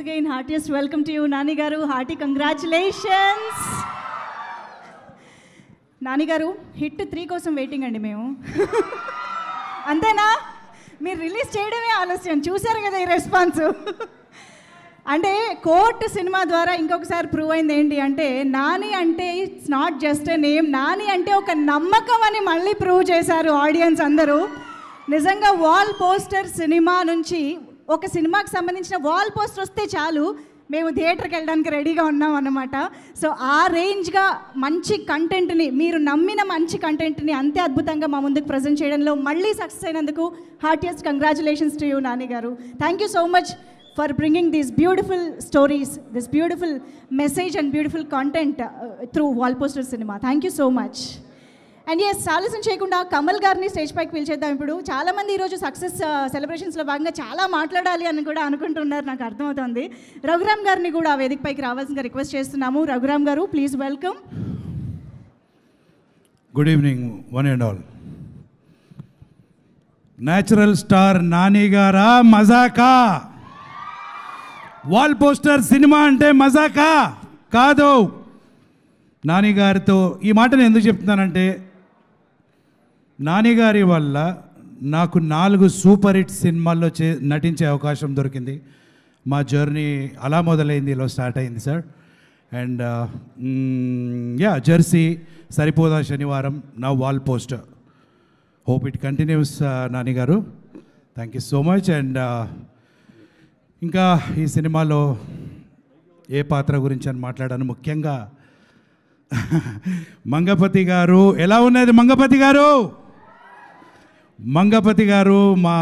again, heartiest welcome to you, Nani Garu. Hearty congratulations. Nani Garu, hit 3 కోసం waiting అండి మేము. అంతేనా? మీరు రిలీజ్ చేయడమే ఆలస్యం. చూశారు కదా ఈ రెస్పాన్స్. అంటే కోర్ట్ సినిమా ద్వారా ఇంకొకసారి ప్రూవ్ అయింది ఏంటి అంటే, నాని అంటే it's not just a name, Nani అంటే ఒక నమ్మకం అని మళ్ళీ ప్రూవ్ చేశారు ఆడియన్స్ అందరూ. నిజంగా వాల్ పోస్టర్ సినిమా నుంచి ఒక సినిమాకి సంబంధించిన వాల్ పోస్టర్ వస్తే చాలు మేము థియేటర్కి వెళ్ళడానికి రెడీగా ఉన్నాం అన్నమాట. సో ఆ రేంజ్గా మంచి కంటెంట్ని, మీరు నమ్మిన మంచి కంటెంట్ని అంతే అద్భుతంగా మా ముందుకు ప్రజెంట్ చేయడంలో మళ్ళీ సక్సెస్ అయినందుకు heartiest congratulations to you Nani గారు. Thank you so much for bringing these beautiful stories, this beautiful message and beautiful content through Wallposter Cinema. Thank you so much. And yes, ఆలస్యం చేయకుండా కమల్ గారిని స్టేజ్ పైకి పిలిచేద్దాం. ఇప్పుడు చాలామంది ఈరోజు సక్సెస్ సెలబ్రేషన్స్లో భాగంగా చాలా మాట్లాడాలి అని కూడా అనుకుంటున్నారు, నాకు అర్థమవుతుంది. రఘురామ్ గారిని కూడా ఆ వేదిక పైకి రావాల్సిందిగా రిక్వెస్ట్ చేస్తున్నాము. రఘురామ్ గారు, please welcome. Good evening one and all. Natural star Nani గారా మజాకా? వాల్ పోస్టర్ సినిమా అంటే మజాకా కాదు. నాని గారితో ఈ మాట నేను ఎందుకు చెప్తున్నానంటే, నాని గారి వల్ల నాకు 4 సూపర్ హిట్ సినిమాల్లో నటించే అవకాశం దొరికింది. మా జర్నీ అలా మొదలైంది, ఇలా స్టార్ట్ అయింది sir. And Jersey, Saripodhaa Sanivaaram, నా wall poster. Hope it continues Nani గారు. Thank you so much. And ఇంకా ఈ సినిమాలో ఏ పాత్ర గురించి అని మాట్లాడాను, ముఖ్యంగా మంగపతి గారు. ఎలా ఉన్నది మంగపతి గారు? మంగపతి గారు, మా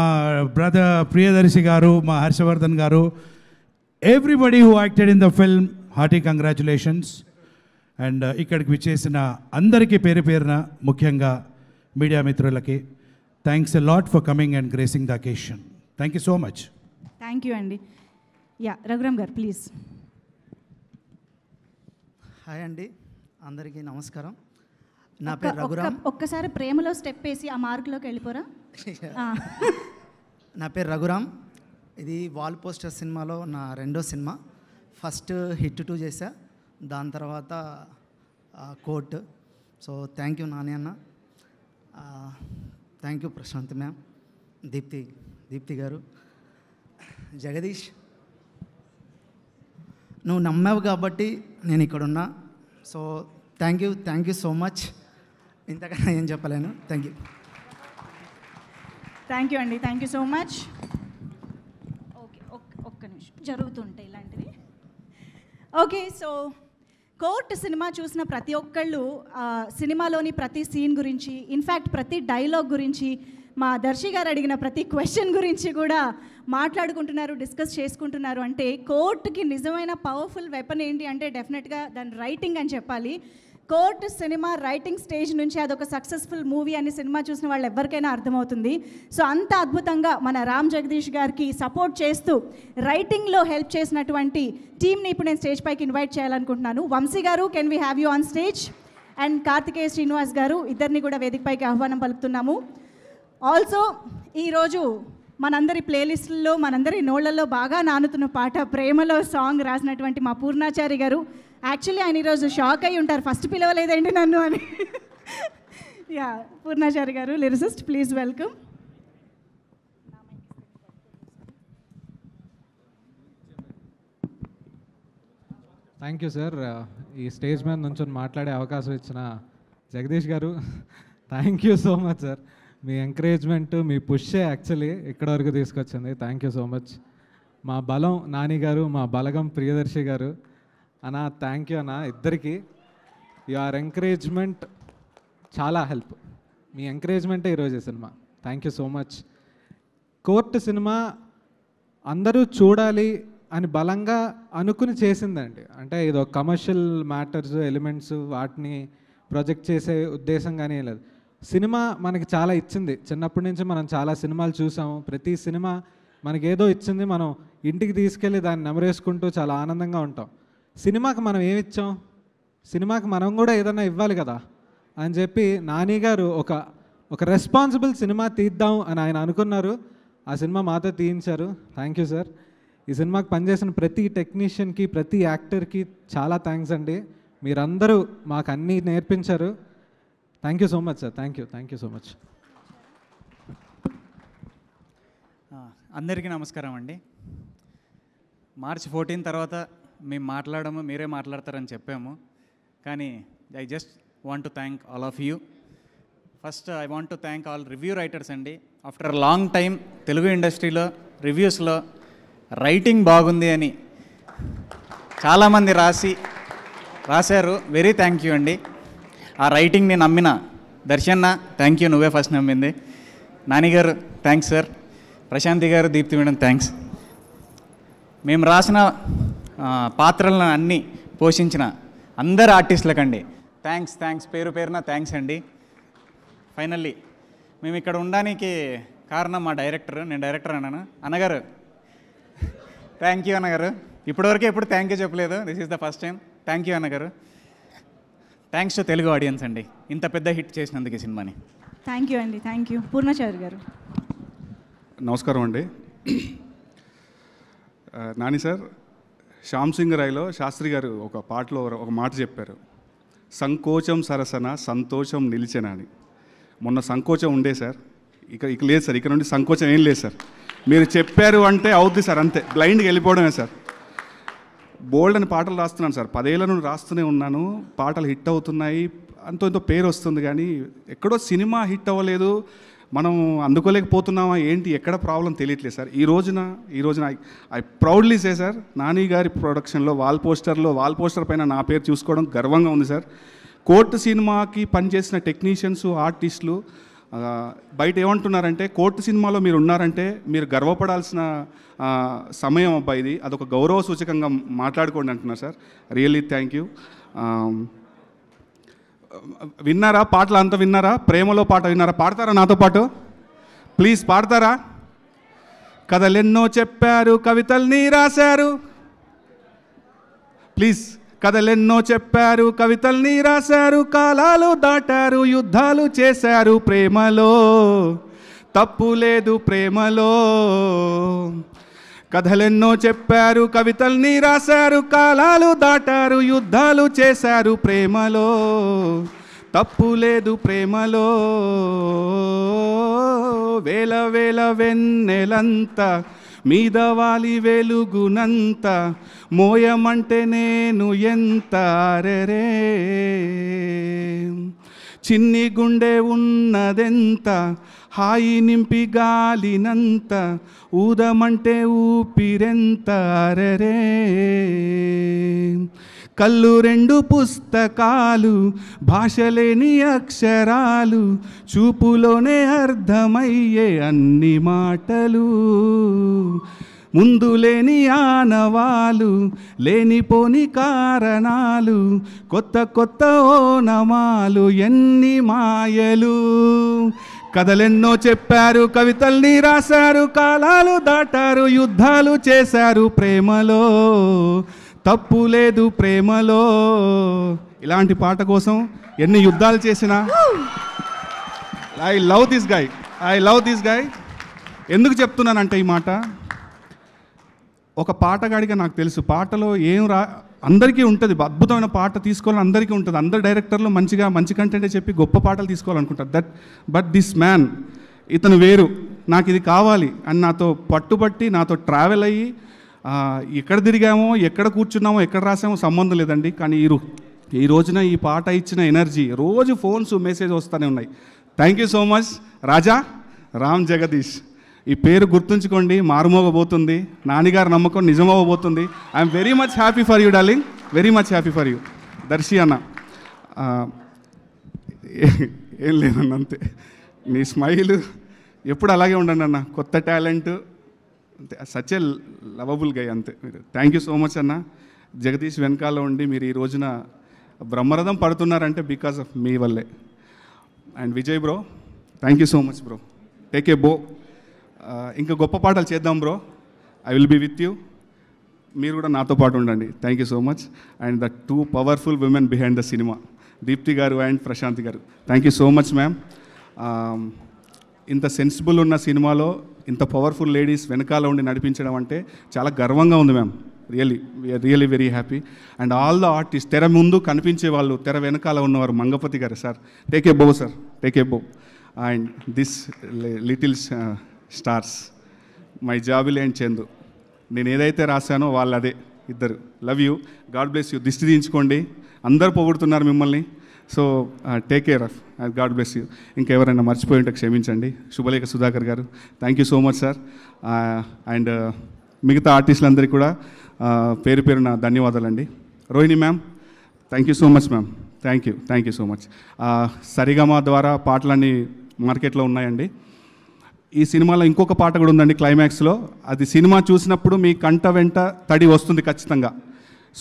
బ్రదర్ ప్రియదర్శి గారు, మా హర్షవర్ధన్ గారు, everybody who acted in the film, hearty congratulations. And ఇక్కడికి విచ్చేసిన అందరికీ పేరు పేరున, ముఖ్యంగా మీడియా మిత్రులకి thanks a lot for coming and gracing the occasion. Thank you so much. Thank you అండి. యా, రఘురామ్ గారు ప్లీజ్. హాయ్ అండి, అందరికీ నమస్కారం. నా పేరు రఘురామ్. ఒక్కసారి ప్రేమలో స్టెప్ వేసి ఆ మార్కులోకి వెళ్ళిపోరా. నా పేరు రఘురామ్. ఇది వాల్ పోస్టర్ సినిమాలో నా 2వ సినిమా. ఫస్ట్ హిట్ 2 చేశా, దాని తర్వాత court. So thank you Nani అన్న, thank you Prashanth ma'am, Deepthi garu, Jagadeesh. నువ్వు నమ్మావు కాబట్టి నేను ఇక్కడున్నా. So thank you so much. ఇంతకన్నా ఏం చెప్పలేను. Thank you. థ్యాంక్ యూ అండి, thank you so much. Okay, ఒక్క నిమిషం, జరుగుతుంటాయి ఇలాంటివి. ఓకే, సో కోర్ట్ సినిమా చూసిన ప్రతి ఒక్కళ్ళు సినిమాలోని ప్రతి సీన్ గురించి, ఇన్ఫ్యాక్ట్ ప్రతి డైలాగ్ గురించి, మా దర్శి గారు అడిగిన ప్రతి క్వశ్చన్ గురించి కూడా మాట్లాడుకుంటున్నారు, డిస్కస్ చేసుకుంటున్నారు. అంటే కోర్టుకి నిజమైన పవర్ఫుల్ వెపన్ ఏంటి అంటే డెఫినెట్గా దాని రైటింగ్ అని చెప్పాలి. కోర్ట్ సినిమా రైటింగ్ స్టేజ్ నుంచి అదొక సక్సెస్ఫుల్ మూవీ అని సినిమా చూసిన వాళ్ళు ఎవరికైనా అర్థమవుతుంది. సో అంత అద్భుతంగా మన రామ్ జగదీష్ గారికి సపోర్ట్ చేస్తూ రైటింగ్లో హెల్ప్ చేసినటువంటి టీమ్ని ఇప్పుడు నేను స్టేజ్ పైకి ఇన్వైట్ చేయాలనుకుంటున్నాను. Vamshi garu, can we have you on stage? And Karthikeya Srinivas garu, ఇద్దరిని కూడా వేదిక పైకి ఆహ్వానం పలుకుతున్నాము. ఆల్సో ఈరోజు మనందరి ప్లేలిస్టుల్లో, మనందరి నోళ్లలో బాగా నానుతున్న పాట ప్రేమలో సాంగ్ రాసినటువంటి మా పూర్ణాచారి గారు. యాక్చువల్లీ ఆయన ఈరోజు షాక్ అయి ఉంటారు, ఫస్ట్ పిలవలేదండి నన్ను అని. Yeah, Purnachari garu, lyricist, please welcome. Thank you sir. ఈ స్టేజ్ మీద నుంచి మాట్లాడే అవకాశం ఇచ్చిన Jagadeesh garu, thank you so much sir. మీ ఎంకరేజ్మెంట్, మీ పుష్ే యాక్చువల్లీ ఇక్కడ వరకు తీసుకొచ్చింది. Thank you so much. మా బలం నాని గారు, మా బలగం ప్రియదర్శి గారు. అన్న థ్యాంక్ యూ అన్న, ఇద్దరికి. యువర్ ఎంకరేజ్మెంట్ చాలా హెల్ప్. మీ ఎంకరేజ్మెంటే ఈరోజు cinema. Thank you so much. Court cinema అందరూ చూడాలి అని బలంగా అనుకుని చేసిందండి. అంటే ఇది ఒక కమర్షియల్ మ్యాటర్స్, ఎలిమెంట్స్, వాటిని ప్రొజెక్ట్ చేసే ఉద్దేశం కానీ లేదు. సినిమా మనకి చాలా ఇచ్చింది. చిన్నప్పటి నుంచి మనం చాలా సినిమాలు చూసాము. ప్రతి సినిమా మనకి ఏదో ఇచ్చింది. మనం ఇంటికి తీసుకెళ్ళి దాన్ని నెమరేసుకుంటూ చాలా ఆనందంగా ఉంటాం. సినిమాకి మనం ఏమిచ్చాం? సినిమాకి మనం కూడా ఏదైనా ఇవ్వాలి కదా అని చెప్పి నాని గారు ఒక రెస్పాన్సిబుల్ సినిమా తీద్దాం అని ఆయన అనుకున్నారు. ఆ సినిమా మాతో తీయించారు. Thank you sir. ఈ సినిమాకి పనిచేసిన ప్రతి టెక్నీషియన్కి, ప్రతి యాక్టర్కి చాలా థ్యాంక్స్ అండి. మీరందరూ మాకు అన్నీ నేర్పించారు. Thank you so much sir. Thank you so much. అందరికీ నమస్కారం అండి. మార్చ్ 14 తర్వాత మేము మాట్లాడము, మీరే మాట్లాడతారని చెప్పాము. కానీ I just want to thank all of you. First I want to thank all review writers అండి. ఆఫ్టర్ లాంగ్ టైం తెలుగు ఇండస్ట్రీలో రివ్యూస్లో రైటింగ్ బాగుంది అని చాలామంది రాశారు. వెరీ థ్యాంక్ యూ అండి. ఆ రైటింగ్ని నమ్మిన దర్శన్న థ్యాంక్ యూ, నువ్వే ఫస్ట్ నమ్మింది. నానిగారు థ్యాంక్స్ సార్. ప్రశాంతి గారు, దీప్తి మేడం థ్యాంక్స్. మేము రాసిన పాత్రలను అన్నీ పోషించిన అందరు ఆర్టిస్టులకండి థ్యాంక్స్, పేరు పేరున థ్యాంక్స్ అండి. ఫైనల్లీ మేము ఇక్కడ ఉండడానికి కారణం మా డైరెక్టర్. నేను డైరెక్టర్ అన్నాను. అన్నగారు థ్యాంక్ యూ అన్నగారు. ఇప్పటివరకు ఎప్పుడు థ్యాంక్ యూ చెప్పలేదు. This is the first time. Thank you అన్నగారు. థ్యాంక్స్ టు తెలుగు ఆడియన్స్ అండి, ఇంత పెద్ద హిట్ చేసినందుకు ఈ సినిమాని. థ్యాంక్ యూ అండి. Thank you. పూర్ణచారి గారు. నమస్కారం అండి. నాని సార్, శ్యామ్ సింగ్ రాయ్లో శాస్త్రి గారు ఒక పాటలో ఒక మాట చెప్పారు, సంకోచం సరసన సంతోషం నిలిచెన అని. మొన్న సంకోచం ఉండే సార్, ఇక లేదు సార్. ఇక్కడ నుండి సంకోచం ఏం లేదు సార్. మీరు చెప్పారు అంటే అవుద్ది సార్, అంతే. బ్లైండ్గా వెళ్ళిపోవడమే సార్. బోల్డ్ అని పాటలు రాస్తున్నాను సార్, 10 ఏళ్ళ నుండి రాస్తూనే ఉన్నాను. పాటలు హిట్ అవుతున్నాయి, ఎంతో పేరు వస్తుంది. కానీ ఎక్కడో సినిమా హిట్ అవ్వలేదు, మనం అందుకోలేకపోతున్నామా ఏంటి, ఎక్కడ ప్రాబ్లం తెలియట్లేదు సార్. ఈ రోజున I proudly say sir, Nani గారి ప్రొడక్షన్లో వాల్ పోస్టర్ పైన నా పేరు చూసుకోవడం గర్వంగా ఉంది సార్. కోర్టు సినిమాకి పనిచేసిన టెక్నీషియన్స్, ఆర్టిస్టులు బయట ఏమంటున్నారంటే, కోర్టు సినిమాలో మీరు ఉన్నారంటే మీరు గర్వపడాల్సిన సమయం అబ్బాయి ఇది, అదొక గౌరవ సూచకంగా మాట్లాడుకోండి అంటున్నారు సార్. Really thank you. విన్నారా పాటలు అంతా విన్నారా? ప్రేమలో పాట విన్నారా? పాడతారా నాతో పాటు? ప్లీజ్ పాడతారా? కథలెన్నో చెప్పారు, కవితల్ని రాశారు. ప్లీజ్. కథలెన్నో చెప్పారు, కవితల్ని రాశారు, కాలాలు దాటారు, యుద్ధాలు చేశారు, ప్రేమలో తప్పు లేదు ప్రేమలో. కథలెన్నో చెప్పారు, కవితల్ని రాశారు, కాలాలు దాటారు, యుద్ధాలు చేశారు, ప్రేమలో తప్పు లేదు ప్రేమలో. వేల వేల వెన్నెలంతా మీద వాలి వెలుగునంత, మోయమంటే నేను ఎంత అరెరే. చిన్ని గుండె ఉన్నదెంత, హాయి నింపి గాలినంత, ఊదమంటే ఊపిరెంత అరెరే. కళ్ళు 2 పుస్తకాలు, భాషలేని అక్షరాలు, చూపులోనే అర్థమయ్యే అన్ని మాటలు, ముందు లేని ఆనవాలు, లేనిపోని కారణాలు, కొత్త కొత్త ఓనమాలు, ఎన్ని మాయలు. కథలెన్నో చెప్పారు, కవితల్ని రాశారు, కాలాలు దాటారు, యుద్ధాలు చేశారు, ప్రేమలో తప్పు లేదు ప్రేమలో. ఇలాంటి పాట కోసం ఎన్ని యుద్ధాలు చేసినా ఐ లవ్ దిస్ గై. ఎందుకు చెప్తున్నానంటే ఈ మాట, ఒక పాటగాడిగా నాకు తెలుసు పాటలో అందరికీ ఉంటుంది, అద్భుతమైన పాట తీసుకోవాలని అందరికీ ఉంటుంది. అందరు డైరెక్టర్లు మంచి కంటెంటే చెప్పి గొప్ప పాటలు తీసుకోవాలనుకుంటారు. బట్ దిస్ మ్యాన్, ఇతను వేరు, నాకు ఇది కావాలి అని నాతో పట్టుబట్టి నాతో ట్రావెల్ అయ్యి, ఎక్కడ తిరిగామో, ఎక్కడ కూర్చున్నామో, ఎక్కడ రాసామో సంబంధం లేదండి. కానీ ఈ రోజున ఈ పాట ఇచ్చిన ఎనర్జీ, రోజు ఫోన్స్ మెసేజ్ వస్తూనే ఉన్నాయి. Thank you so much Raja Ram Jagadeesh. ఈ పేరు గుర్తుంచుకోండి, మారుమోగబోతుంది. నాన్నగారి నమ్మకం నిజమవ్వబోతుంది. I'm very much happy for you darling, very much happy for you. Darshi అన్న, ఏం లేదన్న, అంతే. నీ స్మైల్ ఎప్పుడు అలాగే ఉండండి అన్న, కొత్త టాలెంట్, అంతే. సచ్ ఏ లవబుల్ గై, అంతే మీరు. థ్యాంక్ యూ సో మచ్ అన్న. జగదీష్ వెనకాల ఉండి మీరు ఈ రోజున బ్రహ్మరథం పడుతున్నారంటే బికాస్ ఆఫ్ మీ వల్లే. And Vijay bro, thank you so much bro. Take a bow. ఇంకా గొప్ప పాటలు చేద్దాం bro. I will be with you. మీరు కూడా నాతో పాటు ఉండండి. Thank you so much. And the 2 powerful women behind the cinema, Deepthi garu and Prashanthi garu. Thank you so much ma'am. ఇంత సెన్సిబుల్ ఉన్న సినిమాలో ఇంత పవర్ఫుల్ లేడీస్ వెనకాల ఉండి నడిపించడం అంటే చాలా గర్వంగా ఉంది ma'am. Really very happy. And all the artist, తెర ముందు కనిపించే వాళ్ళు, తెర వెనకాల ఉన్నవారు, మంగపతి గారు సార్, టేక్ ఏ బో sir, take a bow. And this little stars, my Jabili and Chandu, నేను ఏదైతే రాశానో వాళ్ళు అదే ఇద్దరు. Love you, God bless you. దిష్టి దించుకోండి, అందరు పొగుడుతున్నారు మిమ్మల్ని. So take care of, God bless you. ఇంకెవరైనా మర్చిపోయి ఉంటే క్షమించండి. Subhalekha Sudhakar garu, thank you so much sir. And మిగతా ఆర్టిస్టులందరికీ కూడా పేరు పేరున ధన్యవాదాలండి. Rohini ma'am, thank you so much ma'am. Thank you so much. Saregama ద్వారా పాటలన్నీ మార్కెట్లో ఉన్నాయండి. ఈ సినిమాలో ఇంకొక పాట కూడా ఉందండి క్లైమాక్స్లో. అది సినిమా చూసినప్పుడు మీ కంట వెంట తడి వస్తుంది ఖచ్చితంగా.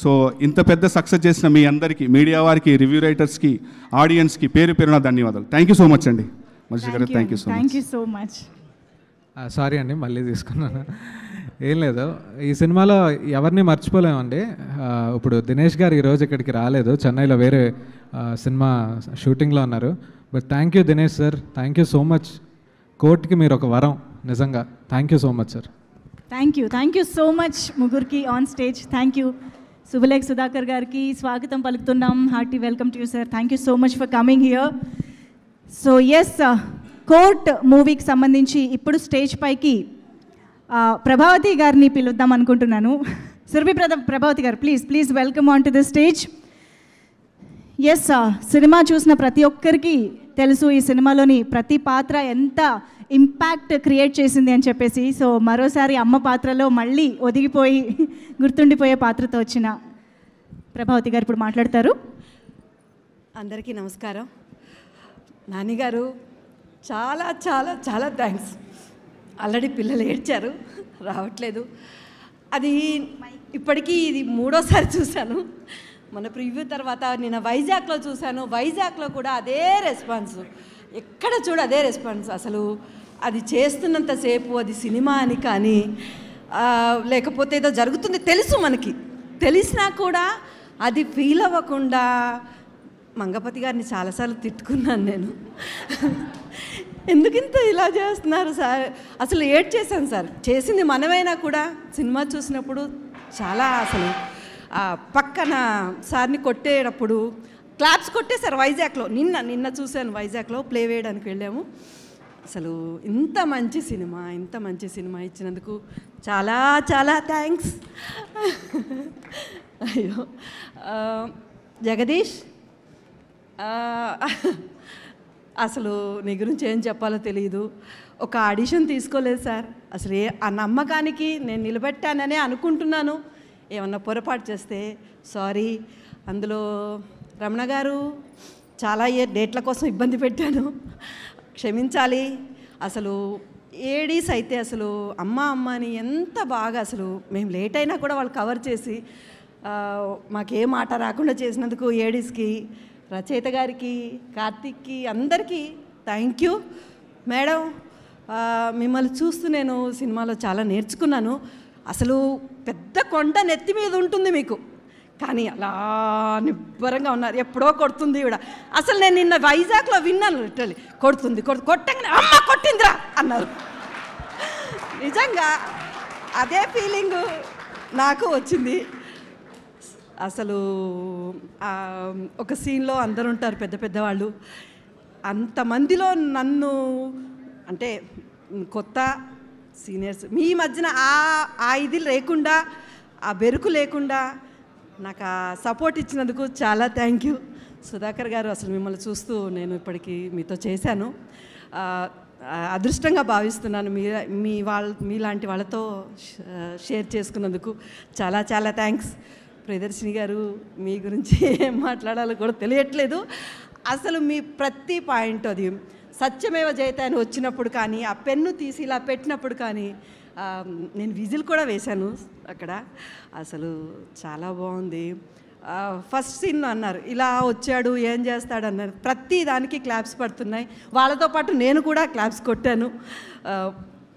సో ఇంత పెద్ద సక్సెస్ చేసిన మీ అందరికీ, మీడియా వారికి, రివ్యూ రైటర్స్కి, ఆడియన్స్కి పేరు పేరున ధన్యవాదాలు. థ్యాంక్ యూ సో మచ్ అండి. మనిషి గారు thank you so much. Sorry అండి, మళ్ళీ తీసుకున్నాను. ఏం లేదు, ఈ సినిమాలో ఎవరిని మర్చిపోలేమండి. ఇప్పుడు దినేష్ గారు ఈరోజు ఇక్కడికి రాలేదు, చెన్నైలో వేరే సినిమా షూటింగ్లో ఉన్నారు. But thank you Dinesh sir, thank you so much. కోర్టుకి మీరు ఒక వరం, నిజంగా thank you so much sir. Thank you so much ముగ్గురికి on stage. Thank you. Subhalekha Sudhakar గారికి స్వాగతం పలుకుతున్నాం. Hearty welcome to you sir. Thank you so much for coming here. So yes, court మూవీకి సంబంధించి ఇప్పుడు స్టేజ్ పైకి ప్రభావతి గారిని పిలుద్దాం అనుకుంటున్నాను. Surabhi Prabhavathi garu, please welcome on to the stage. Yes, cinema చూసిన ప్రతి ఒక్కరికి తెలుసు ఈ సినిమాలోని ప్రతి పాత్ర ఎంత ఇంపాక్ట్ క్రియేట్ చేసింది అని చెప్పేసి. సో మరోసారి అమ్మ పాత్రలో మళ్ళీ ఒదిగిపోయి గుర్తుండిపోయే పాత్రతో వచ్చిన ప్రభావతి గారు ఇప్పుడు మాట్లాడతారు. అందరికీ నమస్కారం. నాన్నగారు, చాలా చాలా చాలా థ్యాంక్స్. ఆల్రెడీ పిల్లలు ఏడ్చారు, రావట్లేదు. అది ఇప్పటికీ ఇది 3వ సారి చూశాను. మన ప్రివ్యూ తర్వాత నేను వైజాగ్లో చూశాను. వైజాగ్లో కూడా అదే రెస్పాన్స్, ఎక్కడ చూడ అదే రెస్పాన్స్. అసలు అది చేస్తున్నంతసేపు అది సినిమా అని కానీ, లేకపోతే ఏదో జరుగుతుంది తెలుసు మనకి, తెలిసినా కూడా అది ఫీల్ అవ్వకుండా మంగపతి గారిని చాలాసార్లు తిట్టుకున్నాను నేను. ఎందుకింత ఇలా చేస్తున్నారు సార్, అసలు ఏడ్ చేశాను సార్. చేసింది మనమైనా కూడా సినిమా చూసినప్పుడు చాలా అసలు పక్కన సార్ని కొట్టేటప్పుడు క్లాప్స్ కొట్టేశారు వైజాగ్లో. నిన్న చూశాను, వైజాగ్లో ప్లే వేయడానికి వెళ్ళాము. అసలు ఇంత మంచి సినిమా ఇచ్చినందుకు చాలా చాలా థ్యాంక్స్. అయ్యో జగదీష్, అసలు నీ గురించి ఏం చెప్పాలో తెలియదు. ఒక ఆడిషన్ తీసుకోలేదు సార్. అసలు ఆ నమ్మకానికి నేను నిలబెట్టాననే అనుకుంటున్నాను. ఏమన్నా పొరపాటు చేస్తే సారీ. అందులో రమణ గారు చాలా డేట్ల కోసం ఇబ్బంది పెట్టాను, క్షమించాలి. అసలు ఏడీస్ అయితే అసలు అమ్మ అని ఎంత బాగా, అసలు మేము లేట్ అయినా కూడా వాళ్ళు కవర్ చేసి మాకే మాట రాకుండా చేసినందుకు ఏడీస్కి, రచయిత గారికి, కార్తీక్కి, అందరికీ థ్యాంక్ యూ. మేడం, మిమ్మల్ని చూస్తూ నేను సినిమాలో చాలా నేర్చుకున్నాను. అసలు పెద్ద కొండ నెత్తి మీద ఉంటుంది మీకు, కానీ అలా నిబ్బరంగా ఉన్నారు. ఎప్పుడో కొడుతుంది ఈవిడ. అసలు నేను నిన్న వైజాగ్లో విన్నాను, లిటరలీ కొట్టంగానే అమ్మ కొట్టిందిరా అన్నారు. నిజంగా అదే ఫీలింగు నాకు వచ్చింది. అసలు ఒక సీన్లో అందరు ఉంటారు పెద్ద పెద్దవాళ్ళు, అంతమందిలో నన్ను అంటే కొత్త సీనియర్స్ మీ మధ్యన ఆ ఇది లేకుండా, ఆ బెరుకు లేకుండా నాకు ఆ సపోర్ట్ ఇచ్చినందుకు చాలా థ్యాంక్ యూ. సుధాకర్ గారు, అసలు మిమ్మల్ని చూస్తూ నేను ఇప్పటికీ మీతో చేశాను, అదృష్టంగా భావిస్తున్నాను. మీలాంటి వాళ్ళతో షేర్ చేసుకున్నందుకు చాలా చాలా థ్యాంక్స్. ప్రియదర్శిని గారు, మీ గురించి ఏం మాట్లాడాలో కూడా తెలియట్లేదు. అసలు మీ ప్రతి పాయింట్, అది సత్యమేవ జయతే అని వచ్చినప్పుడు కానీ, ఆ పెన్ను తీసి ఇలా పెట్టినప్పుడు కానీ, నేను విజిల్ కూడా వేశాను అక్కడ. అసలు చాలా బాగుంది. ఫస్ట్ సీన్ అన్నారు ఇలా వచ్చాడు ఏం చేస్తాడు అన్నారు, ప్రతి దానికి క్లాప్స్ పడుతున్నాయి. వాళ్ళతో పాటు నేను కూడా క్లాప్స్ కొట్టాను.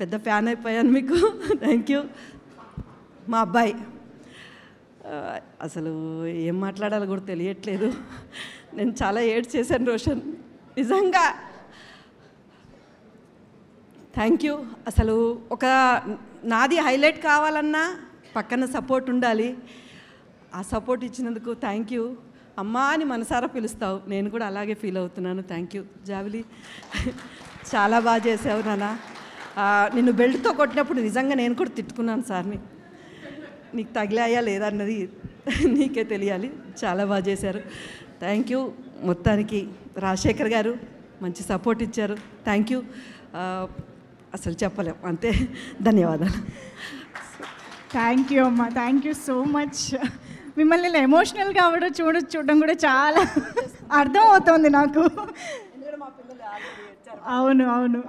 పెద్ద ఫ్యాన్ అయిపోయాను మీకు. Thank you. మా అబ్బాయి, అసలు ఏం మాట్లాడాలో కూడా తెలియట్లేదు. నేను చాలా ఏడ్ చేశాను రోషన్, నిజంగా థ్యాంక్ యూ. అసలు ఒక నాది హైలైట్ కావాలన్నా పక్కన సపోర్ట్ ఉండాలి. ఆ సపోర్ట్ ఇచ్చినందుకు థ్యాంక్ యూ. అమ్మా అని మనసారా పిలుస్తావు, నేను కూడా అలాగే ఫీల్ అవుతున్నాను. థ్యాంక్ యూ జావిలి, చాలా బాగా చేసావు నాన్న. నిన్ను బెల్ట్తో కొట్టినప్పుడు నిజంగా నేను కూడా తిట్టుకున్నాను సార్ని, నీకు తగిలాయా లేదా అన్నది నీకే తెలియాలి. చాలా బాగా చేశారు. Thank you. మొత్తానికి రాజశేఖర్ గారు మంచి సపోర్ట్ ఇచ్చారు. Thank you. అసలు చెప్పలేం, అంతే. ధన్యవాదాలు. థ్యాంక్ యూ అమ్మా, థ్యాంక్ యూ సో మచ్. మిమ్మల్ని ఇలా ఎమోషనల్గా కూడా చూడడం కూడా చాలా అర్థం అవుతుంది నాకు. అవును అవును,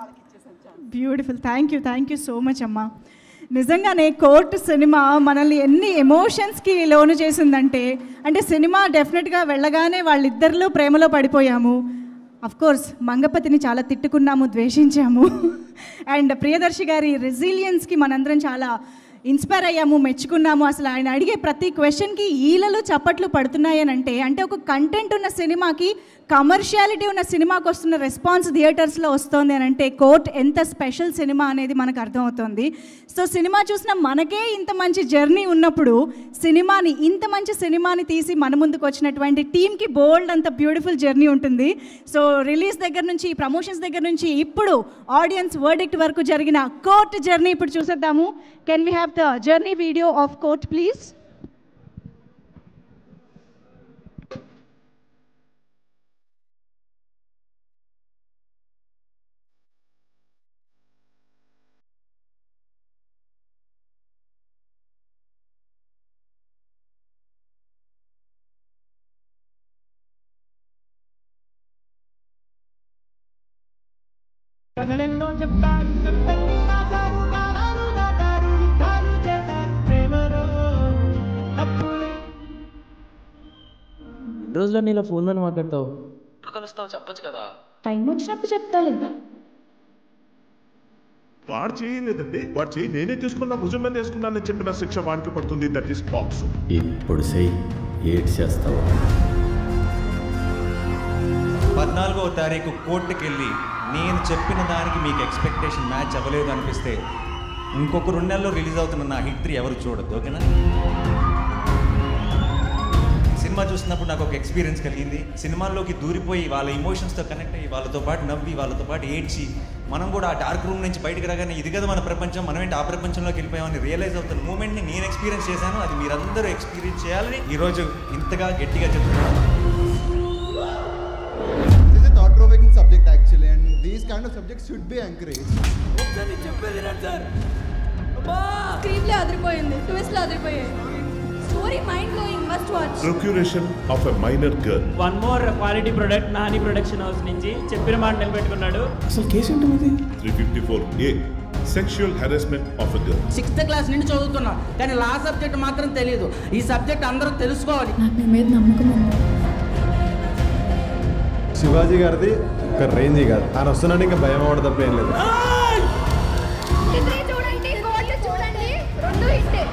beautiful. Thank you so much అమ్మా. నిజంగానే కోర్ట్ సినిమా మనల్ని ఎన్ని ఎమోషన్స్కి లోను చేసిందంటే, అంటే సినిమా డెఫినెట్గా వెళ్ళగానే వాళ్ళిద్దరిలో ప్రేమలో పడిపోయాము. అఫ్కోర్స్ మంగపతిని చాలా తిట్టుకున్నాము, ద్వేషించాము. అండ్ ప్రియదర్శి గారి రెసిలియన్స్కి మనందరం చాలా ఇన్స్పైర్ అయ్యాము, మెచ్చుకున్నాము. అసలు ఆయన అడిగే ప్రతి క్వశ్చన్కి ఈలలో చప్పట్లు పడుతున్నాయనంటే, అంటే ఒక కంటెంట్ ఉన్న సినిమాకి, కమర్షియాలిటీ ఉన్న సినిమాకి వస్తున్న రెస్పాన్స్ థియేటర్స్లో వస్తుంది అని అంటే కోర్ట్ ఎంత స్పెషల్ సినిమా అనేది మనకు అర్థమవుతుంది. సో సినిమా చూసిన మనకే ఇంత మంచి జర్నీ ఉన్నప్పుడు ఇంత మంచి సినిమాని తీసి మన ముందుకు వచ్చినటువంటి టీమ్కి బోల్డ్ అంత బ్యూటిఫుల్ జర్నీ ఉంటుంది. సో రిలీజ్ దగ్గర నుంచి, ప్రమోషన్స్ దగ్గర నుంచి ఇప్పుడు ఆడియన్స్ వర్డిక్ట్ వరకు జరిగిన కోర్ట్ జర్నీ ఇప్పుడు చూసేద్దాము. Can we have the journey video of court please? రోజులో నీలా ఫోన్లో మాట్లాడతావు, కలుస్తావు చెప్పచ్చు కదా. టైం వచ్చినప్పుడు చెప్తాను. వాడు చేయలేదండి, వాడు చేయి నేనే తీసుకున్నా, భుజం మీద వేసుకున్నానని చెప్పిన శిక్ష వాడికి పడుతుంది. That is box. ఇప్పుడు చెయ్యి ఏడ్ చేస్తావు. 14వ తారీఖు కోర్టుకి వెళ్ళి నేను చెప్పిన దానికి మీకు ఎక్స్పెక్టేషన్ మ్యాచ్ అవ్వలేదు అనిపిస్తే ఇంకొక 2 నెలల్లో రిలీజ్ అవుతున్న నా హిట్ 3 ఎవరు చూడద్దు, ఓకేనా? సినిమా చూసినప్పుడు నాకు ఒక ఎక్స్పీరియన్స్ కలిగింది. సినిమాల్లోకి దూరిపోయి వాళ్ళ ఎమోషన్స్తో కనెక్ట్ అయ్యి వాళ్ళతో పాటు నవ్వి వాళ్ళతో పాటు ఏడ్చి మనం కూడా ఆ డార్క్ రూమ్ నుంచి బయటకు రాగానే ఇది కదా మన ప్రపంచం, మనం ఏంటి ఆ ప్రపంచంలోకి వెళ్ళిపోయామని రియలైజ్ అవుతున్న మూమెంట్ని నేను ఎక్స్పీరియన్స్ చేశాను. అది మీరందరూ ఎక్స్పీరియన్స్ చేయాలని ఈరోజు ఇంతగా గట్టిగా చెప్తున్నాను. This is a thought-provoking subject actually, and these kind of subjects should be encouraged. Screen అదిరిపోయింది, ట్విస్ట్లు అదిరిపోయాయి, story mind blowing, must watch. Procuration of a minor girl. One more quality product Nani production house నుంచి చెప్పిన మాట నిలబెట్టుకున్నాడు. అసలు case ఏంటి? 354A sexual harassment of a girl. 6th class నుండి చదువుతున్నా, కానీ లా సబ్జెక్ట్ మాత్రం తెలియదు. ఈ సబ్జెక్ట్ అందరూ తెలుసుకోవాలి. నాకు మీ మీద నమ్మకం ఉంది. శివాజీ గారిది ఒక రేంజ్ కాదు, ఆయన వస్తున్నాడు ఇంకా భయం అవడం తప్ప ఏం లేదు. చూడండి, కోర్టు చూడండి, రెండు హిట్టే.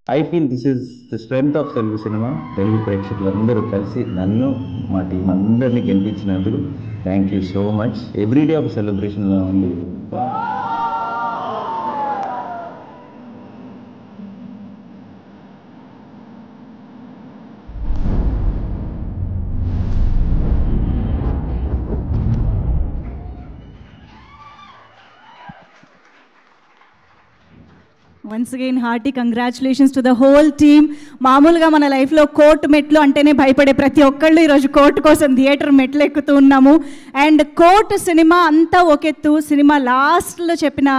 I feel this is the strength of Telugu cinema. Telugu ప్రేక్షకులందరూ కలిసి నన్ను మా టీం అందరినీ గెలిపించినందుకు thank you so much. Every day ఒక సెలబ్రేషన్లో ఉంది. Once again hearty congratulations to the whole team. మామూలుగా మన లైఫ్లో కోర్టు మెట్లు అంటేనే భయపడే ప్రతి ఒక్కళ్ళు ఈరోజు కోర్టు కోసం థియేటర్ మెట్లు ఎక్కుతూ ఉన్నాము. అండ్ కోర్టు సినిమా అంతా ఒకెత్తు, సినిమా లాస్ట్లో చెప్పిన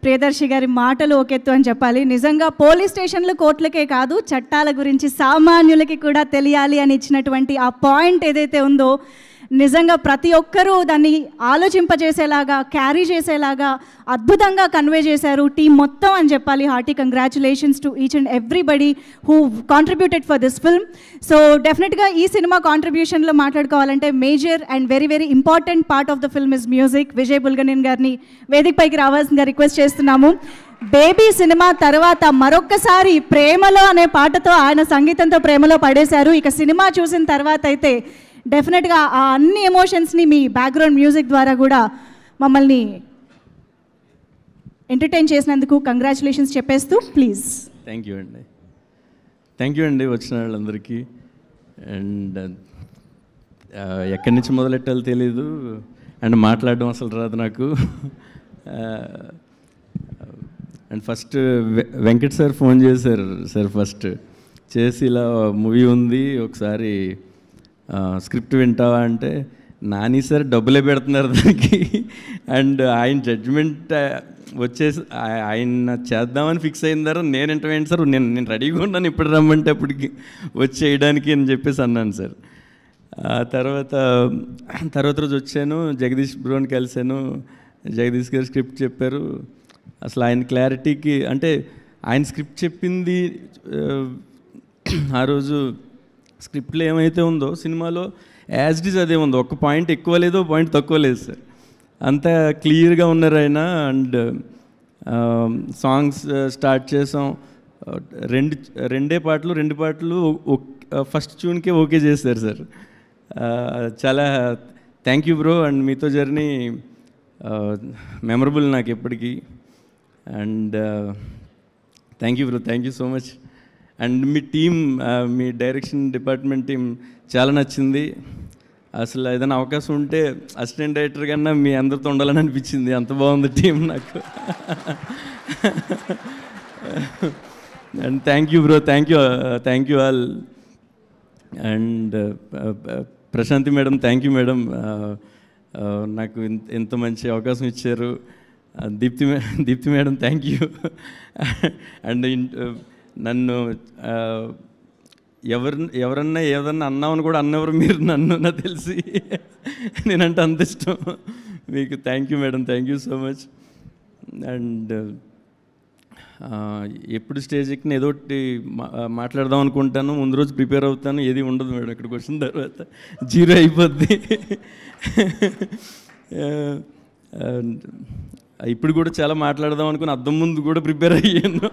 ప్రియదర్శి గారి మాటలు ఒకెత్తు అని చెప్పాలి. నిజంగా పోలీస్ స్టేషన్లు కోర్టులకే కాదు, చట్టాల గురించి సామాన్యులకి కూడా తెలియాలి అని ఇచ్చినటువంటి ఆ పాయింట్ ఏదైతే ఉందో, నిజంగా ప్రతి ఒక్కరూ దాన్ని ఆలోచింపజేసేలాగా, క్యారీ చేసేలాగా అద్భుతంగా కన్వే చేశారు టీం మొత్తం అని చెప్పాలి. Hearty congratulations to each and everybody who contributed for this film. So డెఫినెట్గా ఈ సినిమా కాంట్రిబ్యూషన్లో మాట్లాడుకోవాలంటే major and very very important part of the film is music. Vijay Bulganin గారిని వేదికపైకి రావాల్సిందిగా రిక్వెస్ట్ చేస్తున్నాము. బేబీ సినిమా తర్వాత మరొక్కసారి ప్రేమలో అనే పాటతో ఆయన సంగీతంతో ప్రేమలో పడేశారు. ఇక సినిమా చూసిన తర్వాత అయితే డెఫినెట్గా ఆ అన్ని ఎమోషన్స్ని మీ బ్యాక్గ్రౌండ్ మ్యూజిక్ ద్వారా కూడా మమ్మల్ని ఎంటర్టైన్ చేసినందుకు కంగ్రాచులేషన్స్ చెప్పేస్తూ ప్లీజ్. థ్యాంక్ యూ అండి వచ్చిన వాళ్ళందరికీ. అండ్ ఎక్కడి నుంచి మొదలెట్టాలో తెలీదు, అండ్ మాట్లాడడం అసలు రాదు నాకు. And first Venkat sir phone చేశారు సార్, ఫస్ట్ చేసి ఇలా మూవీ ఉంది ఒకసారి స్క్రిప్ట్ వింటావా అంటే, నాని సార్ డబ్బులే పెడుతున్నారు దానికి, అండ్ ఆయన జడ్జ్మెంట్ వచ్చేసి ఆయన చేద్దామని ఫిక్స్ అయిన తర్వాత నేను ఏంటి సార్, నేను రెడీగా ఉన్నాను ఇప్పుడు రమ్మంటే అప్పటికి వచ్చి చేయడానికి అని చెప్పేసి అన్నాను సార్. తర్వాత రోజు వచ్చాను, జగదీష్ బ్రోని కలిశాను. జగదీష్ గారు స్క్రిప్ట్ చెప్పారు. అసలు ఆయన క్లారిటీకి, అంటే ఆయన స్క్రిప్ట్ చెప్పింది ఆ రోజు స్క్రిప్ట్లో ఏమైతే ఉందో సినిమాలో యాజ్ ఇట్ ఈజ్ అదే ఉంది. ఒక పాయింట్ ఎక్కువ లేదు, పాయింట్ తక్కువ లేదు సార్. అంతా క్లియర్గా ఉన్నారు ఆయన. అండ్ సాంగ్స్ స్టార్ట్ చేసాం, రెండు పాటలు ఫస్ట్ ట్యూన్కే ఓకే చేశారు సార్. చాలా థ్యాంక్ యూ బ్రో. అండ్ మీతో జర్నీ మెమరబుల్ నాకు ఎప్పటికీ. And thank you bro, thank you so much. And me team, me direction department team చాలా నచ్చింది. అసలు ఏదైనా అవకాశం ఉంటే అసిస్టెంట్ డైరెక్టర్ కన్నా మీ అందరితో ఉండాలని అనిపించింది, అంత బాగుంది టీం నాకు. And thank you bro, thank you all. And Prashanthi madam, thank you madam, నాకు ఇంత మంచి అవకాశం ఇచ్చారు. Deepthi madam, thank you. And నన్ను ఎవరన్నా ఏదన్నా అన్నామని కూడా అన్నెవరు మీరు నన్ను, నాకు తెలిసి నేనంటే అంత ఇష్టం మీకు. Thank you madam, thank you so much. And ఎప్పుడు స్టేజ్ ఎక్కిన ఏదో ఒకటి మాట్లాడదాం అనుకుంటాను, ముందు రోజు ప్రిపేర్ అవుతాను, ఏది ఉండదు మేడం. ఇక్కడికి వచ్చిన తర్వాత జీరో అయిపోద్ది. ఇప్పుడు కూడా చాలా మాట్లాడదాం అనుకుని అద్దం ముందు కూడా ప్రిపేర్ అయ్యాను.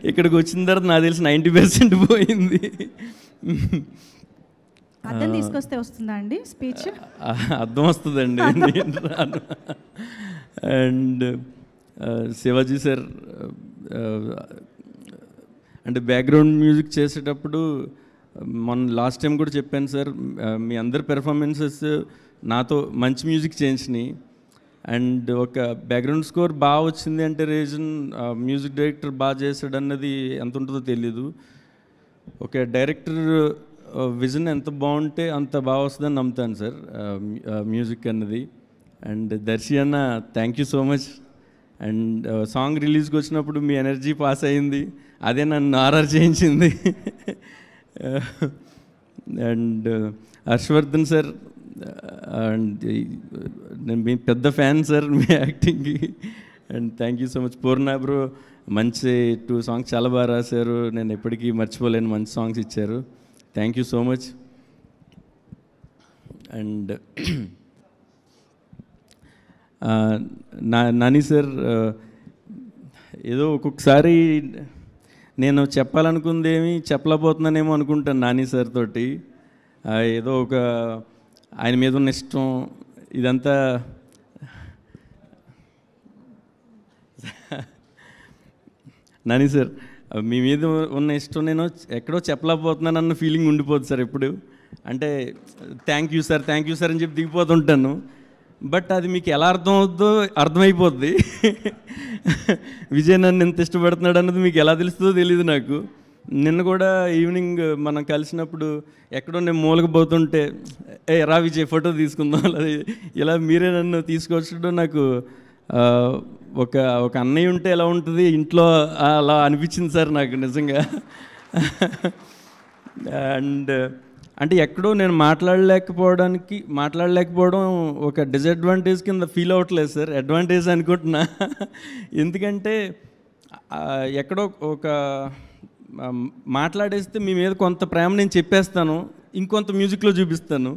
ఇక్కడికి వచ్చిన తర్వాత నాకు తెలిసి 90% పోయింది. అద్దం తీసుకొస్తే వస్తుందా అండి స్పీచ్? అర్థం వస్తుందండి, నేను రాను. అండ్ శివాజీ సార్ అంటే బ్యాక్గ్రౌండ్ మ్యూజిక్ చేసేటప్పుడు లాస్ట్ టైం కూడా చెప్పాను సార్, మీ అందరి పెర్ఫార్మెన్సెస్ నాతో మంచి మ్యూజిక్ చేయించినాయి. అండ్ ఒక బ్యాక్గ్రౌండ్ స్కోర్ బాగా వచ్చింది అంటే రీజన్ మ్యూజిక్ డైరెక్టర్ బాగా చేశాడు అన్నది ఎంత ఉంటుందో తెలీదు. ఒక డైరెక్టర్ విజన్ ఎంత బాగుంటే అంత బాగా వస్తుందని నమ్ముతాను సార్ మ్యూజిక్ అన్నది. అండ్ దర్శి అన్న, thank you so much. And song రిలీజ్కి వచ్చినప్పుడు మీ ఎనర్జీ పాస్ అయింది, అదే నన్ను ఆర్ఆర్ చేయించింది. అండ్ హర్షవర్ధన్ సార్, అండ్ నేను మీ పెద్ద ఫ్యాన్ సార్ మీ యాక్టింగ్కి. And thank you so much. Purna bro, మంచి 2 సాంగ్స్ చాలా బాగా రాశారు, నేను ఎప్పటికీ మర్చిపోలేను, మంచి సాంగ్స్ ఇచ్చారు. Thank you so much. And Nani sir, ఏదో ఒక్కొక్కసారి నేను చెప్పాలనుకుందేమి చెప్పలేకపోతున్నానేమో అనుకుంటాను నాని సార్ తోటి. ఏదో ఒక ఆయన మీద ఉన్న ఇష్టం ఇదంతా నాని సార్, మీ మీద ఉన్న ఇష్టం నేను ఎక్కడో చెప్పలేకపోతున్నాను అన్న ఫీలింగ్ ఉండిపోతుంది సార్ ఎప్పుడు. అంటే థ్యాంక్ యూ సార్ అని చెప్పి దిగిపోతుంటాను, బట్ అది మీకు ఎలా అర్థం అవుతుందో అర్థమైపోద్ది. విజయ్ నన్ను ఎంత ఇష్టపడుతున్నాడు అన్నది మీకు ఎలా తెలుస్తుందో తెలియదు నాకు. నిన్న కూడా ఈవినింగ్ మనం కలిసినప్పుడు ఎక్కడో నేను మూలక పోతుంటే, రా విజయ్ ఫోటో తీసుకుందాం, ఇలా మీరే నన్ను తీసుకొచ్చడం నాకు ఒక ఒక అన్నయ్య ఉంటే ఎలా ఉంటుంది ఇంట్లో అలా అనిపించింది సార్ నాకు నిజంగా. అండ్ అంటే ఎక్కడో నేను మాట్లాడలేకపోవడం ఒక డిసడ్వాంటేజ్ కింద ఫీల్ అవ్వట్లేదు సార్, అడ్వాంటేజ్ అనుకుంటున్నా. ఎందుకంటే ఎక్కడో ఒక మాట్లాడేస్తే మీ మీద కొంత ప్రేమ నేను చెప్పేస్తాను, ఇంకొంత మ్యూజిక్లో చూపిస్తాను.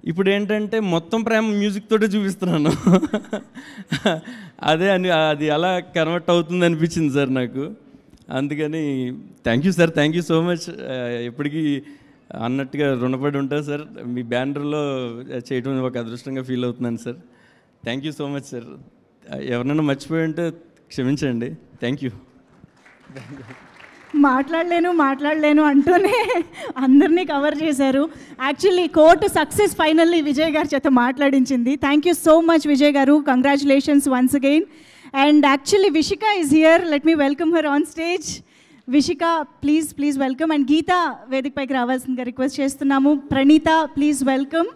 ఇప్పుడు ఏంటంటే మొత్తం ప్రేమ మ్యూజిక్ తోటే చూపిస్తున్నాను. అది అలా కన్వర్ట్ అవుతుంది అనిపించింది సార్ నాకు. అందుకని thank you sir, thank you so much. ఎప్పటికీ అన్నట్టుగా రుణపడి ఉంటాను సార్. మీ బ్యానర్లో చేయడం ఒక అదృష్టంగా ఫీల్ అవుతున్నాను sir. Thank you so much sir. ఎవరైనా మర్చిపోయి ఉంటే క్షమించండి. Thank you. మాట్లాడలేను అంటూనే అందరినీ కవర్ చేశారు. Actually court success finally Vijay గారి చేత మాట్లాడించింది. Thank you so much Vijay garu, congratulations once again. And actually Vishika is here, let me welcome her on stage. Vishika please welcome. And Geetha వేదికపైకి రావాల్సిందిగా రిక్వెస్ట్ చేస్తున్నాము. Praneetha please welcome.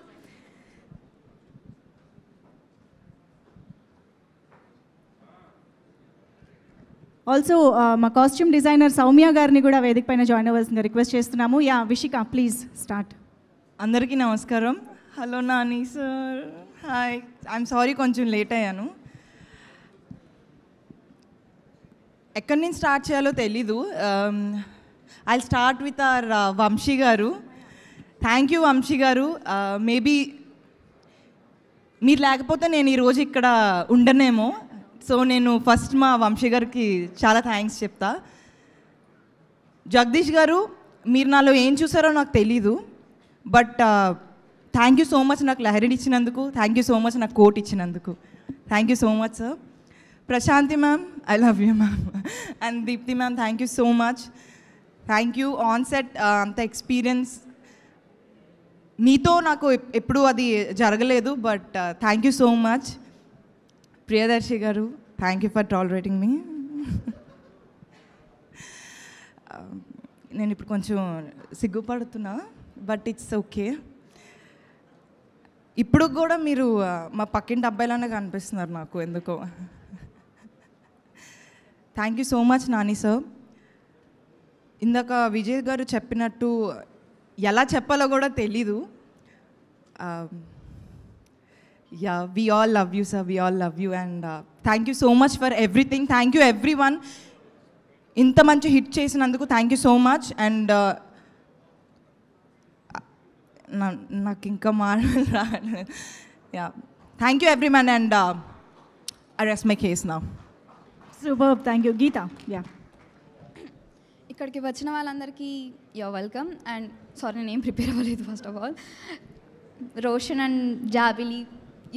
ఆల్సో మా కాస్ట్యూమ్ డిజైనర్ సౌమ్య గారిని కూడా వేదిక పైన జాయిన్ అవ్వాల్సిందిగా రిక్వెస్ట్ చేస్తున్నాము. Yeah Vishika please start. అందరికీ నమస్కారం. Hello Nani sir, hi. I'm sorry కొంచెం లేట్ అయ్యాను. ఎక్కడి నుంచి స్టార్ట్ చేయాలో తెలీదు. I start with our Vamsi garu. Thank you Vamsi గారు. మేబీ మీరు లేకపోతే నేను ఈరోజు ఇక్కడ ఉండనేమో. సో నేను ఫస్ట్ మా వంశీ గారికి చాలా థ్యాంక్స్ చెప్తా. జగదీష్ గారు, మీరు నాలో ఏం చూసారో నాకు తెలీదు, but thank you so much నాకు లహరి ఇచ్చినందుకు, థ్యాంక్ యూ సో మచ్ నాకు కోట్ ఇచ్చినందుకు. Thank you so much sir. Prashanthi ma'am, I love you ma'am. And Deepthi ma'am, thank you so much. Thank you. On set అంత ఎక్స్పీరియన్స్ మీతో నాకు ఎప్పుడూ అది జరగలేదు, but thank you so much. Priyadarshi garu, thank you for tolerating me. నేను ఇప్పుడు కొంచెం సిగ్గుపడుతున్నా, but it's okay. ఇప్పుడు కూడా మీరు మా పక్కింటి అబ్బాయిలానే కనిపిస్తున్నారు నాకు ఎందుకో. Thank you so much Nani sir. ఇందాక విజయ్ గారు చెప్పినట్టు ఎలా చెప్పాలో కూడా తెలీదు. Yeah, we all love you, sir. We all love you, and thank you so much for everything. Thank you, everyone. Inta manchi hit chesinanduku thank you so much. And నాకు ఇంకా మాటలు రాలేదు. Yeah, thank you everyone, and I rest my case now. Superb, thank you. Geeta, yeah. ఇక్కడికి వచ్చిన వాళ్ళందరికీ your welcome. And sorry నేను ఏం prepare అవ్వలేదు. First of all Roshan and Jabili,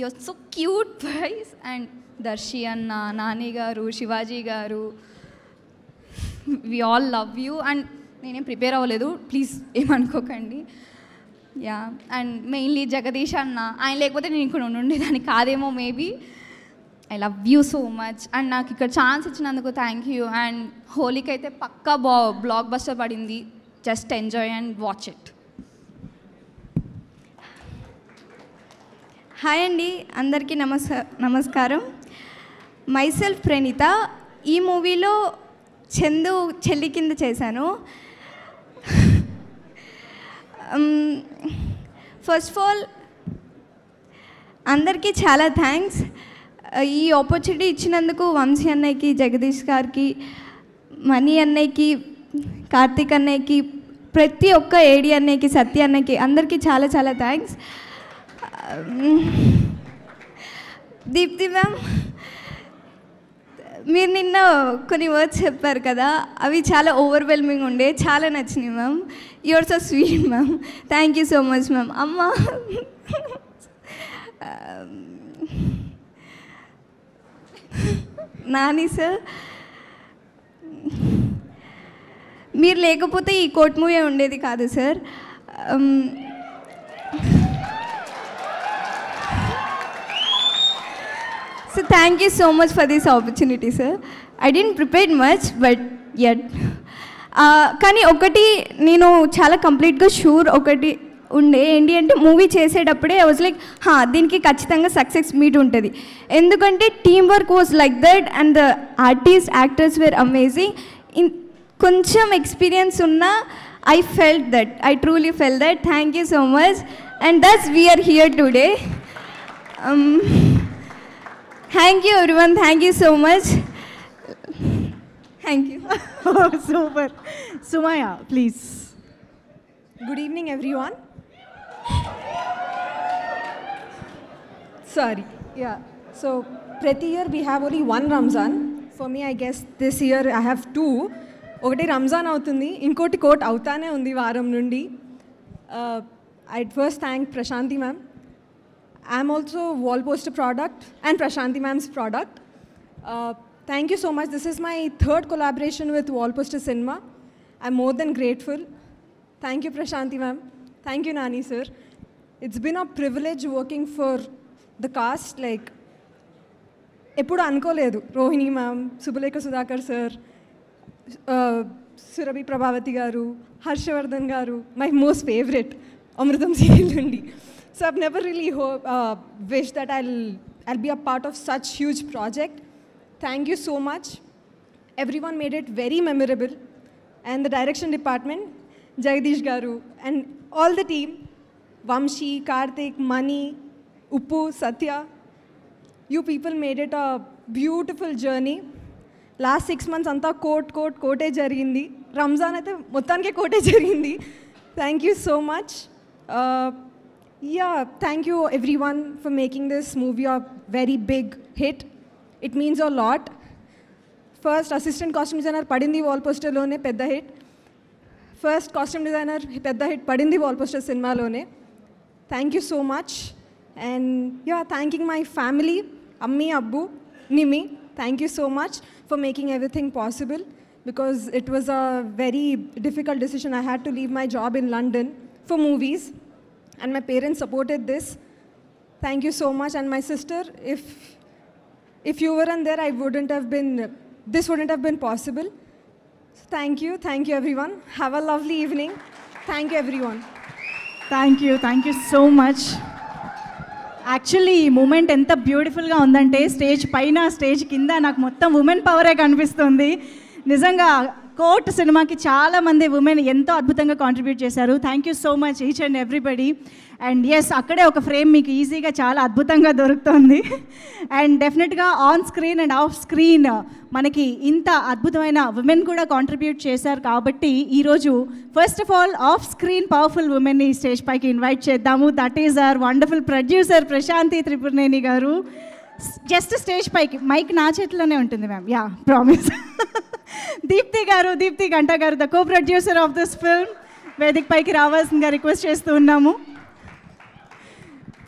you're so cute boys. And Darshi అన్న, Nani garu, Shivaji garu, we all love you. And నేనేం prepare అవ్వలేదు, please ఏమనుకోకండి. యా, అండ్ మెయిన్లీ జగదీష్ అన్న, ఆయన లేకపోతే నేను ఇక్కడ ఉండేదాన్ని కాదేమో maybe. I love you so much. And నాకు ఇక్కడ ఛాన్స్ ఇచ్చినందుకు థ్యాంక్ యూ. అండ్ హోలీకి అయితే పక్కా బ్లాక్ బస్టర్ పడింది. Just enjoy and watch it. Hi అండి, అందరికీ నమస్కారం. మైసెల్ఫ్ ప్రణీత. ఈ మూవీలో చందు చెల్లి కింద చేశాను. ఫస్ట్ ఆఫ్ ఆల్ అందరికీ చాలా థ్యాంక్స్. ఈ ఆపర్చునిటీ ఇచ్చినందుకు వంశీ అన్నయ్యకి, జగదీష్ గారికి, మణి అన్నయ్యకి, కార్తీక్ అన్నయ్యకి, ప్రతి ఒక్క ఏడి అన్నయ్యకి, సత్య అన్నయ్యకి, అందరికీ చాలా చాలా థ్యాంక్స్. దీప్తి మ్యామ్, మీరు నిన్న కొన్ని వర్డ్స్ చెప్పారు కదా, అవి చాలా ఓవర్వెల్మింగ్ ఉండే, చాలా నచ్చినాయి ma'am. You're so sweet ma'am. Thank you so much ma'am. అమ్మ, నాని సార్, మీరు లేకపోతే ఈ కోర్ట్ మూవీ ఉండేది కాదు sir. So thank you so much for this opportunity, sir. I didn't prepare much, but yet. కానీ ఒకటి నేను చాలా కంప్లీట్గా షూర్, ఒకటి ఉండే. ఏంటి అంటే మూవీ చేసేటప్పుడే ఐ వాజ్ లైక్ దీనికి ఖచ్చితంగా సక్సెస్ మీట్ ఉంటుంది, ఎందుకంటే team work was like that and the artist actors were amazing. కొంచెం ఎక్స్పీరియన్స్ ఉన్నా I felt that. I truly felt that. Thank you so much. And thus we are here today. Thank you everyone. Thank you so much. Thank you. Super. Sumaya, please. Good evening everyone. Sorry. Yeah. So, ప్రతి year we have only one Ramzan. For me, I guess this year I have two. ఒకటి రంజాన్ అవుతుంది, ఇంకోటి coat అవుతానే ఉంది వారం నుండి. I'd first thank Prashanthi ma'am. I'm also Wall Poster product and Prashanthi ma'am's product. Thank you so much. This is my third collaboration with Wall Poster cinema. I'm more than grateful. Thank you Prashanthi ma'am. Thank you Nani sir. It's been a privilege working for the cast. Like ఎప్పుడు అనుకోలేదు, Rohini ma'am, Subhalekha Sudhakar sir, Surabhi Prabhavathi garu, Harshavardhan garu, my most favourite Amrutham serial నుండి. So I've never really wish that I'll be a part of such huge project. Thank you so much. Everyone made it very memorable. And the direction department, Jagadeesh garu and all the team, Vamsi, Karthik, Mani, Uppu, Satya, you people made it a beautiful journey. Last 6 months అంతా కోటే జరిగింది. రంజాన్ అయితే మొత్తానికే కోటే జరిగింది. Thank you so much. Thank you everyone for making this movie a very big hit. It means a lot. First assistant costume designer పడింది wall పోస్టర్లోనే, పెద్ద హిట్. ఫస్ట్ కాస్ట్యూమ్ డిజైనర్ పెద్ద హిట్ పడింది వాల్ పోస్టర్ సినిమాలోనే. Thank you so much. And thanking my family, అమ్మీ, అబ్బు, Nimi. Thank you so much for making everything possible, because it was a very difficult decision. I had to leave my job in London for movies, and my parents supported this. Thank you so much. And my sister, if you weren't there, this wouldn't have been possible. So thank you everyone. Have a lovely evening. Thank you everyone. Thank you so much. Actually ఈ moment ఎంత బ్యూటిఫుల్గా ఉందంటే, stage పైన stage కింద నాకు మొత్తం women పవరే కనిపిస్తుంది. నిజంగా కోర్ట్ సినిమాకి చాలామంది ఉమెన్ ఎంతో అద్భుతంగా కాంట్రిబ్యూట్ చేశారు. Thank you so much each and everybody. And yes, అక్కడే ఒక ఫ్రేమ్ మీకు ఈజీగా చాలా అద్భుతంగా దొరుకుతుంది. అండ్ డెఫినెట్గా on screen and off screen మనకి ఇంత అద్భుతమైన ఉమెన్ కూడా కాంట్రిబ్యూట్ చేశారు. కాబట్టి ఈరోజు first of all off screen powerful ఉమెన్ని స్టేజ్ పైకి ఇన్వైట్ చేద్దాము. That is our wonderful producer Prashanthi Tripuraneni garu. Just stage పైకి, మైక్ నా చేతిలోనే ఉంటుంది మ్యామ్, యా ప్రామిస్. దీప్తి గంట గారు, the co producer of this film, వేదిక పైకి రావాల్సిందిగా రిక్వెస్ట్ చేస్తూ ఉన్నాము.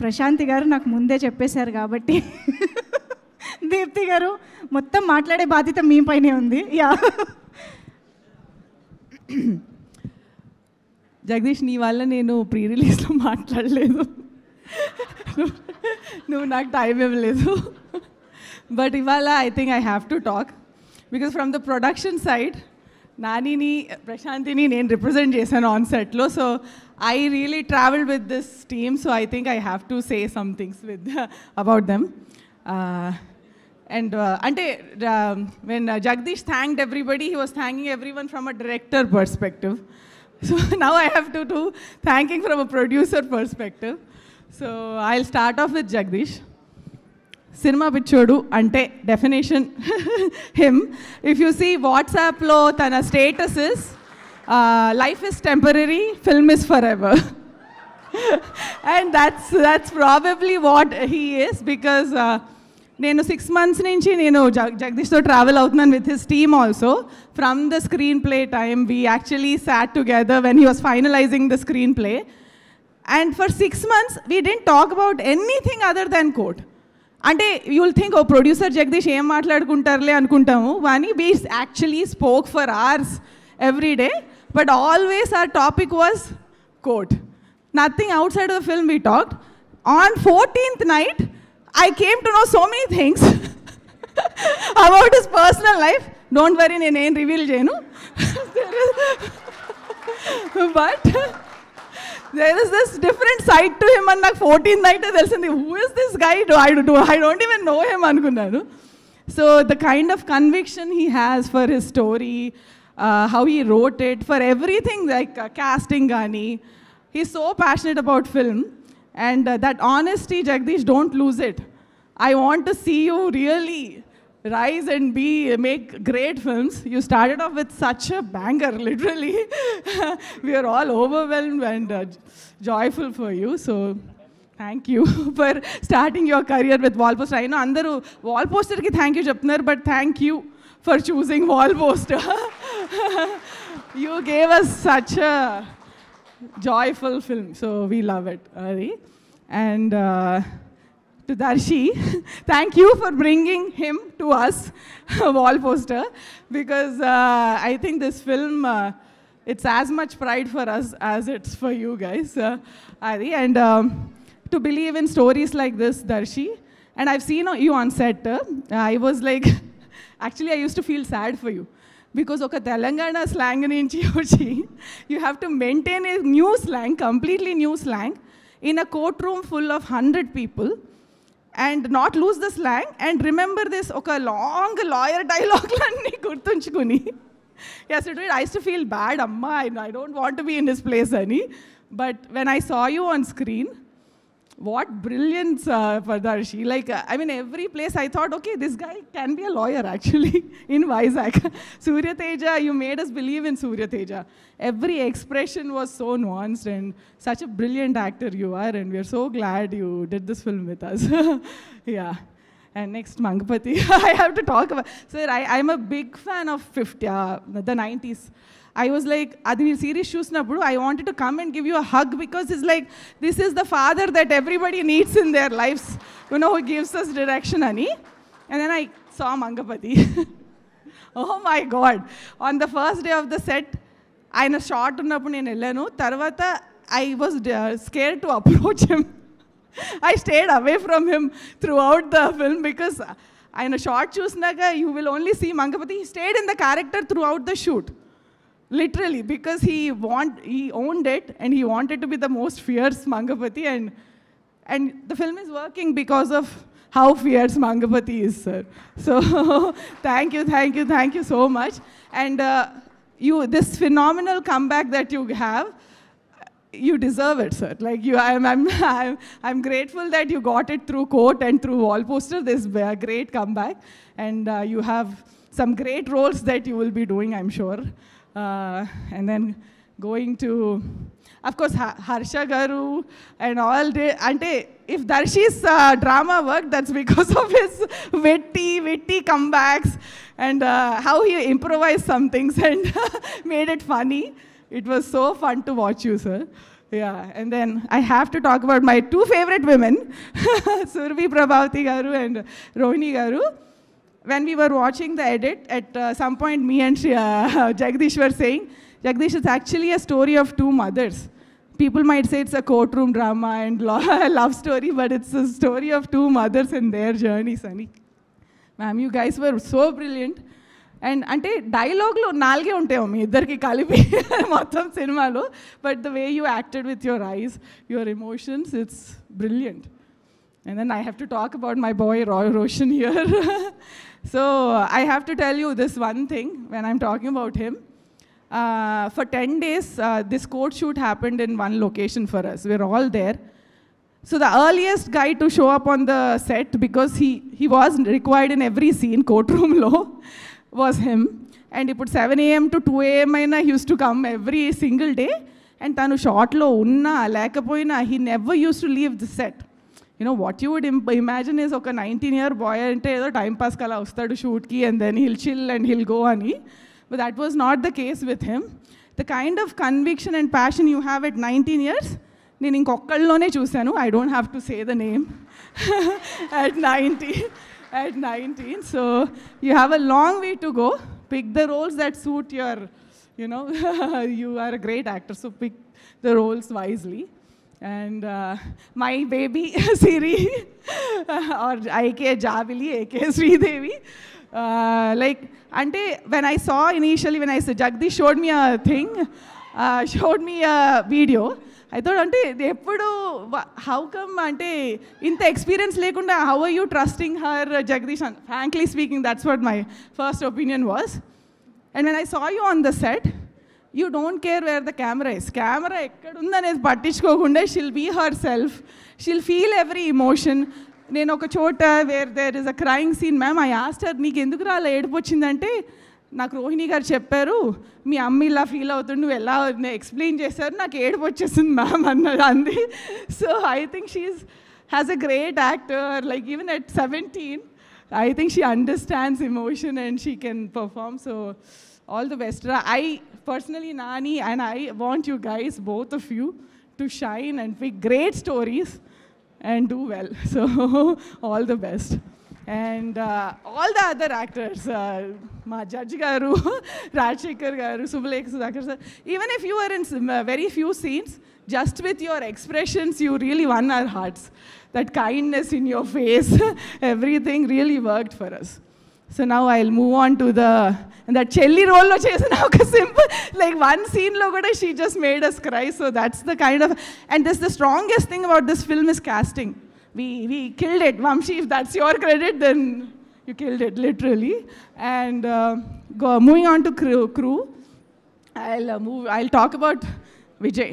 ప్రశాంతి గారు నాకు ముందే చెప్పేశారు కాబట్టి దీప్తి గారు మొత్తం మాట్లాడే బాధ్యత మీ పైనే ఉంది. యా జగదీష్, నీ వల్ల నేను ప్రీ రిలీజ్లో మాట్లాడలేదు, నువ్వు నాకు టైం ఇవ్వలేదు. బట్ ఇవాళ I think I have to talk, because from the production side నానిని, ప్రశాంతిని నేను రిప్రజెంట్ చేశాను ఆన్ సెట్లో. So I really travelled with this team, so I think I have to say some things about them. And when Jagdish thanked everybody, he was thanking everyone from a director perspective. So now I have to do thanking from a producer perspective. So I'll start off with Jagdish. Cinema pichodu ante definition him. If you see WhatsApp lo tana status is life is temporary, film is forever. And that's probably what he is, because నేను 6 months నుంచి నేను జగదీష్తో travel అవుతున్నాను with his team also. From the screenplay time we actually sat together when he was finalizing the screenplay. And for 6 months we didn't talk about anything other than court. అంటే you will think ఓ producer Jagadeesh ఏం మాట్లాడుకుంటారులే అనుకుంటాము, కానీ we actually spoke for hours every day, but always our topic was court. Nothing outside of the film we talked. On 14th night I came to know so many things about his personal life. Don't worry, నేను ఏం reveal చేయను. But there is this different side to him and నాకు 14th night తెలిసింది who is this guy I don't even know him అనుకున్నాను. So the kind of conviction he has for his story, how he wrote it, for everything like casting gani, he's so passionate about film, and that honesty, Jagdish, don't lose it. I want to see you really rise and make great films. You started off with such a banger, literally. We are all overwhelmed and joyful for you. So thank you for starting your career with Wallposter. I know andaru Wallposter ki thank you cheptunnaru, but thank you for choosing Wallposter. You gave us such a joyful film, so we love it, Ari. And to Darshi, thank you for bringing him to us, Wallposter, because I think this film, it's as much pride for us as it's for you guys, Ari. And to believe in stories like this, Darshi, and I've seen you on set, I was like, actually I used to feel sad for you, because oka Telangana slang nunchi vachi, you have to maintain a new slang, completely new slang, in a courtroom full of 100 people, and not lose the slang, and remember this oka long lawyer dialogue lanni gurtunchukuni. Yes, I used to feel bad, amma, I don't want to be in this place ani. But when I saw you on screen, what brilliance for Darshi. Like, I mean, every place I thought, okay, this guy can be a lawyer actually in Vizag. Surya Teja, you made us believe in Surya Teja. Every expression was so nuanced, and such a brilliant actor you are, and we are so glad you did this film with us. Yeah. And next, Mangapati. I have to talk about, sir, I'm a big fan of the 90s. I was like, adi meer series chusnappudu, I wanted to come and give you a hug, because it's like, this is the father that everybody needs in their lives, you know, who gives us direction, ani. And then I saw Mangapati. Oh my God. On the first day of the set, ఆయన short ఉన్నప్పుడు నేను వెళ్ళాను. తర్వాత I was scared to approach him. I stayed away from him throughout the film, because ఆయన short చూసినాక you will only see Mangapati. He stayed in the character throughout the shoot. Literally, because he owned it, and he wanted to be the most fierce Mangapati, and the film is working because of how fierce Mangapati is, sir. So thank you so much. And this phenomenal comeback that you have, you deserve it, sir. Like, I'm grateful that you got it through Court and through Wallposter. This great comeback, and you have some great roles that you will be doing, I'm sure. And then going to, of course, Harsha Garu and all day. Ante, if Darshi's drama worked, that's because of his witty comebacks, and how he improvised some things and made it funny. It was so fun to watch you, sir. Yeah, and then I have to talk about my two favorite women, Survi Prabhavati Garu and Rohini Garu. When we were watching the edit, at some point me and Jagdish were saying, Jagdish, it's actually a story of two mothers. People might say it's a courtroom drama and love story, but it's a story of two mothers and their journeys, Sunny. Ma'am, you guys were so brilliant. And ante dialogue lo nalge untayo mi iddarki kalipi mottham cinemalo, but the way you acted with your eyes, your emotions, it's brilliant. And then I have to talk about my boy Roshan here. So I have to tell you this one thing when I'm talking about him. For 10 days, this court shoot happened in one location for us. We're all there. So the earliest guy to show up on the set, because he was required in every scene, courtroom law, was him. And he put 7 a.m. to 2 a.m. He used to come every single day. And tanu shot lo unna lekapoyina, he never used to leave the set. You know, what you would imagine is oka 19-year boy ante edo time pass kala vastadu shoot ki, and then he'll chill and he'll go ani. But that was not the case with him. The kind of conviction and passion you have at 19 years, నేను ఇంకొక్కళ్ళలోనే చూశాను. I don't have to say the name. At 19. So you have a long way to go. Pick the roles that suit your, you know, you are a great actor, so pick the roles wisely. And my baby, Siri, or IK Javili, AK Sridevi, like, ante, when I saw initially, when I said, Jagdish showed me a thing, showed me a video, I thought అంటే ఎప్పుడు how come అంటే ఇంత experience లేకుండా how are you trusting her Jagadeesh అని frankly speaking that's what my first opinion was. And when I saw you on the set you don't care where the camera is, camera ఎక్కడుందనేది పట్టించుకోకుండా she'll be herself, she'll feel every emotion. నేను ఒక చోట where there is a crying scene ma'am, I asked her నీకు ఎందుకు అలా ఏడుపు వచ్చిందంటే నాకు రోహిణి గారు చెప్పారు మీ అమ్మ ఇలా ఫీల్ అవుతుంది, నువ్వు ఎలా ఎక్స్ప్లెయిన్ చేశారు, నాకు ఏడుపు వచ్చేసింది మ్యామ్ అన్నది అంది. So I think she's has a great actor, like even at 17 I think she understands emotion and she can perform. So all the best. I personally, Nani, and I want you guys, both of you, to shine and pick great stories and do well. So all the best. And all the other actors, Ma Judge Garu, Rajshekhar Garu, Subhalekha Sudhakar sir, even if you were in very few scenes, just with your expressions, you really won our hearts. That kindness in your face, everything really worked for us. So now I'll move on to that Chelli role lo chesina oka simple, like one scene lo kuda she just made us cry. So that's the kind of, and this the strongest thing about this film is casting. We killed it. Vamshi, if that's your credit, then you killed it, literally. And moving on to crew, I'll talk about Vijay.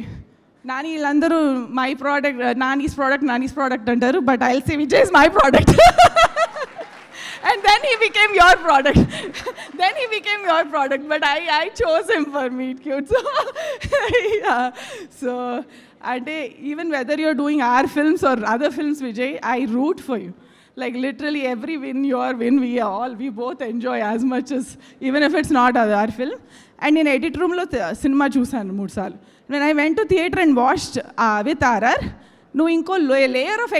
Nani illandaru my product, Nani's product antaru, but I'll say Vijay is my product. And then he became your product. But I chose him for Meet Cute. So, yeah. So, and even whether you're doing our films or other films, Vijay, I root for you. Like literally every win, your win, we both enjoy as much as, even if it's not our film. And in edit room lo cinema chusanu 3 saalu. When I went to theatre and watched with RR, no inko layer of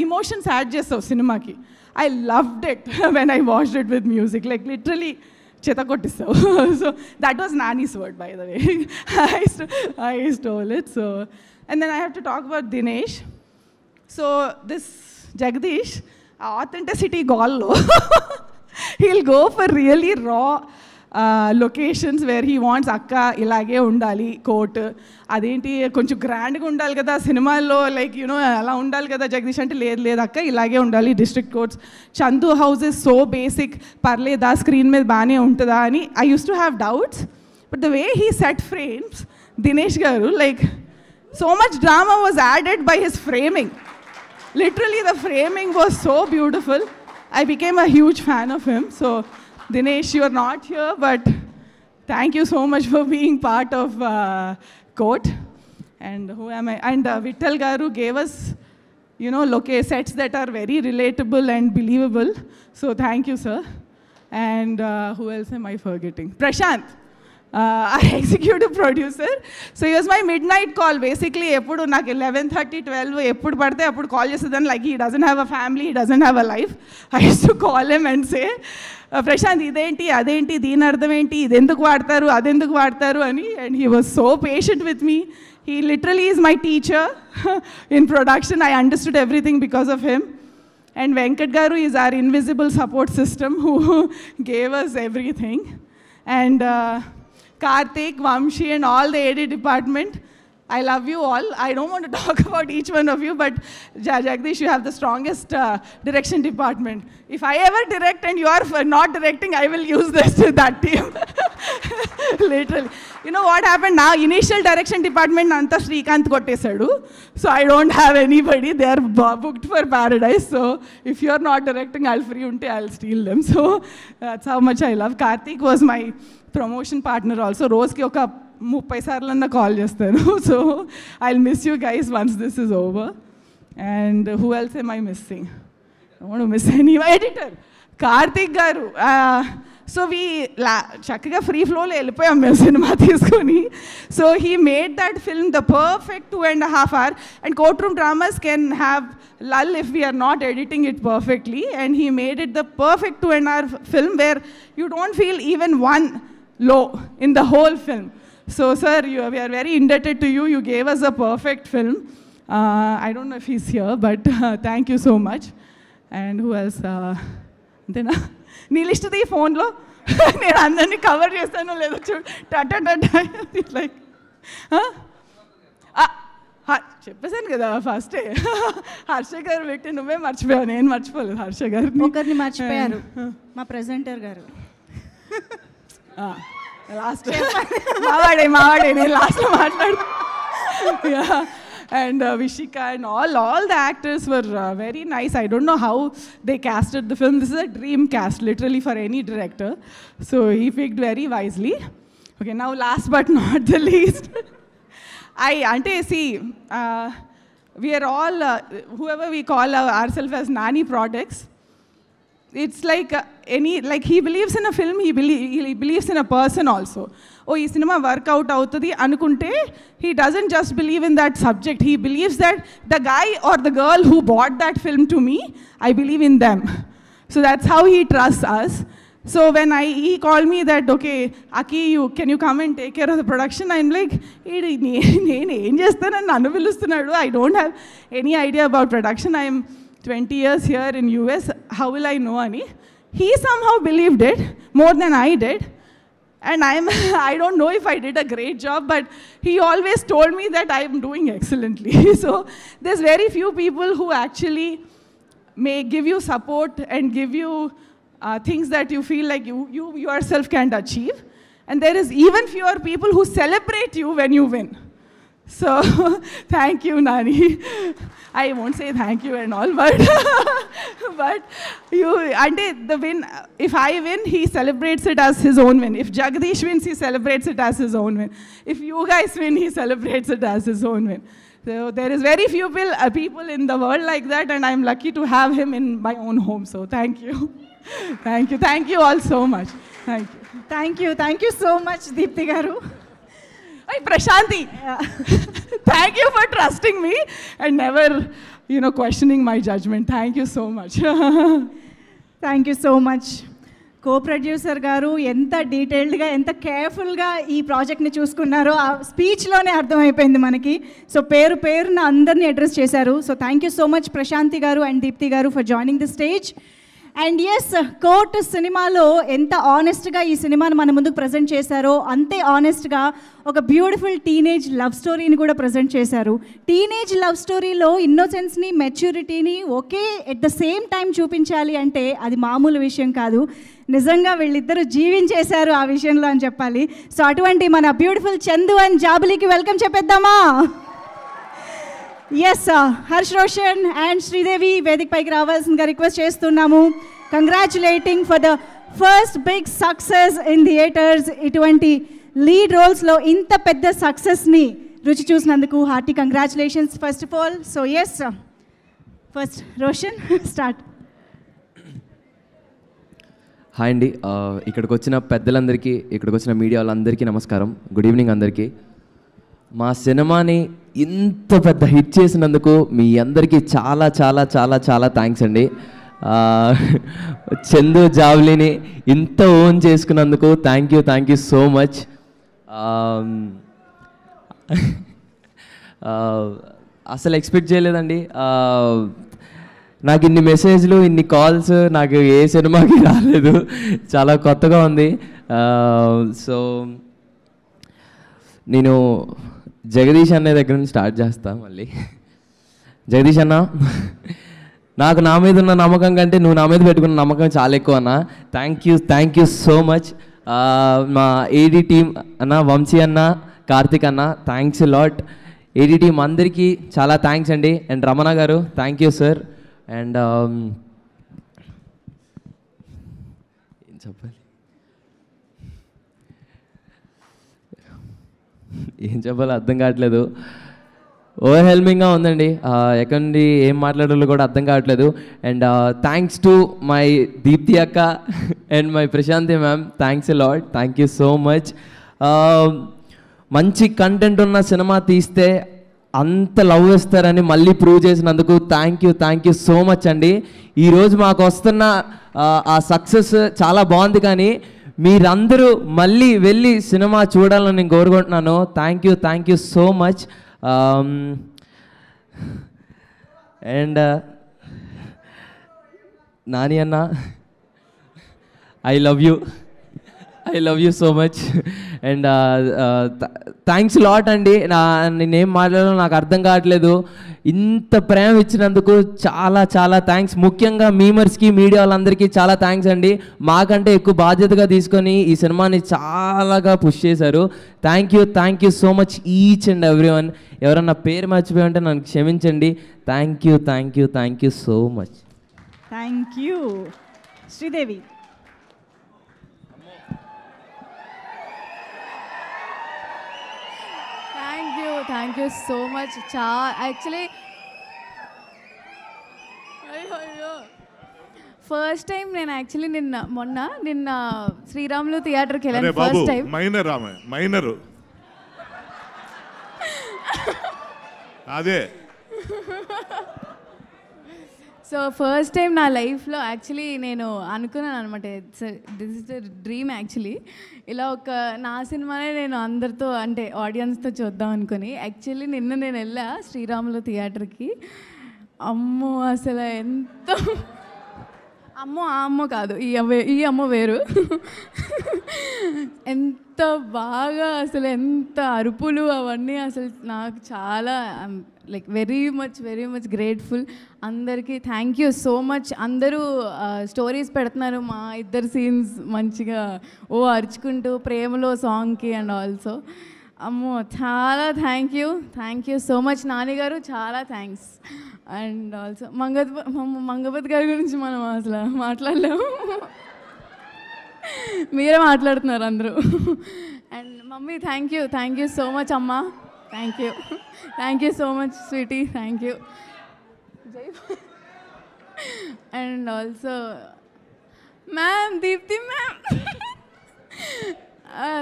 emotions add chesavu cinema ki. I loved it when I watched it with music, like literally cheta kottisavu. So that was Nani's word, by the way. I stole it. So, and then I have to talk about Dinesh. So this Jagdish, authenticity goal lo, he'll go for really raw locations where he wants అక్క ఇలాగే ఉండాలి coat, అదేంటి కొంచెం గ్రాండ్గా ఉండాలి కదా సినిమాల్లో, like you know అలా ఉండాలి కదా జగదీష్ అంటే లేదు అక్క ఇలాగే ఉండాలి district courts. Chandu house is so basic, పర్లేదా స్క్రీన్ మీద బాగానే ఉంటుందా అని I use to have doubts. But the way he set frames, Dinesh గారు, like so much drama was added by his framing. Literally the framing was so beautiful. I became a huge fan of him. So Dinesh, you are not here, but thank you so much for being part of Court. And who am I? And Vittal Garu gave us, you know, sets that are very relatable and believable. So thank you, sir. And who else am I forgetting? Prashant, our executive producer. So he was my midnight call. Basically, eppudu నాకు 11:30, 12 ఎప్పుడు పడితే అప్పుడు call చేసేదాన్ని. Like he doesn't have a family, he doesn't have a life. I used to call him and say, Prashanth ఇదేంటి అదేంటి దీని అర్థం ఏంటి ఇది ఎందుకు వాడతారు అదెందుకు వాడతారు అని. And he was so patient with me. He literally is my teacher in production. I understood everything because of him. And Venkat Garu is our invisible support system who gave us everything. And Karthik, Vamshi and all the edit department, I love you all. I don't want to talk about each one of you, but Jagdish, you have the strongest direction department. If I ever direct and you are not directing, I will use that team. Literally. You know what happened now? Initial direction department, Anta Srikanth kottesadu. So I don't have anybody. They are booked for Paradise. So if you are not directing, I'll steal them. So that's how much I love. Karthik was my promotion partner also. Rose ki oka 30 సార్లన్నా call చేస్తాను. So I will miss you guys once this is over. And who else M I missing? I want to miss any editor Karthik గారు. So చక్కగా free ఫ్లోలో వెళ్ళిపోయాం మేము cinema తీసుకొని. So he made that film the perfect 2.5 hours. And court room dramas can have lull if we are not editing it perfectly. And he made it the perfect 2.5 hour film where you don't feel even one low in the whole film. So sir, we are very indebted to you. You gave us a perfect film. I don't know if he's here, but thank you so much. And who else? Then నీ list the ఫోన్లో నేను అందరినీ cover చేస్తానో లేదో చూడు. Like చెప్పేశాను కదా ఫస్టే. హర్ష గారు పెట్టి నువ్వే మర్చిపోయావు, నేను మర్చిపోలేదు హర్ష గారిని. ఒకరిని మర్చిపోయారు, మా ప్రెజెంటర్ గారు. లాస్ట్ మావాడే నేను లాస్ట్లో మాట్లాడు. And Vishika and all the actors were very nice. I don't know how they casted the film. This is a dream cast literally for any director. So he picked very wisely. Okay, now last but not the least. We are all, whoever we call ourselves as Nani products, it's like he believes in a film, he believes in a person also. Oh, ee cinema work out avutadi anukunte, he doesn't just believe in that subject, he believes that the guy or the girl who bought that film to me, I believe in them. So that's how he trusts us. So when he called me that, okay, Aki, can you come and take care of the production? I'm like, నేను ఏం చేస్తానని నన్ను పిలుస్తున్నాడు. I don't have any idea about production. I am 20 years here in US. How will I know ani? He somehow believed it more than I did. And I don't know if I did a great job, but he always told me that I am doing excellently. So there's very few people who actually may give you support and give you things that you feel like you yourself can't achieve. And there is even fewer people who celebrate you when you win. So thank you, Nani. I won't say thank you and all, but the win, if I win, he celebrates it as his own win. If Jagdish wins, he celebrates it as his own win. If you guys win, he celebrates it as his own win. So there is very few people in the world like that, and I'm lucky to have him in my own home. So thank you. Thank you all so much. Thank you so much, Deepti garu. Hey, Prashanti, thank you for trusting me and never, questioning my judgment. Thank you so much. Thank you so much. కో-ప్రొడ్యూసర్ గారు ఎంత డీటెయిల్డ్గా, ఎంత కేర్ఫుల్గా ఈ ప్రాజెక్ట్ని చూసుకున్నారో ఆ స్పీచ్లోనే అర్థమైపోయింది మనకి. సో పేరున అందరినీ అడ్రస్ చేశారు. So thank you so much Prashanthi garu and Deepthi garu for joining the stage. And yes, court సినిమాలో ఎంత ఆనెస్ట్గా ఈ సినిమాను మన ముందుకు ప్రజెంట్ చేశారో అంతే ఆనెస్ట్గా ఒక బ్యూటిఫుల్ టీనేజ్ లవ్ స్టోరీని కూడా ప్రజెంట్ చేశారు. టీనేజ్ లవ్ స్టోరీలో ఇన్నోసెన్స్ని, మెచ్యూరిటీని ఒకే ఎట్ ద సేమ్ టైం చూపించాలి అంటే అది మామూలు విషయం కాదు. నిజంగా వీళ్ళిద్దరూ జీవించేశారు ఆ విషయంలో అని చెప్పాలి. సో అటువంటి మన బ్యూటిఫుల్ చందు అండ్ జాబులికి వెల్కమ్ చెప్పేద్దామా? ఎస్, హర్ష్ రోషన్ అండ్ శ్రీదేవి వేదిక పైకి రావాల్సిందిగా రిక్వెస్ట్ చేస్తున్నాము. Congratulating for the first big success in theatres. ఇటువంటి లీడ్ రోల్స్లో ఇంత పెద్ద సక్సెస్ని రుచి చూసినందుకు hearty congratulations first of all. So yes, first Roshan start. Hi అండి, ఇక్కడికి వచ్చిన పెద్దలందరికీ, ఇక్కడికి వచ్చిన మీడియా వాళ్ళందరికీ నమస్కారం. గుడ్ ఈవినింగ్ అందరికీ. మా సినిమాని ఇంత పెద్ద హిట్ చేసినందుకు మీ అందరికీ చాలా చాలా చాలా చాలా థ్యాంక్స్ అండి. చందు జావ్లీని ఇంత ఓన్ చేసుకున్నందుకు థ్యాంక్ యూ సో మచ్. అసలు ఎక్స్పెక్ట్ చేయలేదండి. నాకు ఇన్ని మెసేజ్లు, ఇన్ని కాల్స్ నాకు ఏ సినిమాకి రాలేదు. చాలా కొత్తగా ఉంది. సో నేను జగదీష్ అనే దగ్గర నుంచి స్టార్ట్ చేస్తా. మళ్ళీ జగదీష్ అన్న, నాకు నా మీద ఉన్న నమ్మకం కంటే నువ్వు నా మీద పెట్టుకున్న నమ్మకం చాలా ఎక్కువ అన్న. Thank you so much. మా ఏడీ టీమ్ అన్న, వంశీ అన్న, కార్తిక్ అన్న, థ్యాంక్స్ లాట్. ఏడీ టీమ్ అందరికీ చాలా థ్యాంక్స్ అండి. అండ్ రమణ గారు, థ్యాంక్ యూ సార్. అండ్ ఏం చెప్పాలి, ఏం చెప్పాలో అర్థం కావట్లేదు. ఓవర్హెల్మింగ్గా ఉందండి. ఎక్కడి నుండి ఏం మాట్లాడాలో కూడా అర్థం కావట్లేదు. And thanks to my Deepthi అక్క and my Prashanthi ma'am, thanks a lot. Thank you so much. మంచి కంటెంట్ ఉన్న సినిమా తీస్తే అంత లవ్ ఇస్తారని మళ్ళీ ప్రూవ్ చేసినందుకు థ్యాంక్ యూ సో మచ్ అండి. ఈరోజు మాకు వస్తున్న ఆ సక్సెస్ చాలా బాగుంది, కానీ మీరందరూ మళ్ళీ వెళ్ళి సినిమా చూడాలని నేను కోరుకుంటున్నాను. Thank you so much. And Nani అన్న, I love you. I love you so much and thanks lot అండి. నేనేం మాట్లాడాలో నాకు అర్థం కావట్లేదు. ఇంత ప్రేమ ఇచ్చినందుకు చాలా చాలా థ్యాంక్స్. ముఖ్యంగా మీమర్స్కి, మీడియా వాళ్ళందరికీ చాలా థ్యాంక్స్ అండి. మాకంటే ఎక్కువ బాధ్యతగా తీసుకొని ఈ సినిమాని చాలాగా పుష్ చేశారు. Thank you so much each and every one. ఎవరన్నా పేరు మర్చిపోయి ఉంటే నన్ను క్షమించండి. Thank you so much. Thank you. Sridevi. Thank you so much. Actually first time నేను యాక్చువల్లీ నిన్న శ్రీరాములు థియేటర్కి వెళ్ళాను ఫస్ట్ టైం. మైనర్ అదే. సో ఫస్ట్ టైం నా లైఫ్లో యాక్చువల్లీ నేను అనుకున్నాను అనమాట, this is the dream actually. ఇలా నా సినిమానే నేను అందరితో అంటే ఆడియన్స్తో చూద్దాం అనుకుని యాక్చువల్లీ నిన్న నేను వెళ్ళా శ్రీరాములు థియేటర్కి. అమ్మో అసలు ఎంత ఆ అమ్మ కాదు, ఈ అమ్మ వేరు. ఎంత బాగా అసలు ఎంత అరుపులు అవన్నీ అసలు నాకు చాలా లైక్ వెరీ మచ్ గ్రేట్ఫుల్. అందరికీ థ్యాంక్ యూ సో మచ్. అందరూ స్టోరీస్ పెడుతున్నారు మా ఇద్దరు సీన్స్ మంచిగా అరుచుకుంటూ ప్రేమలో సాంగ్కి అండ్ ఆల్సో. అమ్మో చాలా థ్యాంక్ యూ సో మచ్. నాన్నగారు చాలా థ్యాంక్స్. అండ్ ఆల్సో మంగపతి గారి గురించి మనం అసలు మాట్లాడలేము, మీరే మాట్లాడుతున్నారు అందరూ. And mummy thank you so much అమ్మ. Thank you so much sweetie. Thank you. And also ma'am, Deepthi ma'am.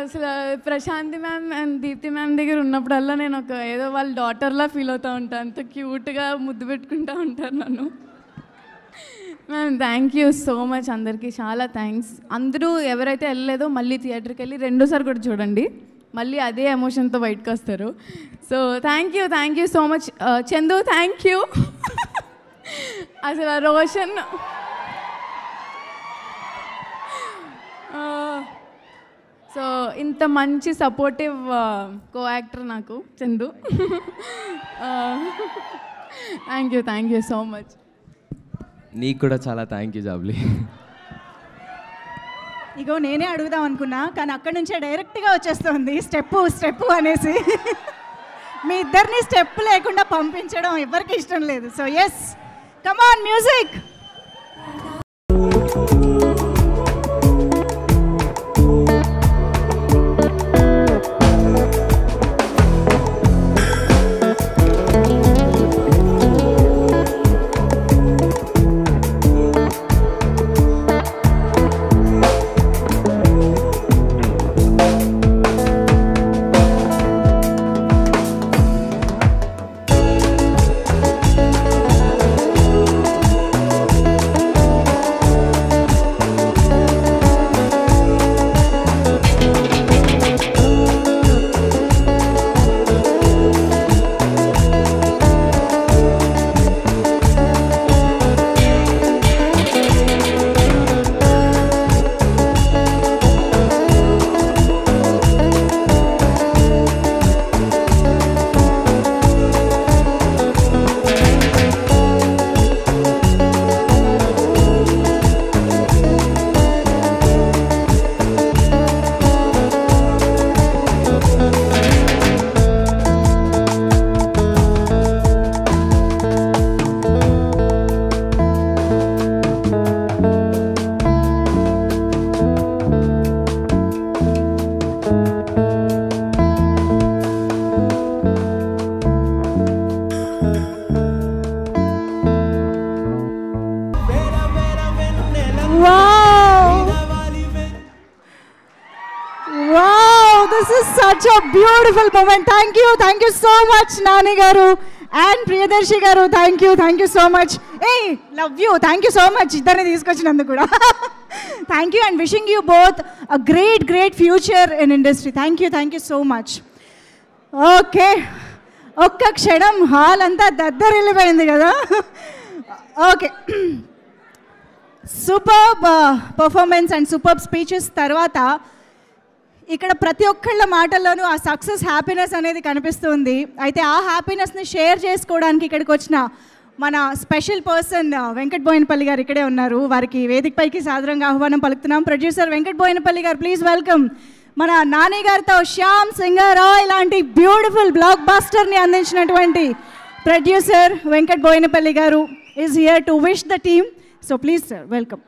అసలు Prashanthi ma'am and Deepthi ma'am దగ్గర ఉన్నప్పుడల్లా నేను ఏదో వాళ్ళ డాటర్లా ఫీల్ అవుతూ ఉంటాను. అంత క్యూట్గా ముద్దు పెట్టుకుంటూ ఉంటారు నన్ను. Ma'am thank you so much. అందరికీ చాలా థ్యాంక్స్. అందరూ ఎవరైతే వెళ్ళలేదో మళ్ళీ థియేటర్కి వెళ్ళి రెండోసారి కూడా చూడండి, మళ్ళీ అదే ఎమోషన్తో బయటకు వస్తారు. So thank you so much. Chandu thank you. అసలు రోషన్ సో ఇంత మంచి సపోర్టివ్ కో యాక్టర్ నాకు Chandu. Thank you so much. నీకు కూడా చాలా థ్యాంక్ యూ జాబ్లీ. ఇగో నేనే అడుగుదాం అనుకున్నా కానీ అక్కడి నుంచే డైరెక్ట్గా వచ్చేస్తుంది స్టెప్పు అనేసి. మీ ఇద్దరిని స్టెప్ లేకుండా పంపించడం ఎవరికి ఇష్టం లేదు. So yes, come on music. such a beautiful moment. Thank you so much, Nani Garu and Priyadarshi Garu. Thank you so much. Hey, love you. Thank you so much. Iddarni teesukochinanduku kuda. Thank you and wishing you both a great future in industry. Thank you so much. Okay. ఒక్క క్షణం hall అంతా దద్దరిల్లిపోయింది కదా. Okay, superb performance and superb speeches తర్వాత ఇక్కడ ప్రతి ఒక్కళ్ళ మాటల్లోనూ ఆ success happiness అనేది కనిపిస్తుంది. అయితే ఆ హ్యాపీనెస్ని షేర్ చేసుకోవడానికి ఇక్కడికి వచ్చిన మన స్పెషల్ పర్సన్ వెంకట్ బోయినపల్లి గారు ఇక్కడే ఉన్నారు. వారికి వేదికపైకి సాదరంగా ఆహ్వానం పలుకుతున్నాం. ప్రొడ్యూసర్ వెంకట్ బోయినపల్లి గారు, ప్లీజ్ వెల్కమ్. మన నాని గారితో శ్యామ్ సింగరాయ్ లాంటి బ్యూటిఫుల్ బ్లాక్ బస్టర్ని అందించినటువంటి ప్రొడ్యూసర్ వెంకట్ బోయినపల్లి గారు is here to wish the team. So please sir, welcome.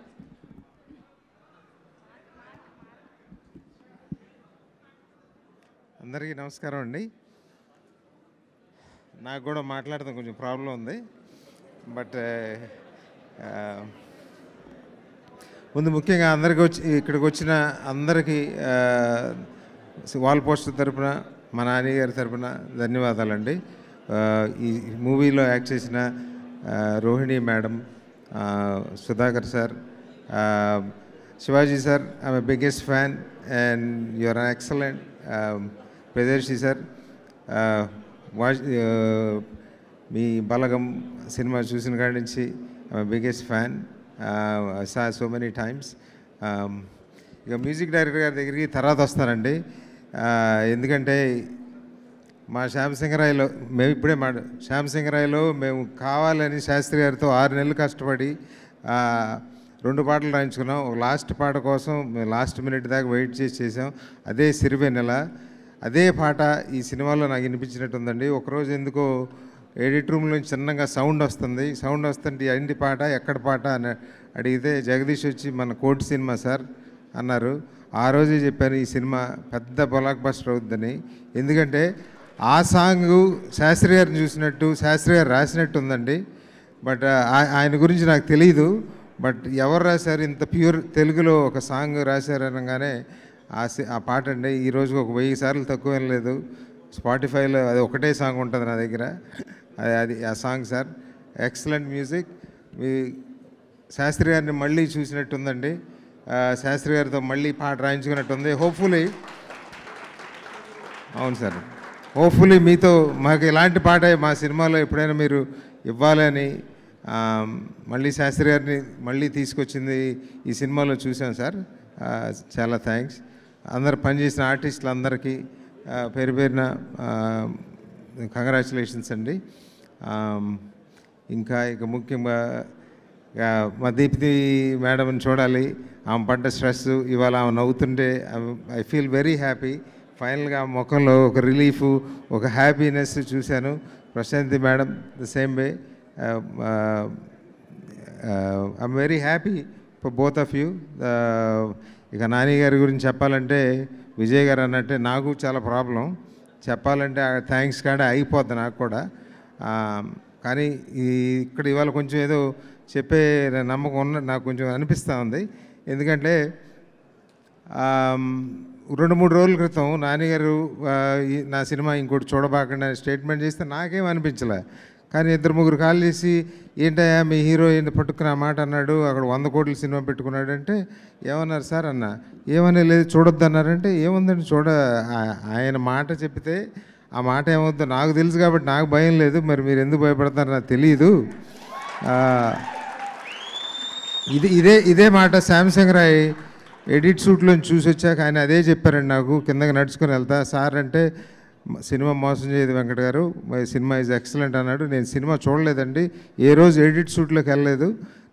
అందరికీ నమస్కారం అండి. నాకు కూడా మాట్లాడడం కొంచెం ప్రాబ్లం ఉంది. బట్ ముందు ముఖ్యంగా ఇక్కడికి వచ్చిన అందరికీ వాల్ పోస్టర్ తరపున మా నాని గారి తరపున ధన్యవాదాలండి. ఈ మూవీలో యాక్ట్ చేసిన Rohini madam, Sudhakar sir, Shivaji sir, I'm a biggest fan and you are excellent. Priyadarshi sir, మీ బలగం సినిమా చూసిన కాడి నుంచి I'm biggest fan, saw so many times. ఇక మ్యూజిక్ డైరెక్టర్ గారి దగ్గరికి తర్వాత వస్తానండి. ఎందుకంటే మా శ్యామ్ సింగరాయ్లో మేము ఇప్పుడే శ్యామ్ సింగరాయ్లో మేము కావాలని శాస్త్రి గారితో 6 నెలలు కష్టపడి 2 పాటలు రాయించుకున్నాం. ఒక లాస్ట్ పాట కోసం మేము లాస్ట్ మినిట్ దాకా వెయిట్ చేసాం. అదే సిరివెన్నెల. అదే పాట ఈ సినిమాలో నాకు వినిపించినట్టుందండి. ఒకరోజు ఎందుకో ఎడిట్ రూమ్లో చిన్నగా సౌండ్ వస్తుంది. సౌండ్ వస్తుంటే ఏంటి పాట, ఎక్కడ పాట అని అడిగితే జగదీష్ వచ్చి మన కోర్టు సినిమా సార్ అన్నారు. ఆ రోజే చెప్పాను ఈ సినిమా పెద్ద బ్లాక్ బస్టర్ అవుతుందని. ఎందుకంటే ఆ సాంగ్ శాస్త్రి గారిని చూసినట్టు, శాస్త్రి గారు రాసినట్టు ఉందండి. బట్ ఆయన గురించి నాకు తెలియదు. బట్ ఎవరు రాశారు ఇంత ప్యూర్ తెలుగులో ఒక సాంగ్ రాశారు అనగానే ఆ పాట అండి. ఈరోజు ఒక 1000 సార్లు తక్కువ లేదు. స్పాటిఫైలో అది ఒకటే సాంగ్ ఉంటుంది నా దగ్గర. అది ఆ సాంగ్ సార్. Excellent music. మీ శాస్త్రి గారిని మళ్ళీ చూసినట్టుందండి. శాస్త్రి గారితో మళ్ళీ పాట రాయించుకున్నట్టుంది. హోప్ఫుల్లీ, అవును సార్, హోప్ఫుల్లీ మీతో మాకు ఇలాంటి పాట మా సినిమాలో ఎప్పుడైనా మీరు ఇవ్వాలని మళ్ళీ శాస్త్రి గారిని మళ్ళీ తీసుకొచ్చింది ఈ సినిమాలో చూసాం సార్. చాలా థ్యాంక్స్. అందరు పనిచేసిన ఆర్టిస్టులు అందరికీ పేరు పేరున కంగ్రాచులేషన్స్ అండి. ఇక ముఖ్యంగా మా దీప్తి మేడంని చూడాలి. ఆమె పడ్డ స్ట్రెస్ ఇవాళ ఆమె నవ్వుతుంటే ఐ ఫీల్ వెరీ హ్యాపీ. ఫైనల్గా ముఖంలో ఒక రిలీఫ్, ఒక హ్యాపీనెస్ చూశాను. Prashanthi madam the same way. I'm very happy for both of you. ఇక నాని గారి గురించి చెప్పాలంటే విజయ్ గారు అన్నట్టే నాకు చాలా ప్రాబ్లం. చెప్పాలంటే థ్యాంక్స్ కాడే అయిపోద్ది నాకు కూడా. కానీ ఇక్కడ ఇవాళ కొంచెం ఏదో చెప్పే నమ్మకం నాకు కొంచెం అనిపిస్తూ ఉంది. ఎందుకంటే 2-3 రోజుల క్రితం నాన్నగారు నా సినిమా ఇంకోటి చూడబాకుండా స్టేట్మెంట్ చేస్తే నాకేం అనిపించలే. కానీ 2-3 కాల్ చేసి ఏంటయ్యా మీ హీరో ఏంటి పట్టుకున్న మాట అన్నాడు, అక్కడ 100 కోట్ల సినిమా పెట్టుకున్నాడు అంటే ఏమన్నారు సార్ అన్న. ఏమనే లేదు చూడొద్దు అన్నారంటే ఏముందండి ఆయన మాట చెప్తే ఆ మాట ఏమవుద్దో నాకు తెలుసు కాబట్టి నాకు భయం లేదు. మరి మీరు ఎందుకు భయపడతారో నాకు తెలియదు. ఇదే మాట శాంసంగ్ రాయ్ ఎడిట్ షూట్లో చూసి వచ్చాక ఆయన అదే చెప్పారండి నాకు. కిందకి నడుచుకొని వెళ్తా సార్ అంటే సినిమా మోసం చేయదు వెంకట గారు, సినిమా ఈజ్ ఎక్సలెంట్ అన్నాడు. నేను సినిమా చూడలేదండి, ఏ రోజు ఎడిట్ షూట్లోకి వెళ్ళలేదు.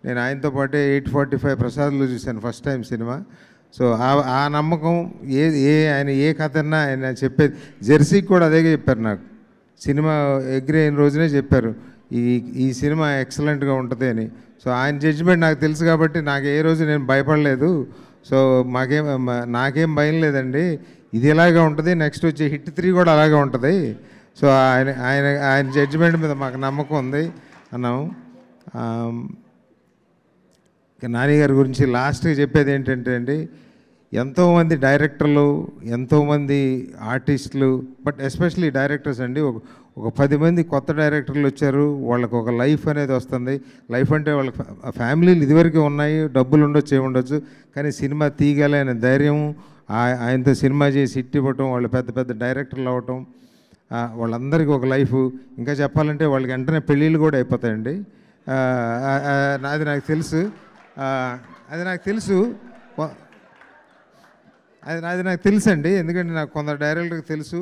నేను ఆయనతో పాటే 845 ప్రసాద్లో చూశాను ఫస్ట్ టైం సినిమా. సో ఆ నమ్మకం ఆయన ఏ కథ అన్నా ఆయన చెప్పేది. జెర్సీకి కూడా అదే చెప్పారు నాకు. సినిమా అగ్రి అయిన రోజునే చెప్పారు ఈ సినిమా ఎక్సలెంట్గా ఉంటుంది అని. సో ఆయన జడ్జిమెంట్ నాకు తెలుసు కాబట్టి నాకు ఏ రోజు నేను భయపడలేదు. సో నాకేం భయం లేదండి. ఇది ఎలాగే ఉంటుంది, నెక్స్ట్ వచ్చే హిట్ 3 కూడా అలాగే ఉంటుంది. సో ఆయన జడ్జిమెంట్ మీద మాకు నమ్మకం ఉంది అన్నాము. నాని గారి గురించి లాస్ట్గా చెప్పేది ఏంటంటే అండి, ఎంతోమంది డైరెక్టర్లు, ఎంతోమంది ఆర్టిస్టులు, బట్ ఎస్పెషలీ డైరెక్టర్స్ అండి. ఒక 10 మంది కొత్త డైరెక్టర్లు వచ్చారు. వాళ్ళకు ఒక లైఫ్ అనేది వస్తుంది. లైఫ్ అంటే వాళ్ళకి ఫ్యామిలీలు ఇదివరకే ఉన్నాయి, డబ్బులు ఉండొచ్చు ఏముండొచ్చు, కానీ సినిమా తీయగలే అనే ధైర్యం, ఆయనతో సినిమా చేసి హిట్ ఇవ్వటం, వాళ్ళు పెద్ద పెద్ద డైరెక్టర్లు అవ్వటం, వాళ్ళందరికీ ఒక లైఫ్. ఇంకా చెప్పాలంటే వాళ్ళకి వెంటనే పెళ్ళిళ్ళు కూడా అయిపోతాయండి. అది నాకు తెలుసు. అది నాకు తెలుసండి, ఎందుకంటే నాకు కొందరు డైరెక్టర్కి తెలుసు.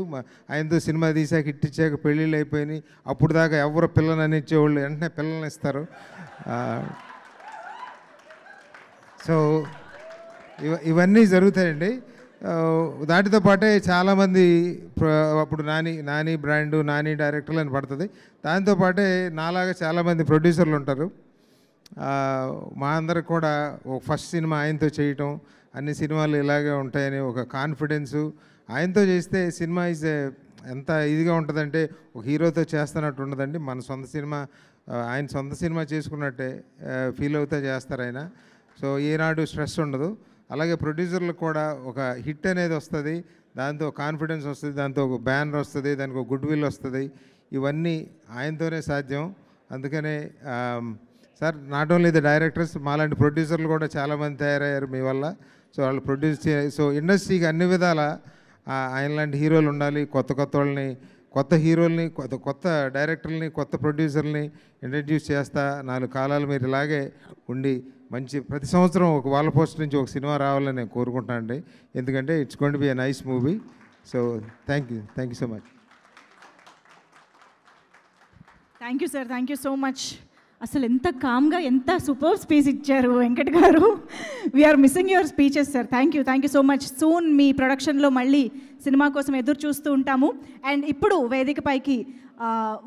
ఆయనతో సినిమా తీసాక హిట్ ఇచ్చాక పెళ్ళిళ్ళు అయిపోయినాయి, అప్పుడు దాకా ఎవరు పిల్లలని ఇచ్చేవాళ్ళు వెంటనే పిల్లల్ని ఇస్తారు. సో ఇవన్నీ జరుగుతాయండి. దాటితో పాటే చాలామంది అప్పుడు నాని బ్రాండు, నాని డైరెక్టర్లు అని పడుతుంది. దాంతోపాటే నాలాగా చాలామంది ప్రొడ్యూసర్లు ఉంటారు. మా అందరికి కూడా ఒక ఫస్ట్ సినిమా ఆయనతో చేయటం, అన్ని సినిమాలు ఇలాగే ఉంటాయని ఒక కాన్ఫిడెన్సు. ఆయనతో చేస్తే సినిమా ఎంత ఇదిగా ఉంటుందంటే ఒక హీరోతో చేస్తున్నట్టు ఉండదండి. మన సొంత సినిమా, ఆయన సొంత సినిమా చేసుకున్నట్టే ఫీల్ అవుతా చేస్తారు ఆయన. సో ఏనాడు స్ట్రెస్ ఉండదు. అలాగే ప్రొడ్యూసర్లకు కూడా ఒక హిట్ అనేది వస్తుంది, దాంతో కాన్ఫిడెన్స్ వస్తుంది, దాంతో ఒక బ్యానర్ వస్తుంది, దానికి ఒక గుడ్ విల్ వస్తుంది. ఇవన్నీ ఆయనతోనే సాధ్యం. అందుకనే sir, not only the directors, మాలాంటి ప్రొడ్యూసర్లు కూడా చాలామంది తయారయ్యారు మీ వల్ల. సో వాళ్ళు ప్రొడ్యూస్ సో ఇండస్ట్రీకి అన్ని విధాల ఆయన లాంటి హీరోలు ఉండాలి. కొత్త వాళ్ళని, కొత్త హీరోల్ని, కొత్త డైరెక్టర్లని, కొత్త ప్రొడ్యూసర్ని ఇంట్రడ్యూస్ చేస్తా 4 కాలాలు మీరు ఇలాగే ఉండి మంచి ప్రతి సంవత్సరం ఒక వాల్ పోస్ట్ నుంచి ఒక సినిమా రావాలని నేను కోరుకుంటాను అండి. ఎందుకంటే it's going to be a nice movie. So thank you so much. Thank you sir, thank you so much. అసలు ఎంత కామ్గా ఎంత సూపర్ స్పీచ్ ఇచ్చారు Venkat garu. We are missing your speeches sir. Thank you so much. Soon మీ ప్రొడక్షన్లో మళ్ళీ cinema కోసం ఎదురు చూస్తూ ఉంటాము. అండ్ ఇప్పుడు వేదికపైకి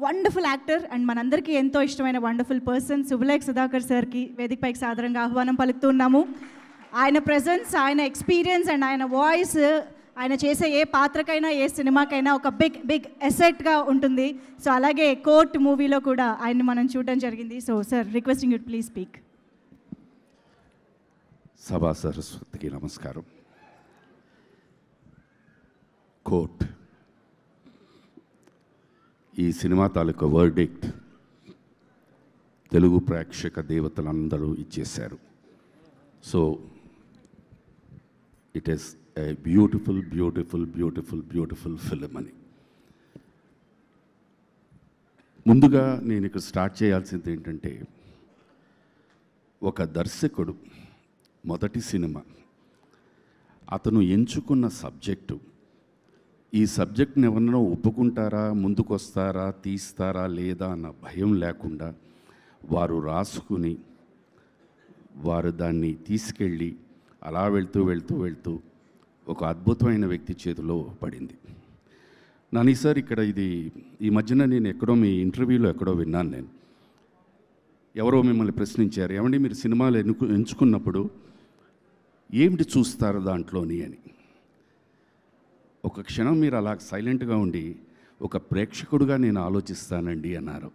వండర్ఫుల్ యాక్టర్ అండ్ మనందరికీ ఎంతో ఇష్టమైన వండర్ఫుల్ పర్సన్ శుభలేఖ సుధాకర్ సార్కి వేదికపైకి సాదరంగా ఆహ్వానం పలుకుతున్నాము. ఆయన ప్రెజెన్స్, ఆయన ఎక్స్పీరియన్స్ అండ్ ఆయన వాయిస్, ఆయన చేసే ఏ పాత్రకైనా ఏ సినిమాకైనా ఒక బిగ్ ఎసెట్గా ఉంటుంది. సో అలాగే కోర్ట్ మూవీలో కూడా ఆయన్ని మనం చూడడం జరిగింది. So sir, requesting you please speak. సభా సరస్వతికి నమస్కారం. కోర్ట్ ఈ సినిమా తాలూకా వర్డిక్ట్ తెలుగు ప్రేక్షక దేవతలందరూ ఇచ్చేశారు. So it is a beautiful film అని. ముందుగా నేను ఇక్కడ స్టార్ట్ చేయాల్సింది ఏంటంటే, ఒక దర్శకుడు మొదటి సినిమా అతను ఎంచుకున్న సబ్జెక్టు, ఈ సబ్జెక్ట్ని ఎవరన్నా ఒప్పుకుంటారా, ముందుకొస్తారా, తీస్తారా లేదా అన్న భయం లేకుండా వారు రాసుకుని వారు దాన్ని తీసుకెళ్ళి అలా వెళ్తూ ఒక అద్భుతమైన వ్యక్తి చేతిలో పడింది. నాని సార్, ఇక్కడ ఈ మధ్యన నేను ఎక్కడో మీ ఇంటర్వ్యూలో ఎక్కడో విన్నాను. నేను ఎవరో మిమ్మల్ని ప్రశ్నించారు, ఏమండి మీరు సినిమాలు ఎంచుకున్నప్పుడు ఏమిటి చూస్తారు దాంట్లోని అని. ఒక క్షణం మీరు అలా సైలెంట్గా ఉండి ఒక ప్రేక్షకుడుగా నేను ఆలోచిస్తానండి అన్నారు.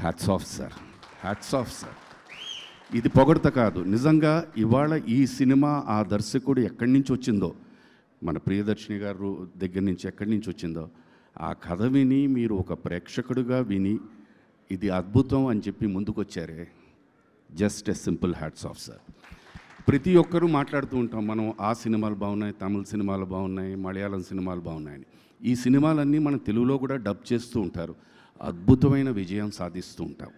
Hats off sir, hats off sir. ఇది పొగడత కాదు, నిజంగా ఇవాళ ఈ సినిమా ఆ దర్శకుడు ఎక్కడి నుంచి వచ్చిందో, మన ప్రియదర్శిని గారు దగ్గర నుంచి ఎక్కడి నుంచి వచ్చిందో ఆ కథ విని మీరు ఒక ప్రేక్షకుడుగా విని ఇది అద్భుతం అని చెప్పి ముందుకొచ్చారే, just a simple hats off sir. ప్రతి ఒక్కరూ మాట్లాడుతూ ఉంటాం మనం, ఆ సినిమాలు బాగున్నాయి, తమిళ సినిమాలు బాగున్నాయి, మలయాళం సినిమాలు బాగున్నాయని. ఈ సినిమాలన్నీ మనం తెలుగులో కూడా డబ్ చేస్తూ ఉంటారు, అద్భుతమైన విజయం సాధిస్తూ ఉంటాం.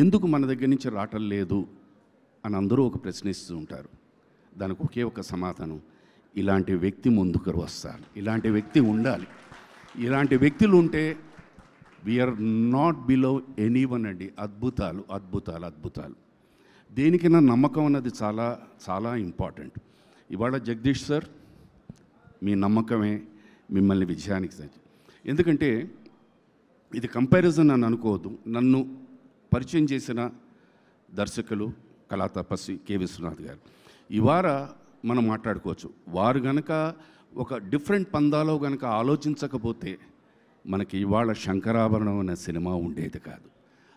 ఎందుకు మన దగ్గర నుంచి రావటం లేదు అని అందరూ ఒక ప్రశ్నిస్తూ ఉంటారు. దానికి ఒకే ఒక సమాధానం, ఇలాంటి వ్యక్తి ముందుకు వస్తారు, ఇలాంటి వ్యక్తి ఉండాలి. ఇలాంటి వ్యక్తులు ఉంటే వీఆర్ నాట్ బిలో ఎనీవన్ అండి. అద్భుతాలు అద్భుతాలు అద్భుతాలు. దేనికైనా నమ్మకం అన్నది చాలా చాలా ఇంపార్టెంట్. ఇవాళ జగదీష్ సార్, మీ నమ్మకమే మిమ్మల్ని విజయానికి సార్. ఎందుకంటే ఇది కంపారిజన్ అని అనుకోవద్దు. నన్ను పరిచయం చేసిన దర్శకులు కళా తపస్వి కె విశ్వనాథ్ గారు. ఇవాళ మనం మాట్లాడుకోవచ్చు, వారు గనక ఒక డిఫరెంట్ పందాలో గనక ఆలోచించకపోతే మనకి ఇవాళ శంకరాభరణం అనే సినిమా ఉండేది కాదు.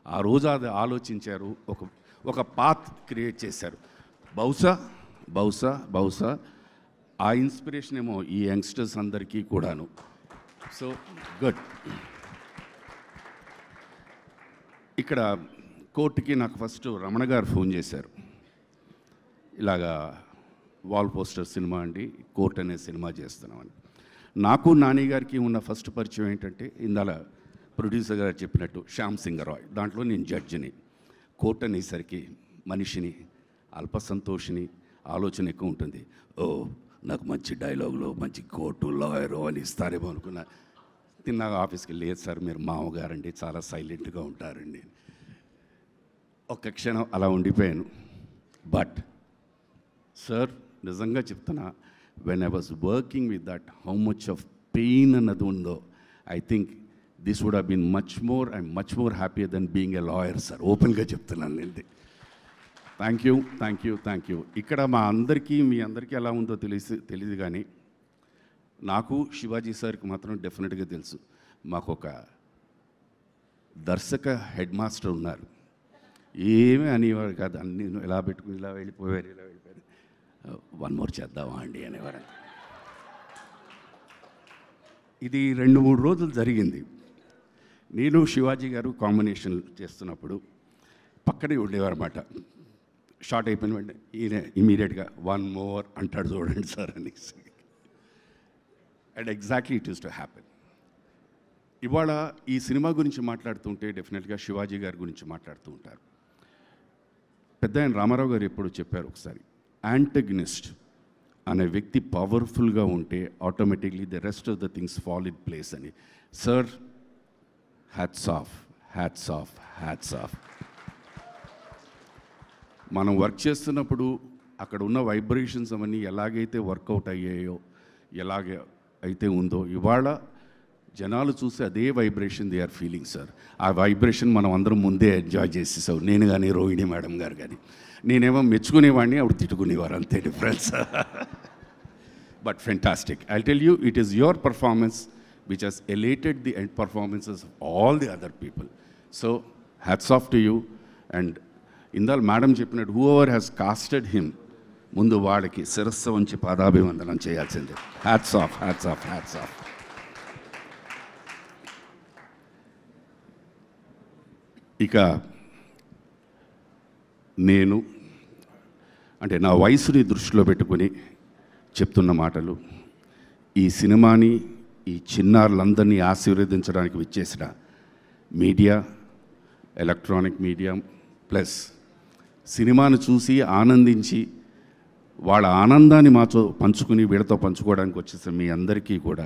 ఆ రోజు అది ఆలోచించారు, ఒక పాత్ క్రియేట్ చేశారు. బహుశా ఆ ఇన్స్పిరేషన్ ఏమో ఈ యంగ్స్టర్స్ అందరికీ కూడాను. So good. ఇక్కడ కోర్టుకి నాకు ఫస్ట్ రమణ గారు ఫోన్ చేశారు, ఇలాగా వాల్ పోస్టర్ సినిమా అండి, కోర్ట్ అనే సినిమా చేస్తున్నామని. నాకు నాని గారికి ఉన్న ఫస్ట్ పరిచయం ఏంటంటే, ఇందాల ప్రొడ్యూసర్ గారు చెప్పినట్టు శ్యామ్ సింగ్ రాయ్, దాంట్లో నేను జడ్జిని. కోర్ట్ అనేసరికి మనిషిని, అల్పసంతోషిని, ఆలోచన ఎక్కువ ఉంటుంది. ఓ నాకు మంచి డైలాగులు మంచి కోర్టు లాయరు అని ఇస్తారేమో అనుకున్నా. తిన్నాక ఆఫీస్కి లేదు సార్ మీరు మామగారండి, చాలా సైలెంట్గా ఉంటారండి. ఒక్క క్షణం అలా ఉండిపోయాను. బట్ సార్ నిజంగా చెప్తున్నా, when I was working with that how much of pain అన్నది ఉందో, I think this would have been much more happier than being a lawyer sir. ఓపెన్గా చెప్తున్నాను నేను. Thank you. ఇక్కడ మా అందరికీ మీ అందరికీ ఎలా ఉందో తెలియదు కానీ నాకు శివాజీ సార్కి మాత్రం డెఫినెట్గా తెలుసు. మాకు ఒక దర్శక హెడ్ మాస్టర్ ఉన్నారు. ఏమీ అనేవారు కాదు, అన్నీ ఇలా పెట్టుకుని ఇలా వెళ్ళిపోయారు. వన్ మోర్ చేద్దామా అండి అనేవారు. ఇది 2-3 రోజులు జరిగింది. నేను శివాజీ గారు కాంబినేషన్ చేస్తున్నప్పుడు పక్కనే ఉండేవారు అన్నమాట. షార్ట్ అయిపోయిన వెంటనే ఈయన ఇమీడియట్గా వన్ మోర్ అంటాడు చూడండి సార్ అని. And exactly it is to happen. ఇవాళ ఈ సినిమా గురించి మాట్లాడుతుంటే డెఫినెట్గా శివాజీ గారి గురించి మాట్లాడుతూ ఉంటారు. పెద్ద ఆయన రామారావు గారు ఎప్పుడు చెప్పారు ఒకసారి, యాంటగనిస్ట్ అనే వ్యక్తి పవర్ఫుల్గా ఉంటే automatically the rest of the things fall in place అని. Sir hats off. మనం వర్క్ చేస్తున్నప్పుడు అక్కడ ఉన్న వైబ్రేషన్స్ అవన్నీ ఎలాగైతే వర్కౌట్ అయ్యాయో, అయితే ఉందో, ఇవాళ జనాలు చూసి అదే vibration they are feeling sir. ఆ వైబ్రేషన్ మనం అందరం ముందే ఎంజాయ్ చేసేసాం. నేను కానీ రోహిణి మేడం గారు కానీ. నేనేమో మెచ్చుకునేవాడిని, ఆవిడ తిట్టుకునేవారు, అంతే difference. But fantastic. I tell you, it is your performance which has elated the end performances of all the other people. So, hats off to you. And ఇందాల మేడం చెప్పినట్టు whoever has casted him, ముందు వాడికి శిరస్సు వంచి పాదాభివందనం చేయాల్సిందే. Hats off. ఇక నేను అంటే నా వయసుని దృష్టిలో పెట్టుకుని చెప్తున్న మాటలు, ఈ సినిమాని ఈ చిన్నారులందరినీ ఆశీర్వదించడానికి విచ్చేసిన మీడియా, ఎలక్ట్రానిక్ మీడియా ప్లస్ సినిమాను చూసి ఆనందించి వాళ్ళ ఆనందాన్ని మాతో పంచుకుని వీళ్ళతో పంచుకోవడానికి వచ్చేసిన మీ అందరికీ కూడా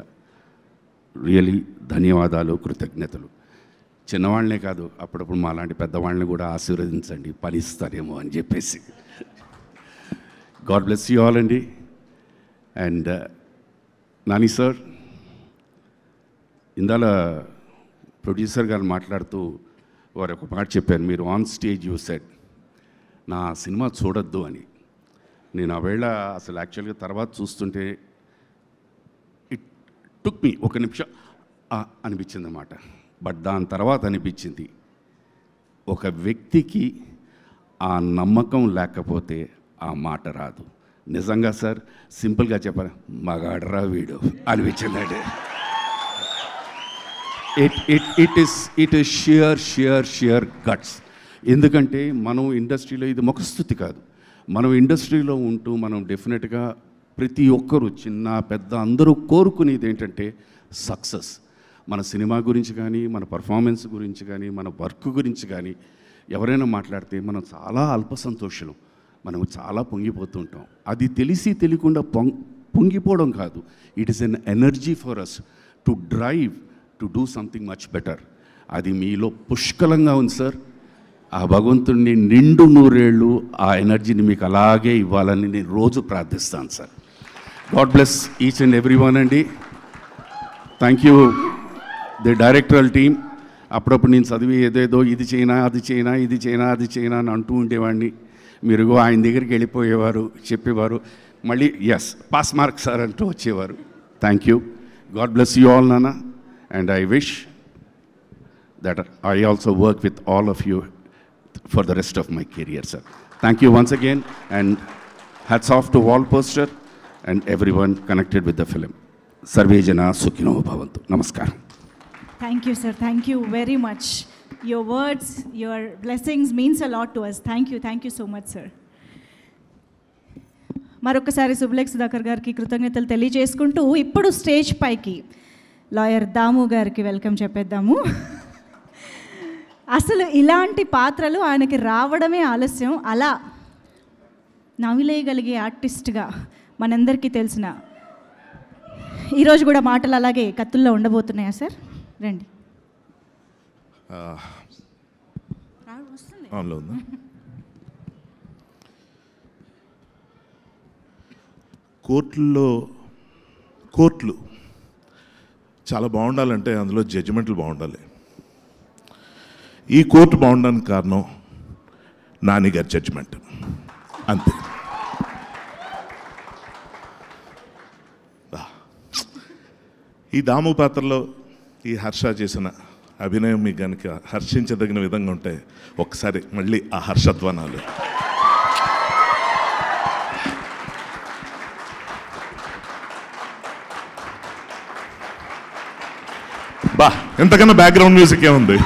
రియలీ ధన్యవాదాలు, కృతజ్ఞతలు. చిన్నవాళ్ళనే కాదు, అప్పుడప్పుడు మా లాంటి పెద్దవాళ్ళని కూడా ఆశీర్వదించండి, ఫలిస్తారేమో అని చెప్పేసి. గాడ్ బ్లెస్ యూ ఆల్ అండి. అండ్ నాని సార్, ఇందాల ప్రొడ్యూసర్ గారు మాట్లాడుతూ వారు ఒక మాట చెప్పారు, మీరు ఆన్ స్టేజ్ యూ సెడ్ నా సినిమా చూడొద్దు అని. నేను ఆ వేళ అసలు యాక్చువల్గా తర్వాత చూస్తుంటే ఇట్ టుక్ మీ ఒక నిమిషం అనిపించింది అన్నమాట. బట్ దాని తర్వాత అనిపించింది, ఒక వ్యక్తికి ఆ నమ్మకం లేకపోతే ఆ మాట రాదు. నిజంగా సార్, సింపుల్గా చెప్పాలి, మగాడరా వీడు అనిపించిందండి. It is shear guts. ఎందుకంటే మనం ఇండస్ట్రీలో, ఇది ముఖస్తుతి కాదు, మనం ఇండస్ట్రీలో ఉంటూ మనం డెఫినెట్గా ప్రతి ఒక్కరూ చిన్న పెద్ద అందరూ కోరుకునేది ఏంటంటే సక్సెస్. మన సినిమా గురించి కానీ, మన పర్ఫార్మెన్స్ గురించి కానీ, మన వర్క్ గురించి కానీ ఎవరైనా మాట్లాడితే మనం చాలా అల్ప సంతోషులు, మనం చాలా పొంగిపోతుంటాం. అది తెలియకుండా పొంగిపోవడం కాదు, it is an energy for us to drive to do something much better. అది మీలో పుష్కలంగా ఉంది సార్. ఆ భగవంతుడిని నిండు నూరేళ్ళు ఆ ఎనర్జీని మీకు అలాగే ఇవ్వాలని నేను రోజు ప్రార్థిస్తాను సార్. God bless each and everyone అండి. Thank you the directorial team. అప్పుడప్పుడు నేను చదివి ఏదేదో ఇది చేయనా అది చేయనా అని అంటూ ఉండేవాడిని. మీరు ఆయన దగ్గరికి వెళ్ళిపోయేవారు, చెప్పేవారు, మళ్ళీ ఎస్ పాస్ మార్క్ సార్ అంటూ వచ్చేవారు. Thank you. God bless you all నాన్న. And I wish that I also work with all of you for the rest of my career, sir. Thank you once again, and hats off to Wall Poster and everyone connected with the film. Sarve Jana Sukhino Bhavantu. Namaskaram. Thank you, sir. Thank you very much. Your words, your blessings means a lot to us. Thank you so much, sir. మరొకసారి సుబ్లెక్ సుధాకర్ గారికి కృతజ్ఞతలు తెలియజేసుకుంటూ ఇప్పుడు stage పైకి lawyer దాము గారికి welcome చెప్పేద్దాము. అసలు ఇలాంటి పాత్రలు ఆయనకి రావడమే ఆలస్యం. అలా నవ్విలేయగలిగే ఆర్టిస్ట్గా మనందరికీ తెలిసిన ఈరోజు కూడా మాటలు అలాగే కత్తుల్లో ఉండబోతున్నాయా సార్? రండి. ఆన్లో ఉందా? కోర్టులు చాలా బాగుండాలంటే అందులో జడ్జిమెంట్లు బాగుండాలి. ఈ కోర్టు బాగుండడానికి కారణం నాని గారి జడ్జిమెంట్, అంతే. ఈ దాము పాత్రలో ఈ హర్ష చేసిన అభినయం మీకు కనుక హర్షించదగిన విధంగా ఉంటే ఒకసారి మళ్ళీ ఆ హర్షధ్వానాలు. బా, ఎంతకన్నా బ్యాక్గ్రౌండ్ మ్యూజిక్ ఏముంది?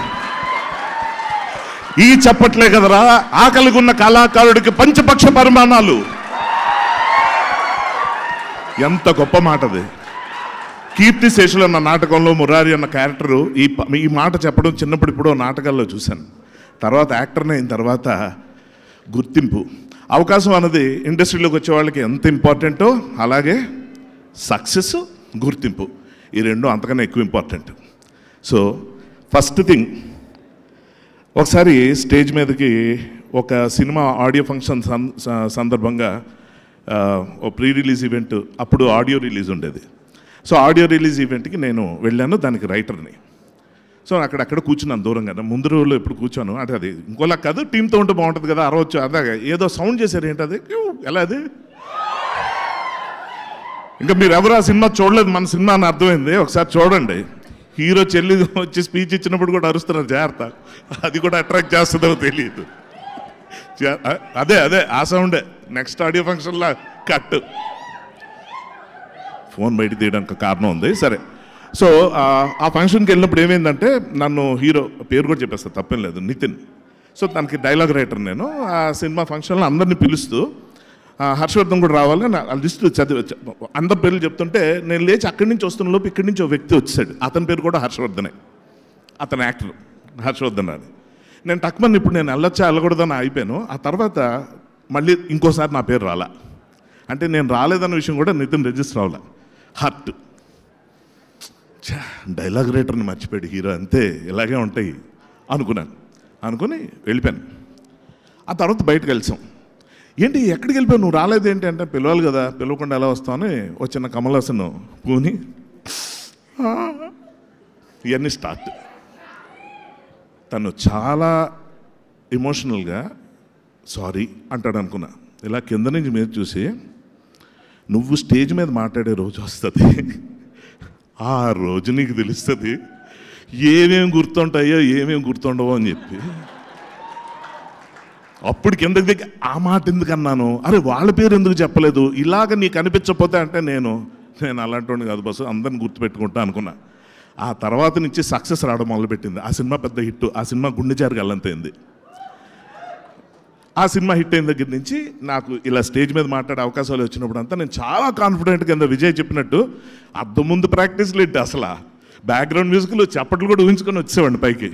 ఈ చెప్పట్లే కదరా ఆకలిగున్న కళాకారుడికి పంచపక్ష పరిమాణాలు. ఎంత గొప్ప మాట అది. కీర్తిశేషులు అన్న నాటకంలో మురారి అన్న క్యారెక్టరు ఈ మాట చెప్పడం చిన్నప్పుడు ఇప్పుడు నాటకాల్లో చూశాను. తర్వాత యాక్టర్ని అయిన తర్వాత గుర్తింపు, అవకాశం అన్నది ఇండస్ట్రీలోకి వచ్చే వాళ్ళకి ఎంత ఇంపార్టెంటో అలాగే సక్సెస్, గుర్తింపు ఈ రెండు అంతకన్నా ఎక్కువ ఇంపార్టెంట్. సో ఫస్ట్ థింగ్, ఒకసారి స్టేజ్ మీదకి ఒక సినిమా ఆడియో ఫంక్షన్ సందర్భంగా ఓ ప్రీ రిలీజ్ ఈవెంట్, అప్పుడు ఆడియో రిలీజ్ ఉండేది. సో ఆడియో రిలీజ్ ఈవెంట్కి నేను వెళ్ళాను, దానికి రైటర్ని. సో అక్కడక్కడ కూర్చున్నాను దూరంగా. ముందు రోజుల్లో ఎప్పుడు కూర్చోను అంటే అది ఇంకోలా కాదు, టీంతో ఉంటే బాగుంటుంది కదా, అరవచ్చు. అదే ఏదో సౌండ్ చేశారు, ఏంటది ఎలా అది? ఇంకా మీరు ఎవరు ఆ సినిమా చూడలేదు, మన సినిమా అని అర్థమైంది. ఒకసారి చూడండి. హీరో చెల్లి వచ్చి స్పీచ్ ఇచ్చినప్పుడు కూడా అరుస్తున్నారు, జాగ్రత్త. అది కూడా అట్రాక్ట్ చేస్తుందో తెలియదు. అదే ఆ సౌండే నెక్స్ట్ ఆడియో ఫంక్షన్లో కట్. ఫోన్ బయట తీయడానికి కారణం ఉంది. సరే, సో ఆ ఫంక్షన్కి వెళ్ళినప్పుడు ఏమైందంటే, నన్ను హీరో పేరు కూడా చెప్పేస్తా, తప్పేం లేదు, నితిన్. సో తనకి డైలాగ్ రైటర్ నేను. ఆ సినిమా ఫంక్షన్లో అందరినీ పిలుస్తూ హర్షవర్ధన్ కూడా రావాలి నా లిస్టు చదివి అందరి పేర్లు చెప్తుంటే, నేను లేచి అక్కడి నుంచి వస్తున్న లోపు ఇక్కడి నుంచి ఒక వ్యక్తి వచ్చాడు. అతని పేరు కూడా హర్షవర్ధనే, అతని యాక్టర్ హర్షవర్ధన్ అని. నేను టక్మన్ ఇప్పుడు నేను వెళ్ళొచ్చా వెళ్ళకూడదని అయిపోయాను. ఆ తర్వాత మళ్ళీ ఇంకోసారి నా పేరు రాలా. అంటే నేను రాలేదన్న విషయం కూడా నితిన్ రిజిస్టర్ అవ్వాల. హర్ట్, డైలాగ్ రైటర్ని మర్చిపోయాడు హీరో, అంతే ఇలాగే ఉంటాయి అనుకుని వెళ్ళిపోయాను. ఆ తర్వాత బయటకు వెళ్తాం. ఏంటి ఎక్కడికి వెళ్ళిపోయావు, నువ్వు రాలేదేంటి అంటే, పిలవాలి కదా, పిలవకుండా ఎలా వస్తామని వచ్చిన కమల్ హాసన్ పూని ఇవన్నీ స్టార్ట్. తను చాలా ఎమోషనల్గా సారీ అంటాడు అనుకున్నా. ఇలా కింద నుంచి మీద చూసి, నువ్వు స్టేజ్ మీద మాట్లాడే రోజు వస్తుంది, ఆ రోజు నీకు తెలుస్తుంది ఏమేమి గుర్తుంటాయో ఏమేమి గుర్తుండవో అని చెప్పి. అప్పుడు కిందకి దిగి ఆ మాట ఎందుకు అన్నాను, అరే వాళ్ళ పేరు ఎందుకు చెప్పలేదు, ఇలాగ నీకు అనిపించకపోతే అంటే నేను అలాంటి వాడిని కాదు బస్సు, అందరిని గుర్తుపెట్టుకుంటా అనుకున్నా. ఆ తర్వాత నుంచి సక్సెస్ రావడం మొదలుపెట్టింది. ఆ సినిమా పెద్ద హిట్. ఆ సినిమా గుండె జారి గల్లంతైంది. ఆ సినిమా హిట్ అయిన దగ్గర నుంచి నాకు ఇలా స్టేజ్ మీద మాట్లాడే అవకాశాలు వచ్చినప్పుడు అంతా నేను చాలా కాన్ఫిడెంట్గా, కింద విజయ్ చెప్పినట్టు అద్దం ముందు ప్రాక్టీస్లు ఏంటి, అసలు బ్యాక్గ్రౌండ్ మ్యూజిక్లు చప్పట్లు కూడా ఊహించుకొని వచ్చేవాడిని పైకి.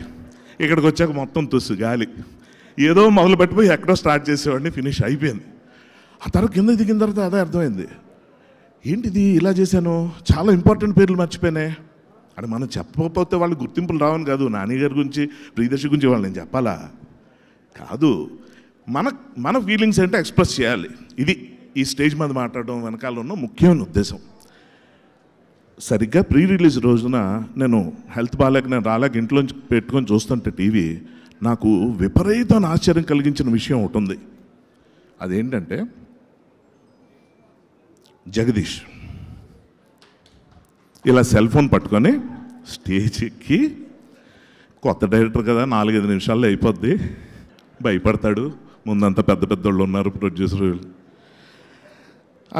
ఇక్కడికి వచ్చాక మొత్తం తుస్సు గాలి, ఏదో మొదలు పెట్టిపోయి ఎక్కడో స్టార్ట్ చేసేవాడిని, ఫినిష్ అయిపోయింది. ఆ తర్వాత కింద దిగిన తర్వాత అదే అర్థమైంది, ఏంటిది ఇలా చేశాను, చాలా ఇంపార్టెంట్ పేర్లు మర్చిపోయినాయి అని. మనం చెప్పకపోతే వాళ్ళు గుర్తింపులు రావని కాదు, నాని గారి గురించి ప్రియదర్శి గురించి వాళ్ళు నేను చెప్పాలా కాదు, మన ఫీలింగ్స్ ఏంటో ఎక్స్ప్రెస్ చేయాలి. ఇది ఈ స్టేజ్ మీద మాట్లాడడం వెనకాల ఉన్న ముఖ్యమైన ఉద్దేశం. సరిగ్గా ప్రీ రిలీజ్ రోజున నేను హెల్త్ బాగాలేక నేను రాలేక ఇంట్లోంచి పెట్టుకొని చూస్తుంటే టీవీ, నాకు విపరీతమైన ఆశ్చర్యం కలిగించిన విషయం ఒకటి ఉంది. అదేంటంటే, జగదీష్ ఇలా సెల్ ఫోన్ పట్టుకొని స్టేజ్ ఎక్కి, కొత్త డైరెక్టర్ కదా 4-5 నిమిషాల్లో అయిపోద్ది, భయపడతాడు, ముందంతా పెద్ద పెద్దోళ్ళు ఉన్నారు ప్రొడ్యూసర్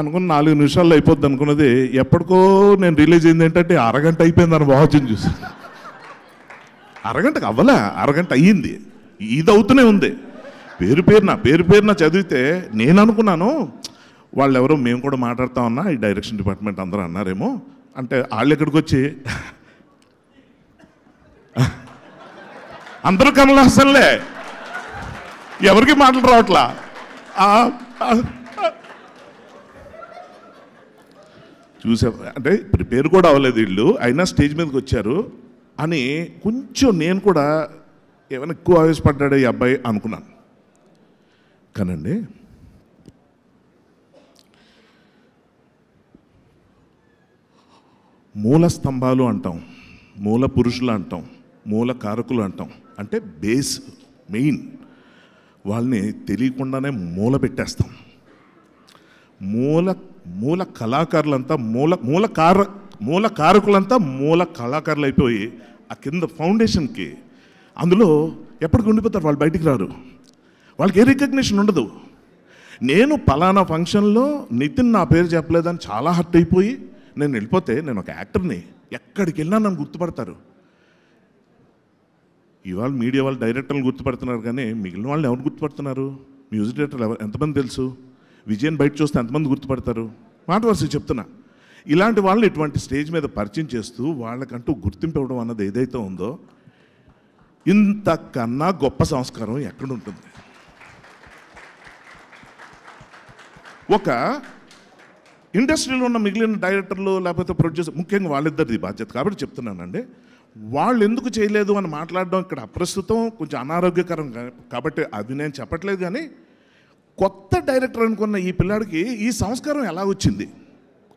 అనుకుని 4 నిమిషాల్లో అయిపోద్ది అనుకున్నది, ఎప్పటికో నేను రిలీజ్ అయింది ఏంటంటే అరగంట అయిపోయిందని వాచ్ని చూసి. అరగంటకు అవ్వలే, అరగంట అయ్యింది. ఇది అవుతూనే ఉంది. పేరు పేరున చదివితే నేను అనుకున్నాను వాళ్ళు ఎవరో మేము కూడా మాట్లాడుతామన్నా ఈ డైరెక్షన్ డిపార్ట్మెంట్ అందరూ అన్నారేమో అంటే, వాళ్ళు ఎక్కడికి వచ్చి అందరూ కమల్ హాసన్లే, ఎవరికి మాటలు రావట్లా. చూసా అంటే ప్రిపేర్ కూడా అవ్వలేదు వీళ్ళు, అయినా స్టేజ్ మీదకి వచ్చారు అని కొంచెం నేను కూడా ఏమైనా ఎక్కువ ఆవేశపడ్డాడు ఈ అబ్బాయి అనుకున్నాను. కానండి మూల స్తంభాలు అంటాం, మూల పురుషులు అంటాం, మూల కారకులు అంటాం. అంటే బేస్ మెయిన్ వాళ్ళని తెలియకుండానే మూల పెట్టేస్తాం. మూల కళాకారులంతా మూల కారకులంతా మూల కళాకారులు అయిపోయి ఆ కింద ఫౌండేషన్కి అందులో ఎప్పటికి ఉండిపోతారు, వాళ్ళు బయటికి రారు, వాళ్ళకి ఏ రికగ్నిషన్ ఉండదు. నేను పలానా ఫంక్షన్లో నితిన్ నా పేరు చెప్పలేదని చాలా హర్ట్ అయిపోయి నేను వెళ్ళిపోతే నేను ఒక యాక్టర్ని, ఎక్కడికి వెళ్ళినా నన్ను గుర్తుపడతారు. ఇవాళ మీడియా వాళ్ళు డైరెక్టర్లు గుర్తుపడుతున్నారు, కానీ మిగిలిన వాళ్ళు ఎవరు గుర్తుపడుతున్నారు? మ్యూజిక్ డైరెక్టర్లు ఎంతమంది తెలుసు? విజయన్ బయట చూస్తే ఎంతమంది గుర్తుపడతారు? మాట వరుస చెప్తున్నా. ఇలాంటి వాళ్ళని ఇటువంటి స్టేజ్ మీద పరిచయం చేస్తూ వాళ్ళకంటూ గుర్తింపు ఇవ్వడం అన్నది ఏదైతే ఉందో, ఇంతకన్నా గొప్ప సంస్కారం ఎక్కడుంటుంది? ఒక ఇండస్ట్రీలో ఉన్న మిగిలిన డైరెక్టర్లు లేకపోతే ప్రొడ్యూసర్, ముఖ్యంగా వాళ్ళిద్దరిది బాధ్యత కాబట్టి చెప్తున్నానండి. వాళ్ళు ఎందుకు చేయలేదు అని మాట్లాడడం ఇక్కడ అప్రస్తుతం, కొంచెం అనారోగ్యకరం కాబట్టి అది నేను చెప్పట్లేదు. కానీ కొత్త డైరెక్టర్ అనుకున్న ఈ పిల్లాడికి ఈ సంస్కారం ఎలా వచ్చింది,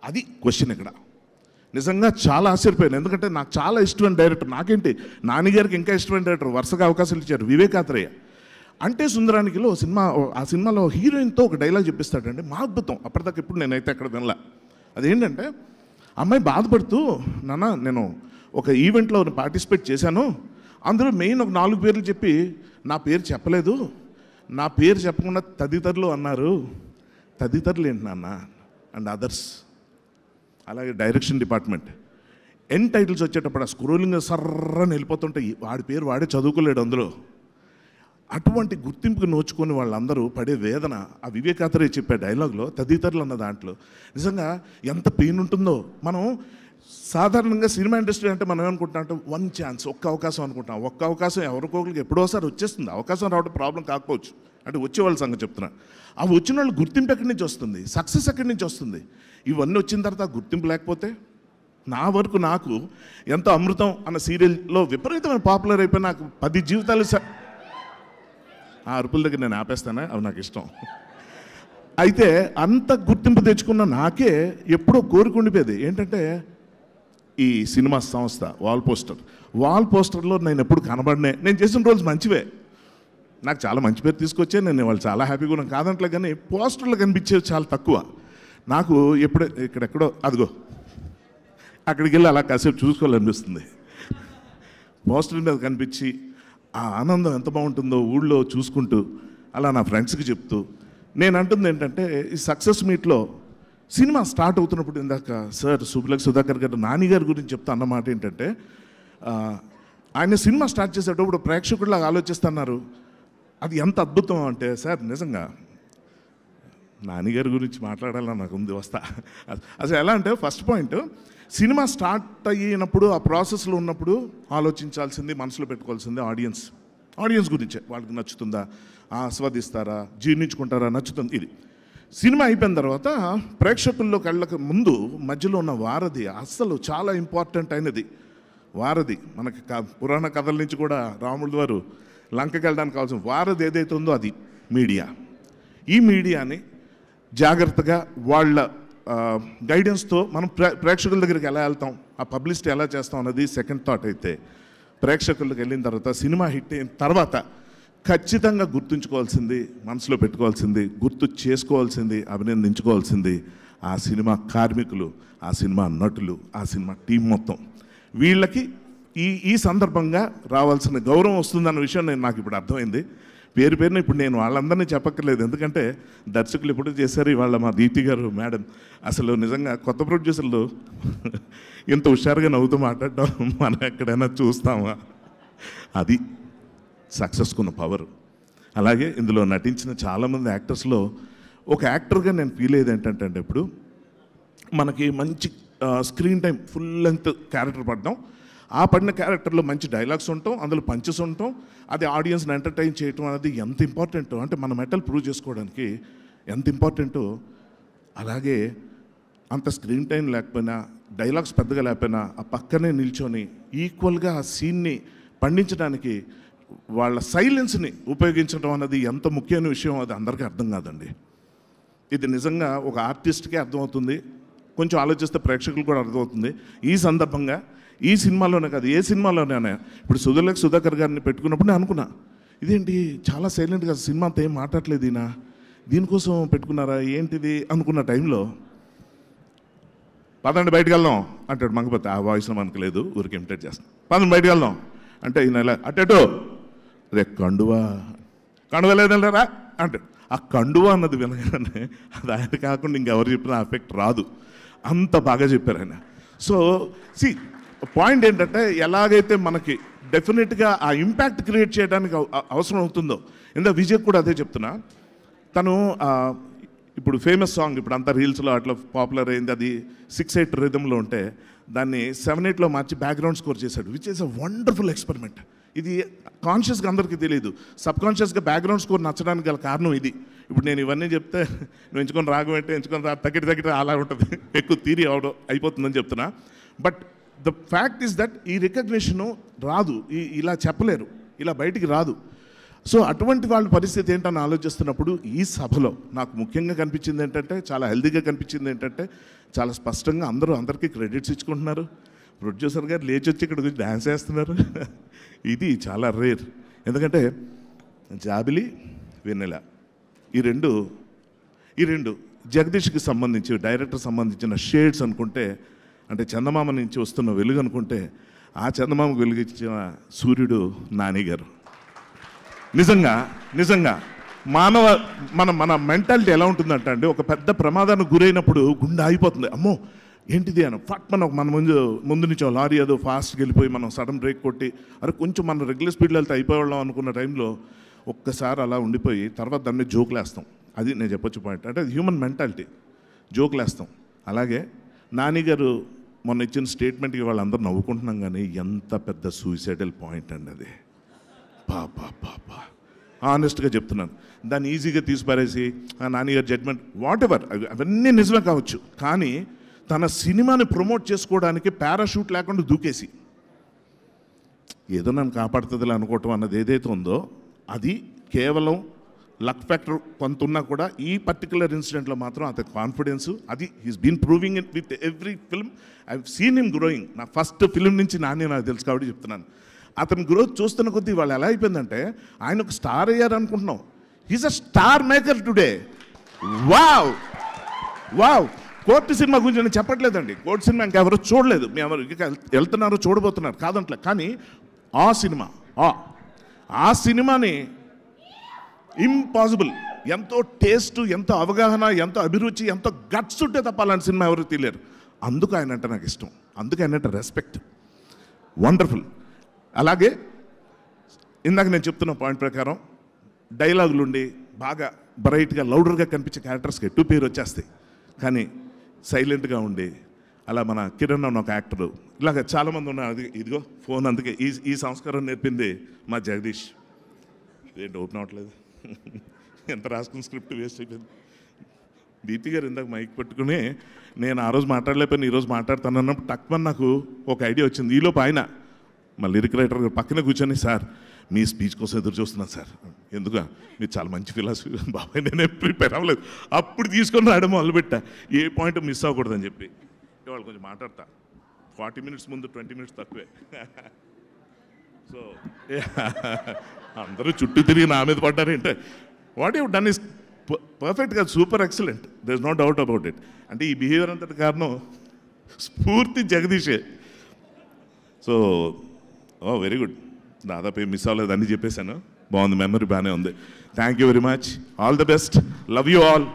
అది క్వశ్చన్ ఇక్కడ. నిజంగా చాలా ఆశ్చర్యపోయాను, ఎందుకంటే నాకు చాలా ఇష్టమైన డైరెక్టర్. నాకేంటి, నాన్నగారికి ఇంకా ఇష్టమైన డైరెక్టర్, వరుసగా అవకాశాలు ఇచ్చారు. వివేకాత్రేయ అంటే సుందరానికిలో సినిమా, ఆ సినిమాలో హీరోయిన్తో ఒక డైలాగ్ చెప్పిస్తాడండి, మా అద్భుతం. అప్పటిదాకా ఇప్పుడు నేనైతే ఎక్కడ వినలా. అదేంటంటే అమ్మాయి బాధపడుతూ, నాన్న నేను ఒక ఈవెంట్లో పార్టిసిపేట్ చేశాను, అందులో మెయిన్ ఒక 4 పేర్లు చెప్పి నా పేరు చెప్పలేదు, నా పేరు చెప్పకుండా తదితరులు అన్నారు. తదితరులు ఏంటి నాన్న? And others. అలాగే డైరెక్షన్ డిపార్ట్మెంట్ ఎన్ టైటిల్స్ వచ్చేటప్పుడు ఆ స్క్రోలింగ్ సర్రని వెళ్ళిపోతుంటే వాడి పేరు వాడే చదువుకోలేడు అందులో. అటువంటి గుర్తింపుకు నోచుకొని వాళ్ళందరూ పడే వేదన ఆ వివేకాత్రేయ చెప్పే డైలాగ్లో తదితరులు అన్న దాంట్లో నిజంగా ఎంత పెయిన్ ఉంటుందో. మనం సాధారణంగా సినిమా ఇండస్ట్రీ అంటే మనం ఏమనుకుంటాం అంటే వన్ ఛాన్స్, ఒక్క అవకాశం అనుకుంటాం. ఒక్క అవకాశం ఎవరికొకరికి ఎప్పుడోసారి వచ్చేస్తుంది. అవకాశం రావడం ప్రాబ్లం కాకపోవచ్చు, అంటే వచ్చేవాళ్ళ సంగతి చెప్తున్నా. అవి వచ్చిన వాళ్ళు గుర్తింపు ఎక్కడి నుంచి వస్తుంది, సక్సెస్ ఎక్కడి నుంచి వస్తుంది? ఇవన్నీ వచ్చిన తర్వాత గుర్తింపు లేకపోతే, నా వరకు నాకు ఎంతో అమృతం అన్న సీరియల్లో విపరీతమైన పాపులర్ అయిపోయి నాకు 10 జీవితాలు ఆ అరుపుల దగ్గర నేను ఆపేస్తానే, అవి నాకు ఇష్టం. అయితే అంత గుర్తింపు తెచ్చుకున్న నాకే ఎప్పుడో కోరుకుండిపోయేది ఏంటంటే, ఈ సినిమా సంస్థ వాల్ పోస్టర్లో నేను ఎప్పుడు కనబడినే. నేను చేసిన రోజు మంచివే, నాకు చాలా మంచి పేరు తీసుకొచ్చే, నేను వాళ్ళు చాలా హ్యాపీగా ఉన్నాను కాదంటలే. కానీ పోస్టర్లు కనిపించేవి చాలా తక్కువ. నాకు ఎప్పుడే ఇక్కడెక్కడో అదిగో అక్కడికి వెళ్ళి అలా కాసేపు చూసుకోవాలనిపిస్తుంది. పోస్టర్ మీద కనిపించి ఆ ఆనందం ఎంత బాగుంటుందో ఊళ్ళో చూసుకుంటూ అలా నా ఫ్రెండ్స్కి చెప్తూ. నేను అంటుంది ఏంటంటే, ఈ సక్సెస్ మీట్లో సినిమా స్టార్ట్ అవుతున్నప్పుడు ఇందాక సార్ సుబ్బలక్ష్మి సుధాకర్ గారు నాని గారి గురించి చెప్తా అన్నమాట ఏంటంటే, ఆయన సినిమా స్టార్ట్ చేసేటప్పుడు ప్రేక్షకుడిలాగా ఆలోచిస్తున్నారు. అది ఎంత అద్భుతం అంటే సార్, నిజంగా నాన్నగారి గురించి మాట్లాడాలని నాకు ఉంది, వస్తా. అసలు ఎలా అంటే, ఫస్ట్ పాయింట్, సినిమా స్టార్ట్ అయినప్పుడు ఆ ప్రాసెస్లో ఉన్నప్పుడు ఆలోచించాల్సింది, మనసులో పెట్టుకోవాల్సింది ఆడియన్స్ గురించే. వాళ్ళకి నచ్చుతుందా, ఆస్వాదిస్తారా, జీర్ణించుకుంటారా, నచ్చుతుంది. ఇది సినిమా అయిపోయిన తర్వాత ప్రేక్షకుల్లోకి వెళ్ళక ముందు మధ్యలో ఉన్న వారధి అస్సలు చాలా ఇంపార్టెంట్ అయినది. వారధి మనకి పురాణ కథల నుంచి కూడా రాముడి వారు లంకకి వెళ్ళడానికి కావాల్సిన వారధి ఏదైతే ఉందో అది మీడియా. ఈ మీడియాని జాగ్రత్తగా వాళ్ళ గైడెన్స్తో మనం ప్రేక్షకుల దగ్గరికి ఎలా వెళ్తాం, ఆ పబ్లిసిటీ ఎలా చేస్తాం అన్నది సెకండ్ థాట్. అయితే ప్రేక్షకులకు వెళ్ళిన తర్వాత, సినిమా హిట్ అయిన తర్వాత ఖచ్చితంగా గుర్తుంచుకోవాల్సింది, మనసులో పెట్టుకోవాల్సింది, గుర్తు చేసుకోవాల్సింది, అభినందించుకోవాల్సింది ఆ సినిమా కార్మికులు, ఆ సినిమా నటులు, ఆ సినిమా టీం మొత్తం. వీళ్ళకి ఈ సందర్భంగా రావాల్సిన గౌరవం వస్తుందన్న విషయం నాకు ఇప్పుడు అర్థమైంది. పేరున ఇప్పుడు నేను వాళ్ళందరినీ చెప్పక్కర్లేదు, ఎందుకంటే దర్శకులు ఎప్పుడు చేశారు. ఇవాళ మా దీప్తి గారు మేడం, అసలు నిజంగా కొత్త ప్రొడ్యూసర్లు ఇంత హుషారుగా నవ్వుతూ మాట్లాడడం మనం ఎక్కడైనా చూస్తామా? అది సక్సెస్కున్న పవర్. అలాగే ఇందులో నటించిన చాలామంది యాక్టర్స్లో ఒక యాక్టర్గా నేను ఫీల్ అయ్యేది ఏంటంటే, ఇప్పుడు మనకి మంచి screen time, full length character పడడం, ఆ పడిన క్యారెక్టర్లో మంచి డైలాగ్స్ ఉంటాం, అందులో పంచెస్ ఉంటాం, అది ఆడియన్స్ని ఎంటర్టైన్ చేయటం అనేది ఎంత ఇంపార్టెంటో, అంటే మన మెటల్ ప్రూవ్ చేసుకోవడానికి ఎంత ఇంపార్టెంటో, అలాగే అంత స్క్రీన్ టైం లేకపోయినా, డైలాగ్స్ పెద్దగా లేకపోయినా ఆ పక్కనే నిల్చొని ఈక్వల్గా ఆ సీన్ని పండించడానికి వాళ్ళ సైలెన్స్ని ఉపయోగించడం అన్నది ఎంత ముఖ్యమైన విషయం అది అందరికీ అర్థం కాదండి. ఇది నిజంగా ఒక ఆర్టిస్ట్కే అర్థమవుతుంది, కొంచెం ఆలోచిస్తే ప్రేక్షకులు కూడా అర్థమవుతుంది. ఈ సందర్భంగా ఈ సినిమాలోనే కాదు, ఏ సినిమాలోనే, ఇప్పుడు సుధాకర్ గారిని పెట్టుకున్నప్పుడు నేను అనుకున్నా, ఇదేంటి చాలా సైలెంట్గా సినిమా అంతా ఏం మాట్లాడలేదు ఈయన, దీనికోసం పెట్టుకున్నారా ఏంటిది అనుకున్న టైంలో పదండి బయటకు వెళ్దాం అంటాడు మంగపతి. ఆ వాయిస్లో మనకు లేదు, ఊరికి ఇమిటేట్ చేస్తాం. పదండి బయటకు వెళ్దాం అంటే ఈయన ఇలా అటేటో అదే కండువా లేదరా అంటాడు. ఆ కండువా అన్నది వినగానే అది ఆయన కాకుండా ఇంకెవరు చెప్పినా ఎఫెక్ట్ రాదు, అంత బాగా చెప్పారు ఆయన. సో పాయింట్ ఏంటంటే ఎలాగైతే మనకి డెఫినెట్గా ఆ ఇంపాక్ట్ క్రియేట్ చేయడానికి అవసరం అవుతుందో, ఇందా విజయ్ కూడా అదే చెప్తున్నా. తను ఇప్పుడు ఫేమస్ సాంగ్ ఇప్పుడు అంతా రీల్స్లో అట్లా పాపులర్ అయింది, అది 6/8 రిథంలో ఉంటే దాన్ని 7/8లో మార్చి బ్యాక్గ్రౌండ్ స్కోర్ చేశాడు, which is a wonderful experiment. ఇది కాన్షియస్గా అందరికీ తెలియదు, సబ్కాన్షియస్గా బ్యాక్గ్రౌండ్ స్కోర్ నచ్చడానికి గల కారణం ఇది. ఇప్పుడు నేను ఇవన్నీ చెప్తే నువ్వు ఎంచుకొని రాగం అంటే ఎంచుకొని తగ్గటి అలా ఉంటుంది, ఎక్కువ థియరీ అయిపోతుందని చెప్తున్నా. But the fact is that ఈ రికగ్నిషను రాదు, ఇలా చెప్పలేరు, ఇలా బయటికి రాదు. సో అటువంటి వాళ్ళ పరిస్థితి ఏంటని ఆలోచిస్తున్నప్పుడు ఈ సభలో నాకు ముఖ్యంగా కనిపించింది ఏంటంటే, చాలా హెల్తీగా కనిపించింది ఏంటంటే, చాలా స్పష్టంగా అందరికీ క్రెడిట్స్ ఇచ్చుకుంటున్నారు. ప్రొడ్యూసర్ గారు లేచి వచ్చి ఇక్కడ గురించి డ్యాన్స్ వేస్తున్నారు. ఇది చాలా రేర్. ఎందుకంటే జాబిలి, వెన్నెల ఈ రెండు జగదీష్కి సంబంధించి డైరెక్టర్ సంబంధించిన షేడ్స్ అనుకుంటే, అంటే చందమామ నుంచి వస్తున్న వెలుగు అనుకుంటే, ఆ చందమామకు వెలుగిచ్చిన సూర్యుడు నాని గారు. నిజంగా మన మెంటాలిటీ ఎలా ఉంటుందంటే అండి, ఒక పెద్ద ప్రమాదానికి గురైనప్పుడు గుండె ఆగిపోతుంది, అమ్మో ఏంటిది అని ఫట్ మన ముందు నుంచి లారీ ఏదో ఫాస్ట్గా వెళ్ళిపోయి మనం సడన్ బ్రేక్ కొట్టి అరే కొంచెం మన రెగ్యులర్ స్పీడ్లో వెళ్తే అయిపోవాళ్ళం అనుకున్న టైంలో ఒక్కసారి అలా ఉండిపోయి తర్వాత దాని మీద జోకులు వేస్తాం. అది నేను చెప్పొచ్చు పాయింట్, అంటే హ్యూమన్ మెంటాలిటీ, జోకులు వేస్తాం. అలాగే నాని గారు మొన్న ఇచ్చిన స్టేట్మెంట్కి వాళ్ళందరూ నవ్వుకుంటున్నాం, కానీ ఎంత పెద్ద సూసైడల్ పాయింట్ అండి అది. పాపా ఆనెస్ట్గా చెప్తున్నాను, దాన్ని ఈజీగా తీసిపారేసి నాన్నగారు జడ్జ్మెంట్ వాట్ ఎవర్ అవన్నీ నిజమే కావచ్చు, కానీ తన సినిమాని ప్రమోట్ చేసుకోవడానికి పారాషూట్ లేకుండా దూకేసి ఏదో నన్ను కాపాడుతుందిలే అనుకోవటం అన్నది ఏదైతే ఉందో అది కేవలం లక్ ఫ్యాక్టర్ కొంత ఉన్నా కూడా ఈ పర్టికులర్ ఇన్సిడెంట్లో మాత్రం అతని కాన్ఫిడెన్స్, అది he's been proving it with every film. I seen him growing. నా ఫస్ట్ ఫిల్మ్ నుంచి నాని నాకు తెలుసు కాబట్టి చెప్తున్నాను. అతని గ్రోత్ చూస్తున్న కొద్దీ వాళ్ళు ఎలా అయిపోయిందంటే, ఆయన ఒక స్టార్ అయ్యారు అనుకుంటున్నాం, he's a star maker today. Wow court cinema గురించి నేను చెప్పట్లేదండి, కోర్టు సినిమా ఇంకెవరు చూడలేదు, మీ ఎవరు వెళ్తున్నారు చూడబోతున్నారు కాదంట్లే, కానీ ఆ సినిమాని ఇంపాసిబుల్, ఎంతో టేస్ట్, ఎంతో అవగాహన, ఎంతో అభిరుచి, ఎంతో గట్స్ ఉంటే తప్ప అలాంటి సినిమా ఎవరు తీయలేరు. అందుకు ఆయన అంటే నాకు ఇష్టం, అందుకు ఆయన అంటే రెస్పెక్ట్. వండర్ఫుల్. అలాగే ఇందాక నేను చెప్తున్న పాయింట్ ప్రకారం డైలాగులు ఉండి బాగా బ్రైట్గా లౌడర్గా కనిపించే క్యారెక్టర్స్కి ఎటు పేరు వచ్చేస్తాయి, కానీ సైలెంట్గా ఉండి అలా మన కిరణ్ అన్న ఒక యాక్టరు, ఇలాగ చాలామంది ఉన్నారు. అది ఇదిగో ఫోన్, అందుకే ఈ సంస్కారం నేర్పింది మా జగదీష్. ఏంటి ఓపెన్ అవ్వట్లేదు, ఎంత రాసుకున్న స్క్రిప్ట్ వేస్ట్ అయిపోయింది. దీప్తి గారు ఇందాక మైక్ పట్టుకుని నేను ఆ రోజు మాట్లాడలేకపోయినా ఈరోజు మాట్లాడతాను అన్నప్పుడు టక్మని నాకు ఒక ఐడియా వచ్చింది. ఈలోపు ఆయన మా లిరిక్ రైటర్ గారు పక్కన కూర్చొని, సార్ మీ స్పీచ్ కోసం ఎదురు చూస్తున్నాను సార్, ఎందుకు మీరు చాలా మంచి ఫిలాసఫీ, బాబాయ్ నేనే ప్రిపేర్ అవ్వలేదు, అప్పుడు తీసుకొని రాయడం మొదలుపెట్టా, ఏ పాయింట్ మిస్ అవ్వకూడదని చెప్పి. వాళ్ళు కొంచెం మాట్లాడతా, 40 minutes ముందు 20 minutes తక్కువే. సో అందరూ చుట్టూ తిరిగి నా మీద పడ్డారేంటే, వాట్ యూ డన్ ఇస్ పర్ఫెక్ట్గా super excellent, there is no doubt about it. అంటే ఈ బిహేవియర్ అంతటి కారణం స్ఫూర్తి జగదీషే. సో వెరీ గుడ్, దాదాపు ఏం మిస్ అవ్వలేదు, అన్నీ చెప్పేశాను, బాగుంది, మెమరీ బాగానే ఉంది. Thank you very much, all the best, love you all,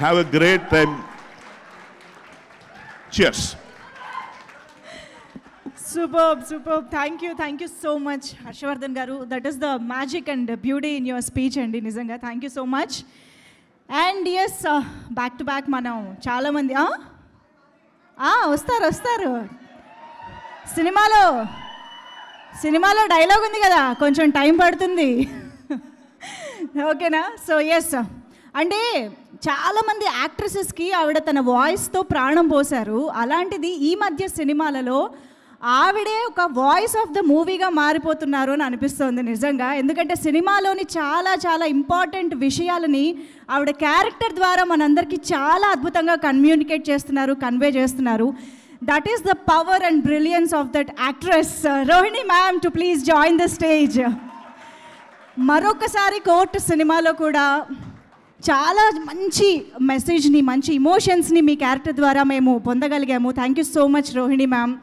have a great time, cheers. Superb. Thank you so much, Harshavardhan garu. That is the magic and beauty in your speech and nizanga. Thank you so much. And yes, back to back manam chaala mandi వస్తారు సినిమాలో dialogue ఉంది కదా, కొంచెం time పడుతుంది, ఓకేనా? So yes, అంటే చాలామంది యాక్ట్రెసెస్కి ఆవిడ తన వాయిస్తో ప్రాణం పోశారు. అలాంటిది ఈ మధ్య సినిమాలలో ఆవిడే ఒక వాయిస్ ఆఫ్ ద మూవీగా మారిపోతున్నారు అని అనిపిస్తోంది నిజంగా. ఎందుకంటే సినిమాలోని చాలా చాలా ఇంపార్టెంట్ విషయాలని ఆవిడ క్యారెక్టర్ ద్వారా మనందరికీ చాలా అద్భుతంగా కమ్యూనికేట్ చేస్తున్నారు, కన్వే చేస్తున్నారు. That is the power and brilliance of that actress. Rohini ma'am to please join the stage. మరొకసారి కోర్ట్ సినిమాలో కూడా చాలా మంచి మెసేజ్ని, మంచి ఇమోషన్స్ని మీ క్యారెక్టర్ ద్వారా మేము పొందగలిగాము. Thank you so much Rohini ma'am.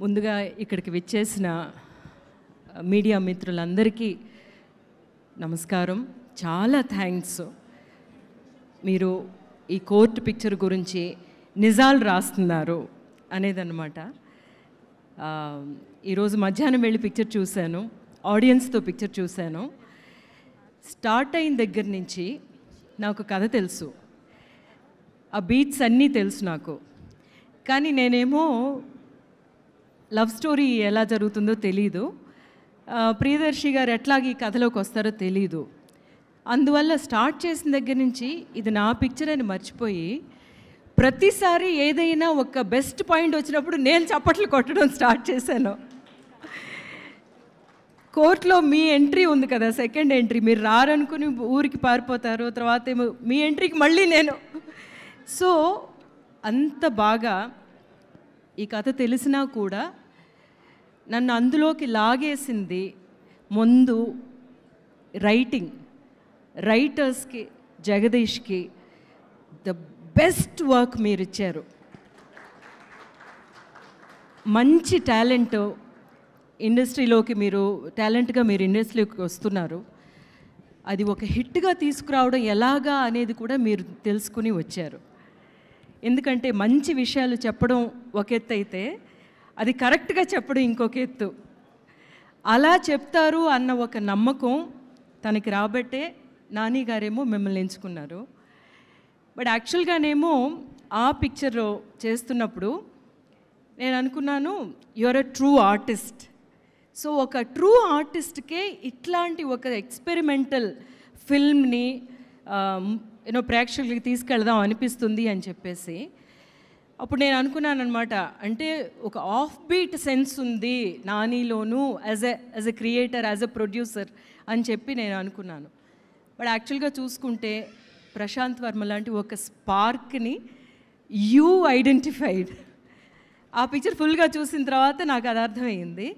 ముందుగా ఇక్కడికి విచ్చేసిన మీడియా మిత్రులందరికీ నమస్కారం. చాలా థ్యాంక్స్. మీరు ఈ కోర్టు పిక్చర్ గురించి నిజాలు రాస్తున్నారు అనేదన్నమాట. ఈరోజు మధ్యాహ్నం వెళ్ళి పిక్చర్ చూశాను, ఆడియన్స్తో పిక్చర్ చూశాను. స్టార్ట్ అయిన దగ్గర నుంచి నాకు కథ తెలుసు, ఆ బీట్స్ అన్నీ తెలుసు నాకు. కానీ నేనేమో లవ్ స్టోరీ ఎలా జరుగుతుందో తెలీదు, ప్రియదర్శి గారు ఎట్లాగ ఈ కథలోకి వస్తారో తెలీదు. అందువల్ల స్టార్ట్ చేసిన దగ్గర నుంచి ఇది నా పిక్చర్ అని మర్చిపోయి ప్రతిసారి ఏదైనా ఒక బెస్ట్ పాయింట్ వచ్చినప్పుడు నేను చప్పట్లు కొట్టడం స్టార్ట్ చేశాను. కోర్టులో మీ ఎంట్రీ ఉంది కదా, సెకండ్ ఎంట్రీ, మీరు రారనుకుని ఊరికి పారిపోతారు, తర్వాత ఏమో మీ ఎంట్రీకి మళ్ళీ నేను. సో అంత బాగా ఈ కథ తెలిసినా కూడా నన్ను అందులోకి లాగేసింది ముందు రైటర్స్కి, జగదీష్కి ద బెస్ట్ వర్క్ మీరు ఇచ్చారు. మంచి టాలెంట్ ఇండస్ట్రీలోకి, మీరు టాలెంట్గా మీరు ఇండస్ట్రీలోకి వస్తున్నారు. అది ఒక హిట్గా తీసుకురావడం ఎలాగా అనేది కూడా మీరు తెలుసుకుని వచ్చారు. ఎందుకంటే మంచి విషయాలు చెప్పడం ఒక ఎత్తు అయితే అది కరెక్ట్గా చెప్పడం ఇంకొక ఎత్తు. అలా చెప్తారు అన్న ఒక నమ్మకం తనకి రాబట్టే నాని గారేమో మిమ్మల్ని ఎంచుకున్నారు. బట్ యాక్చువల్గానేమో ఆ పిక్చర్ చేస్తున్నప్పుడు నేను అనుకున్నాను your a true artist. So ఒక ట్రూ ఆర్టిస్ట్కే ఇట్లాంటి ఒక ఎక్స్పెరిమెంటల్ ఫిల్మ్ని ప్రేక్షకులకి తీసుకెళ్దాం అనిపిస్తుంది అని చెప్పేసి అప్పుడు నేను అనుకున్నాను అనమాట. అంటే ఒక ఆఫ్ బీట్ సెన్స్ ఉంది నానిలోను as a creator, as a producer అని చెప్పి నేను అనుకున్నాను. బట్ యాక్చువల్గా చూసుకుంటే ప్రశాంత్ వర్మ లాంటి ఒక స్పార్క్ని యూ ఐడెంటిఫైడ్. ఆ పిక్చర్ ఫుల్గా చూసిన తర్వాత నాకు అది అర్థమైంది.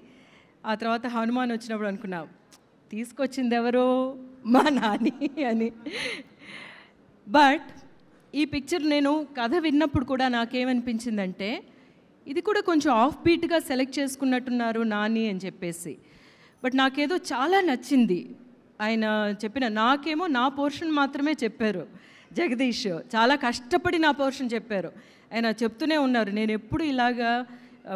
ఆ తర్వాత హనుమాన్ వచ్చినప్పుడు అనుకున్నా తీసుకొచ్చింది ఎవరో మా నాని అని. బట్ ఈ పిక్చర్ నేను కథ విన్నప్పుడు కూడా నాకేమనిపించిందంటే ఇది కూడా కొంచెం ఆఫ్ బీట్గా సెలెక్ట్ చేసుకున్నట్టున్నారు నాని అని చెప్పేసి. బట్ నాకేదో చాలా నచ్చింది ఆయన చెప్పిన. నాకేమో నా పోర్షన్ మాత్రమే చెప్పారు జగదీష్, చాలా కష్టపడి నా పోర్షన్ చెప్పారు. ఆయన చెప్తూనే ఉన్నారు నేను ఎప్పుడు ఇలాగా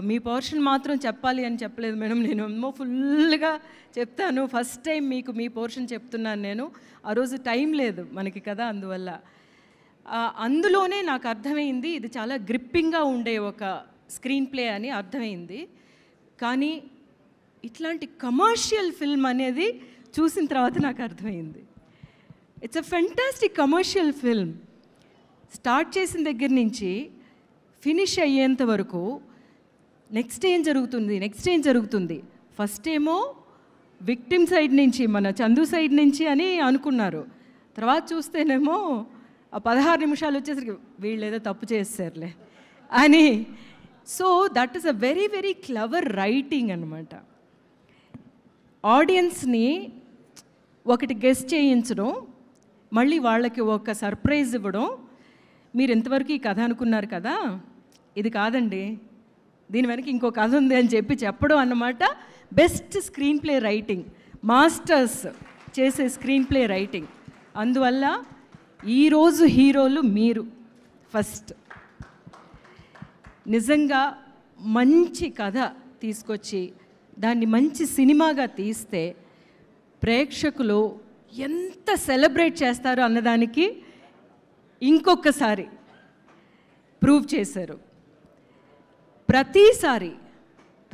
మీ పోర్షన్ మాత్రం చెప్పాలి అని చెప్పలేదు మేడం, నేను ఏమో ఫుల్గా చెప్తాను, ఫస్ట్ టైం మీకు మీ పోర్షన్ చెప్తున్నాను నేను. ఆ రోజు టైం లేదు మనకి కదా, అందువల్ల అందులోనే నాకు అర్థమైంది ఇది చాలా గ్రిప్పింగ్గా ఉండే ఒక స్క్రీన్ ప్లే అని అర్థమైంది. కానీ ఇట్లాంటి కమర్షియల్ ఫిల్మ్ అనేది చూసిన తర్వాత నాకు అర్థమైంది it's a fantastic commercial film. Start చేసిన దగ్గర నుంచి ఫినిష్ అయ్యేంత వరకు నెక్స్ట్ ఏం జరుగుతుంది. ఫస్ట్ ఏమో విక్టిమ్ సైడ్ నుంచి, మన చందు సైడ్ నుంచి అని అనుకున్నారు. తర్వాత చూస్తేనేమో ఆ 16 నిమిషాలు వచ్చేసరికి వీళ్ళు ఏదో తప్పు చేస్తారులే అని. So that is a very very clever writing అనమాట. ఆడియన్స్ని ఒకటి గెస్ చేయించడం, మళ్ళీ వాళ్ళకి ఒక సర్ప్రైజ్ ఇవ్వడం. మీరు ఎంతవరకు ఈ కథ అనుకున్నారు కదా, ఇది కాదండి, దీని వెనక ఇంకో కథ ఉంది అని చెప్పడం అన్నమాట. Best screen play writing, masters చేసే స్క్రీన్ ప్లే రైటింగ్. అందువల్ల ఈరోజు హీరోలు మీరు ఫస్ట్. నిజంగా మంచి కథ తీసుకొచ్చి దాన్ని మంచి సినిమాగా తీస్తే ప్రేక్షకులు ఎంత సెలబ్రేట్ చేస్తారో అన్నదానికి ఇంకొకసారి ప్రూవ్ చేశారు.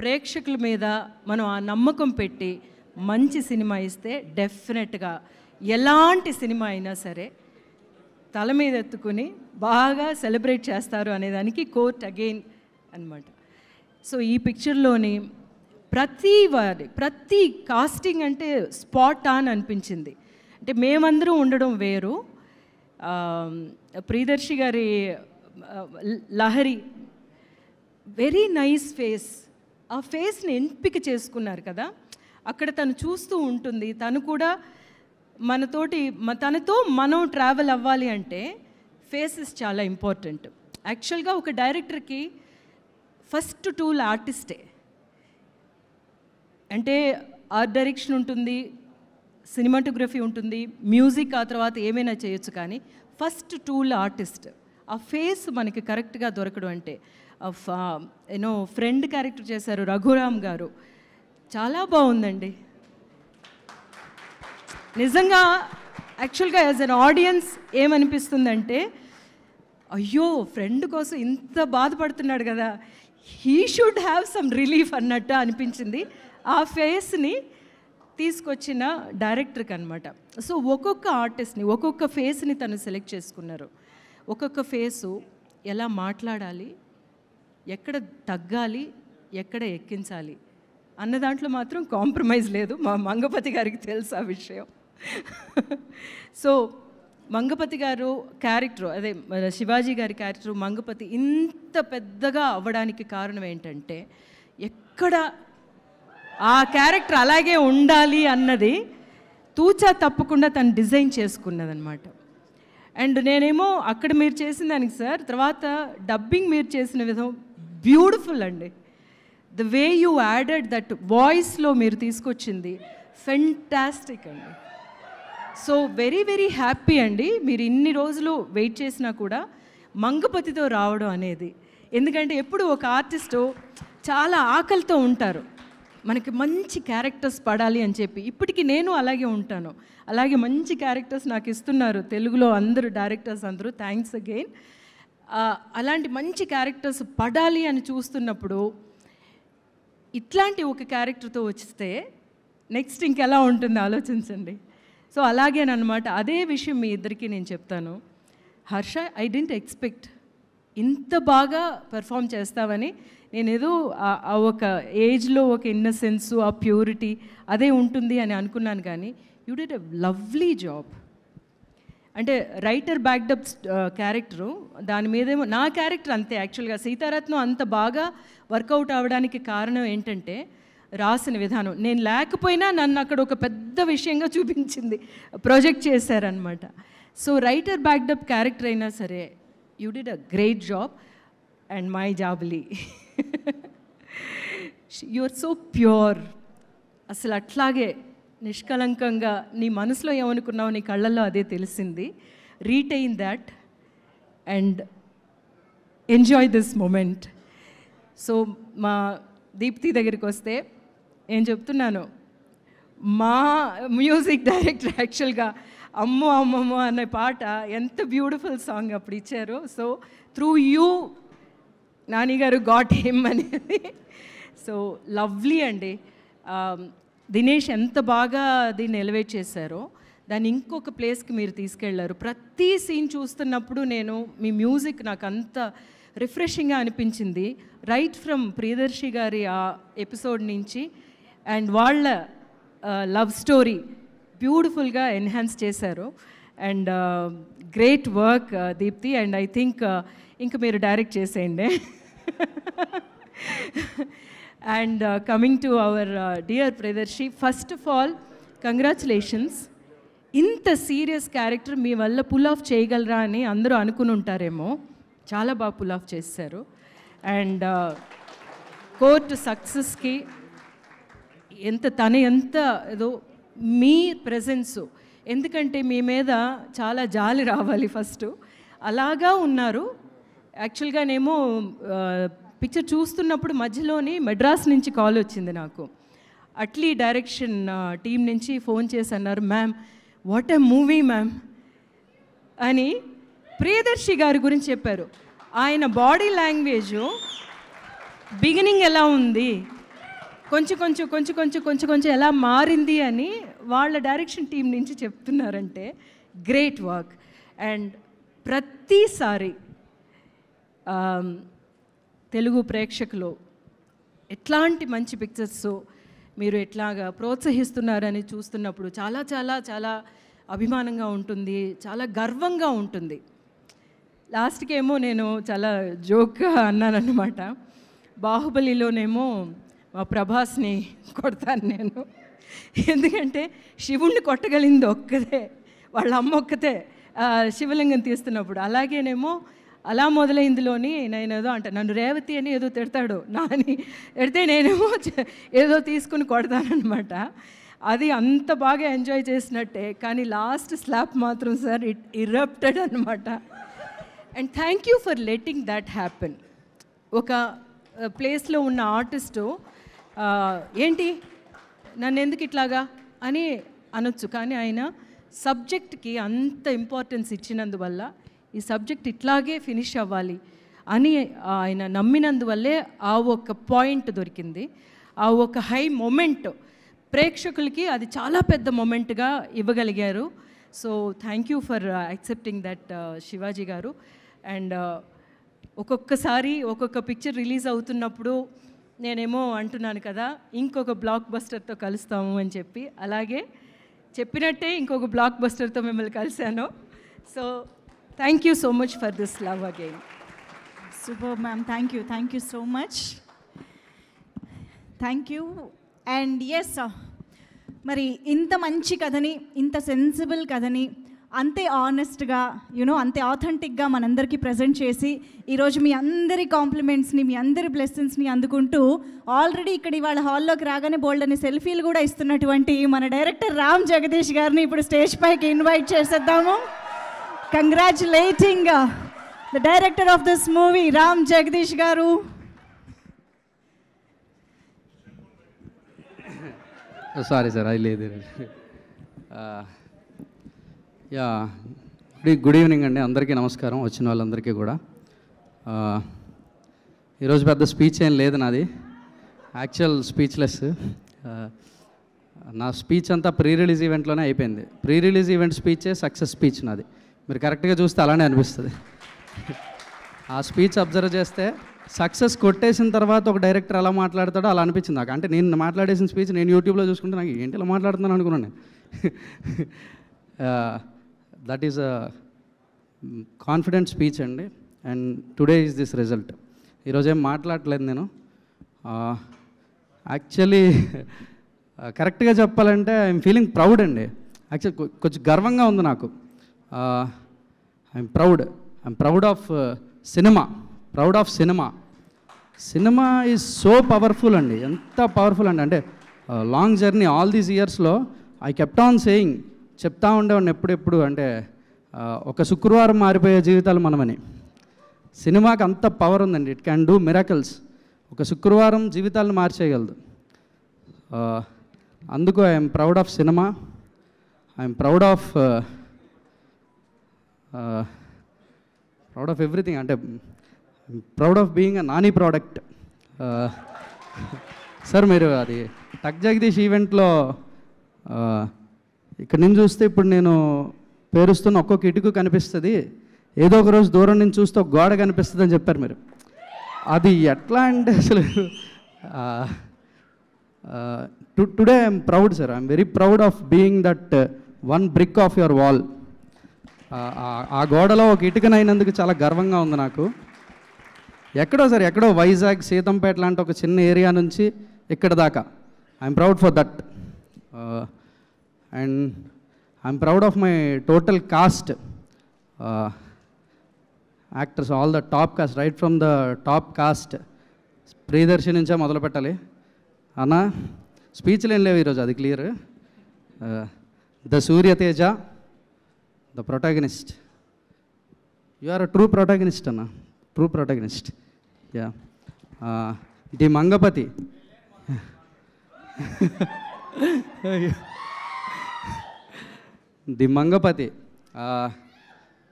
ప్రేక్షకుల మీద మనం ఆ నమ్మకం పెట్టి మంచి సినిమా ఇస్తే డెఫినెట్గా ఎలాంటి సినిమా అయినా సరే తల మీద ఎత్తుకుని బాగా సెలబ్రేట్ చేస్తారు అనేదానికి కోట్ అగైన్ అన్నమాట. సో ఈ పిక్చర్లోని ప్రతి కాస్టింగ్ అంటే స్పాట్ ఆన్ అనిపించింది. అంటే మేమందరం ఉండడం వేరు, ప్రియదర్శి గారి లహరి వెరీ నైస్ ఫేస్, ఆ ఫేస్ని ఎంపిక చేసుకున్నారు కదా. అక్కడ తను చూస్తూ ఉంటుంది, తను కూడా తనతో మనం ట్రావెల్ అవ్వాలి అంటే ఫేసెస్ చాలా ఇంపార్టెంట్. యాక్చువల్గా ఒక డైరెక్టర్కి ఫస్ట్ టూల్ ఆర్టిస్టే. అంటే ఆర్ట్ డైరెక్షన్ ఉంటుంది, సినిమాటోగ్రఫీ ఉంటుంది, మ్యూజిక్ ఆ తర్వాత ఏమైనా చేయొచ్చు, కానీ ఫస్ట్ టూల్ ఆర్టిస్ట్. ఆ ఫేస్ మనకి కరెక్ట్గా దొరకడం అంటే ఫ్రెండ్ క్యారెక్టర్ చేశారు రఘురామ్ గారు, చాలా బాగుందండి నిజంగా. యాక్చువల్గా యాజ్ అన్ ఆడియన్స్ ఏమనిపిస్తుందంటే, అయ్యో ఫ్రెండ్ కోసం ఇంత బాధపడుతున్నాడు కదా, he should have some relief అన్నట్టు అనిపించింది ఆ ఫేస్ని తీసుకొచ్చిన డైరెక్టర్కి అనమాట. సో ఒక్కొక్క ఆర్టిస్ట్ని ఒక్కొక్క ఫేస్ని తను సెలెక్ట్ చేసుకున్నారు. ఒక్కొక్క ఫేసు ఎలా మాట్లాడాలి, ఎక్కడ తగ్గాలి, ఎక్కడ ఎక్కించాలి అన్న దాంట్లో మాత్రం కాంప్రమైజ్ లేదు. మా మంగపతి గారికి తెలుసు ఆ విషయం. సో మంగపతి గారు క్యారెక్టర్, అదే శివాజీ గారి క్యారెక్టర్ మంగపతి ఇంత పెద్దగా అవ్వడానికి కారణం ఏంటంటే, ఎక్కడ ఆ క్యారెక్టర్ అలాగే ఉండాలి అన్నది తూచా తప్పకుండా తను డిజైన్ చేసుకున్నదనమాట. అండ్ నేనేమో అక్కడ మీరు చేసిన దానికి సార్, తర్వాత డబ్బింగ్ మీరు చేసిన విధం బ్యూటిఫుల్ అండి. The way you added that వాయిస్లో మీరు తీసుకొచ్చింది ఫెంటాస్టిక్ అండి. సో వెరీ వెరీ హ్యాపీ అండి. మీరు ఇన్ని రోజులు వెయిట్ చేసినా కూడా మంగపతితో రావడం అనేది, ఎందుకంటే ఎప్పుడు ఒక ఆర్టిస్టు చాలా ఆకలితో ఉంటారు, మనకి మంచి క్యారెక్టర్స్ పడాలి అని చెప్పి. ఇప్పటికీ నేను అలాగే ఉంటాను, అలాగే మంచి క్యారెక్టర్స్ నాకు ఇస్తున్నారు తెలుగులో అందరూ డైరెక్టర్స్ అందరూ, థ్యాంక్స్ అగైన్. అలాంటి మంచి క్యారెక్టర్స్ పడాలి అని చూస్తున్నప్పుడు ఇట్లాంటి ఒక క్యారెక్టర్తో వస్తే నెక్స్ట్ ఇంకెలా ఉంటుంది ఆలోచించండి. సో అలాగేనమాట. అదే విషయం మీ ఇద్దరికీ నేను చెప్తాను. హర్ష, ఐ డెంట్ ఎక్స్పెక్ట్ ఇంత బాగా పెర్ఫామ్ చేస్తావని. నేను ఏదో ఒక ఏజ్లో ఒక ఇన్నసెన్స్, ఆ ప్యూరిటీ అదే ఉంటుంది అని అనుకున్నాను, కానీ you did a lovely job. అంటే రైటర్ బ్యాక్డప్ క్యారెక్టరు, దాని మీదేమో నా క్యారెక్టర్ అంతే. యాక్చువల్గా సీతారత్నం అంత బాగా వర్కౌట్ అవ్వడానికి కారణం ఏంటంటే రాసిన విధానం. నేను లేకపోయినా నన్ను అక్కడ ఒక పెద్ద విషయంగా చూపించింది, ప్రొజెక్ట్ చేశారనమాట. సో రైటర్ బ్యాక్డప్ క్యారెక్టర్ అయినా సరే you did a great job. And my Jabili, you are so pure. అసలు అట్లాగే నిష్కలంకంగా నీ మనసులో ఏమనుకున్నావు, నీ కళ్ళల్లో అదే తెలిసింది. Retain that and enjoy this moment. So మా దీప్తి దగ్గరికి వస్తే నేను చెప్తున్నాను, మా మ్యూజిక్ డైరెక్టర్ యాక్చువల్గా అమ్మో అమ్మమ్మో అనే పాట ఎంత బ్యూటిఫుల్ సాంగ్ అప్పుడు ఇచ్చారు. సో త్రూ యూ నాని గారు గాట్ హిమ్ అనేది. సో లవ్లీ అండి. దినేష్ ఎంత బాగా దీన్ని ఎలివేట్ చేశారో, దాన్ని ఇంకొక ప్లేస్కి మీరు తీసుకెళ్లారు. ప్రతి సీన్ చూస్తున్నప్పుడు నేను మీ మ్యూజిక్ నాకు అంత రిఫ్రెషింగ్గా అనిపించింది. రైట్ ఫ్రమ్ ప్రియదర్శి గారి ఆ ఎపిసోడ్ నుంచి అండ్ వాళ్ళ లవ్ స్టోరీ బ్యూటిఫుల్గా ఎన్హాన్స్ చేశారు. And great work Deepthi. And I think ఇంక మీరు డైరెక్ట్ చేసేయండి. And coming to our dear Priyadarshi, first of all congratulations. ఇంత సీరియస్ క్యారెక్టర్ మీ వల్ల పుల్ ఆఫ్ చేయగలరా అని అందరూ అనుకుని ఉంటారేమో, చాలా బాగా పుల్ ఆఫ్ చేశారు. అండ్ కోర్టు సక్సెస్కి ఎంత ఏదో మీ ప్రెజెన్సు, ఎందుకంటే మీ మీద చాలా జాలి రావాలి ఫస్ట్, అలాగా ఉన్నారు. యాక్చువల్గానేమో పిక్చర్ చూస్తున్నప్పుడు మధ్యలోని మెడ్రాస్ నుంచి కాల్ వచ్చింది నాకు. అట్లీ డైరెక్షన్ టీం నుంచి ఫోన్ చేసి అన్నారు, ma'am what a movie ma'am అని ప్రియదర్శి గారి గురించి చెప్పారు. ఆయన బాడీ లాంగ్వేజ్ బిగినింగ్ ఎలా ఉంది, కొంచెం ఎలా మారింది అని వాళ్ళ డైరెక్షన్ టీం నుంచి చెప్తున్నారంటే గ్రేట్ వర్క్. అండ్ ప్రతిసారి తెలుగు ప్రేక్షకులు ఎట్లాంటి మంచి పిక్చర్స్ మీరు ఎట్లాగా ప్రోత్సహిస్తున్నారని చూస్తున్నప్పుడు చాలా చాలా చాలా అభిమానంగా ఉంటుంది, చాలా గర్వంగా ఉంటుంది. లాస్ట్కేమో నేను చాలా జోక్గా అన్నానన్నమాట, బాహుబలిలోనేమో మా ప్రభాస్ని కొడతాను నేను, ఎందుకంటే శివుణ్ణి కొట్టగలిగింది ఒక్కదే, వాళ్ళ అమ్మ ఒక్కతే శివలింగం తీస్తున్నప్పుడు. అలాగేనేమో అలా మొదలైందిలోని నేను ఏదో అంటే నన్ను రేవతి అని ఏదో తిడతాడు నాని, తిడితే నేనేమో ఏదో తీసుకుని కొడతానమాట. అది అంత బాగా ఎంజాయ్ చేసినట్టే, కానీ లాస్ట్ స్లాప్ మాత్రం సార్ ఇట్ ఇరప్టెడ్ అనమాట. And thank you for letting that happen. ఒక ప్లేస్లో ఉన్న ఆర్టిస్టు ఏంటి నన్ను ఎందుకు ఇట్లాగా అని అనొచ్చు, కానీ ఆయన సబ్జెక్ట్కి అంత ఇంపార్టెన్స్ ఇచ్చినందువల్ల ఈ సబ్జెక్ట్ ఇట్లాగే ఫినిష్ అవ్వాలి అని ఆయన నమ్మినందువల్లే ఆ ఒక పాయింట్ దొరికింది, ఆ ఒక హై మొమెంట్ ప్రేక్షకులకి అది చాలా పెద్ద మొమెంట్గా ఇవ్వగలిగారు. So thank you for accepting that Shivaji garu. And ఒక్కొక్కసారి ఒక్కొక్క పిక్చర్ రిలీజ్ అవుతున్నప్పుడు నేనేమో అంటున్నాను కదా ఇంకొక బ్లాక్ బస్టర్తో కలుస్తాము అని చెప్పి, అలాగే చెప్పినట్టే ఇంకొక బ్లాక్ బస్టర్తో మిమ్మల్ని కలిశాను. So thank you so much for this love again. Super ma'am, thank you so much, thank you. And yes, మరి ఇంత మంచి కథని, ఇంత సెన్సిబుల్ కథని అంతే ఆనెస్ట్గా అంతే ఆథెంటిక్గా మనందరికీ ప్రజెంట్ చేసి ఈరోజు మీ అందరి కాంప్లిమెంట్స్ని, మీ అందరి బ్లెస్సింగ్స్ని అందుకుంటూ ఆల్రెడీ ఇక్కడ ఇవాళ హాల్లోకి రాగానే బోల్డ్ అని సెల్ఫీలు కూడా ఇస్తున్నటువంటి మన డైరెక్టర్ రామ్ జగదీష్ గారిని ఇప్పుడు స్టేజ్ పైకి ఇన్వైట్ చేసేద్దాము. Congratulating the director of this movie Ram Jagadeesh garu. Sorry sir, అది లేదు. యా, గుడ్ ఈవినింగ్ అండి, అందరికీ నమస్కారం, వచ్చిన వాళ్ళందరికీ కూడా. ఈరోజు పెద్ద స్పీచ్ ఏం లేదు నాది, యాక్చువల్ స్పీచ్లెస్. నా స్పీచ్ అంతా ప్రీ రిలీజ్ ఈవెంట్లోనే అయిపోయింది. ప్రీ రిలీజ్ ఈవెంట్ స్పీచే సక్సెస్ స్పీచ్ నాది. మీరు కరెక్ట్గా చూస్తే అలానే అనిపిస్తుంది. ఆ స్పీచ్ అబ్జర్వ్ చేస్తే సక్సెస్ కొట్టేసిన తర్వాత ఒక డైరెక్టర్ ఎలా మాట్లాడతాడో అలా అనిపించింది నాకు. అంటే నేను మాట్లాడేసిన స్పీచ్ నేను యూట్యూబ్లో చూసుకుంటే నాకు ఏంటి ఇలా మాట్లాడుతున్నాను అనుకున్నాను నేను. That is a confident speech అండి. And today is this result. ఈరోజు ఏం మాట్లాడలేదు నేను. యాక్చువల్లీ కరెక్ట్గా చెప్పాలంటే ఐఎమ్ ఫీలింగ్ ప్రౌడ్ అండి. యాక్చువల్లీ కొంచెం గర్వంగా ఉంది నాకు. I'm proud of cinema. Cinema is so powerful అండి, ఎంత పవర్ఫుల్ అండి అంటే లాంగ్ జర్నీ ఆల్ దీస్ ఇయర్స్లో ఐ కెప్ట్ ఆన్ సేయింగ్, చెప్తా ఉండేవాడిని ఎప్పుడెప్పుడు అంటే ఒక శుక్రవారం మారిపోయే జీవితాలు మనమని. సినిమాకి అంత పవర్ ఉందండి, ఇట్ క్యాన్ డూ మిరాకిల్స్. ఒక శుక్రవారం జీవితాలను మార్చేయగలదు. అందుకు I'm proud of cinema, I'm proud of everything. అంటే proud of being a Nani product. Sir మీరు అది టక్ జగదీష్ ఈవెంట్లో ఇక్కడ నుంచి చూస్తే ఇప్పుడు నేను పేరుస్తున్న ఒక్కొక్క ఇటుకు కనిపిస్తుంది, ఏదో ఒక రోజు దూరం నుంచి చూస్తే ఒక గోడ కనిపిస్తుంది అని చెప్పారు మీరు. అది ఎట్లా అంటే అసలు today I'm proud sir, I'm very proud of being that one brick of your wall. ఆ గోడలో ఒక ఇటుకనైనందుకు చాలా గర్వంగా ఉంది నాకు. ఎక్కడో వైజాగ్ సీతంపేట లాంటి ఒక చిన్న ఏరియా నుంచి ఇక్కడ దాకా I'm proud for that. And I'm proud of my total cast, actors, all the top cast, right from the top cast. Priyadarshi నుంచే మొదలు పెట్టాలి అన్న. స్పీచ్లు ఏం లేవు ఈరోజు, అది clear. The Suryateja, the protagonist. You are a true protagonist అన్న, true protagonist. Yeah. The Mangapathi, the Mangapathi.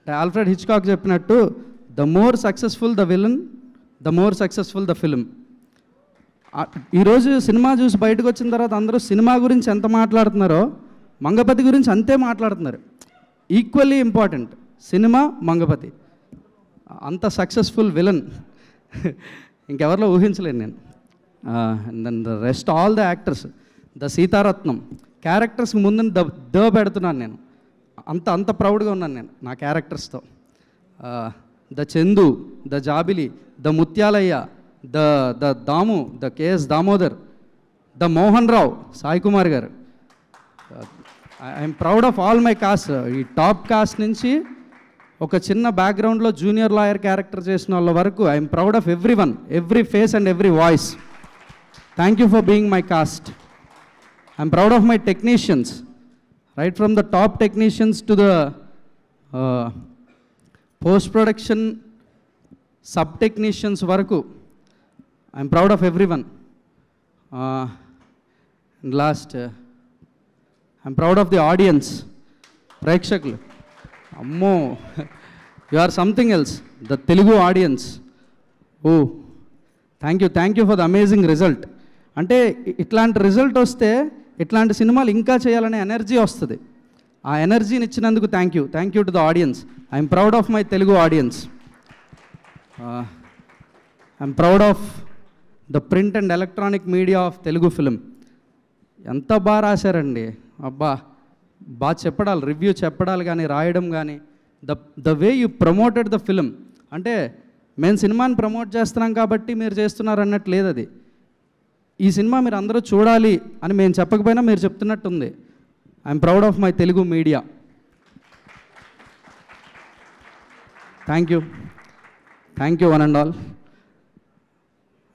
Alfred Hitchcock చెప్పినట్టు the more successful the villain, the more successful the film. ఈరోజు సినిమా చూసి బయటకు వచ్చిన తర్వాత అందరూ సినిమా గురించి ఎంత మాట్లాడుతున్నారో మంగపతి గురించి అంతే మాట్లాడుతున్నారు. Equally important cinema, Mangapathi. అంత సక్సెస్ఫుల్ విలన్ ఇంకెవరిలో ఊహించలేను నేను. Then the rest all the actors, the Sitaratnam characters ముందు పెడుతున్నాను నేను. అంత ప్రౌడ్గా ఉన్నాను నేను నా క్యారెక్టర్స్తో. The Chandu, the Jabili, the Muthyalayya, the Damu, the KS Damodar, the Mohan Rao, Sai Kumar garu. I'm proud of all my cast. ఈ టాప్ కాస్ట్ నుంచి ఒక చిన్న బ్యాక్గ్రౌండ్లో జూనియర్ లాయర్ క్యారెక్టర్ చేసిన వాళ్ళ వరకు I'm proud of every one, every face and every voice. Thank you for being my cast. I'm proud of my technicians, right from the top technicians to the post production sub technicians వరకు. I'm proud of every one. Last I'm proud of the audience, ప్రేక్షకులు. అమ్మో, you are something else, the Telugu audience. Oh thank you for the amazing result. అంటే ఇట్లాంటి result వస్తే ఇట్లాంటి సినిమాలు ఇంకా చేయాలనే ఎనర్జీ వస్తుంది. ఆ ఎనర్జీని ఇచ్చినందుకు thank you to the audience. I'm proud of my Telugu audience. I'm proud of the print and electronic media of Telugu film. ఎంత బాగా రాశారండి, అబ్బా బాగా చెప్పడాలి, రివ్యూ చెప్పడాలి కానీ రాయడం కానీ, the way you promoted the film. అంటే మేము సినిమాని ప్రమోట్ చేస్తున్నాం కాబట్టి మీరు చేస్తున్నారు అన్నట్టు లేదు. అది ఈ సినిమా మీరు అందరూ చూడాలి అని మేము చెప్పకపోయినా మీరు చెప్తున్నట్టుంది. I'm proud of my Telugu media. Thank you one and all.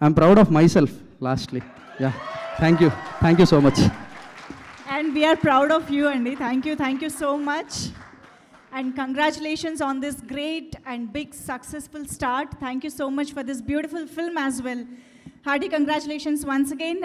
I'm proud of myself lastly. Yeah, thank you so much. And we are proud of you, Andy. Thank you so much. And congratulations on this great and big successful start. Thank you so much for this beautiful film as well. Hearty congratulations once again.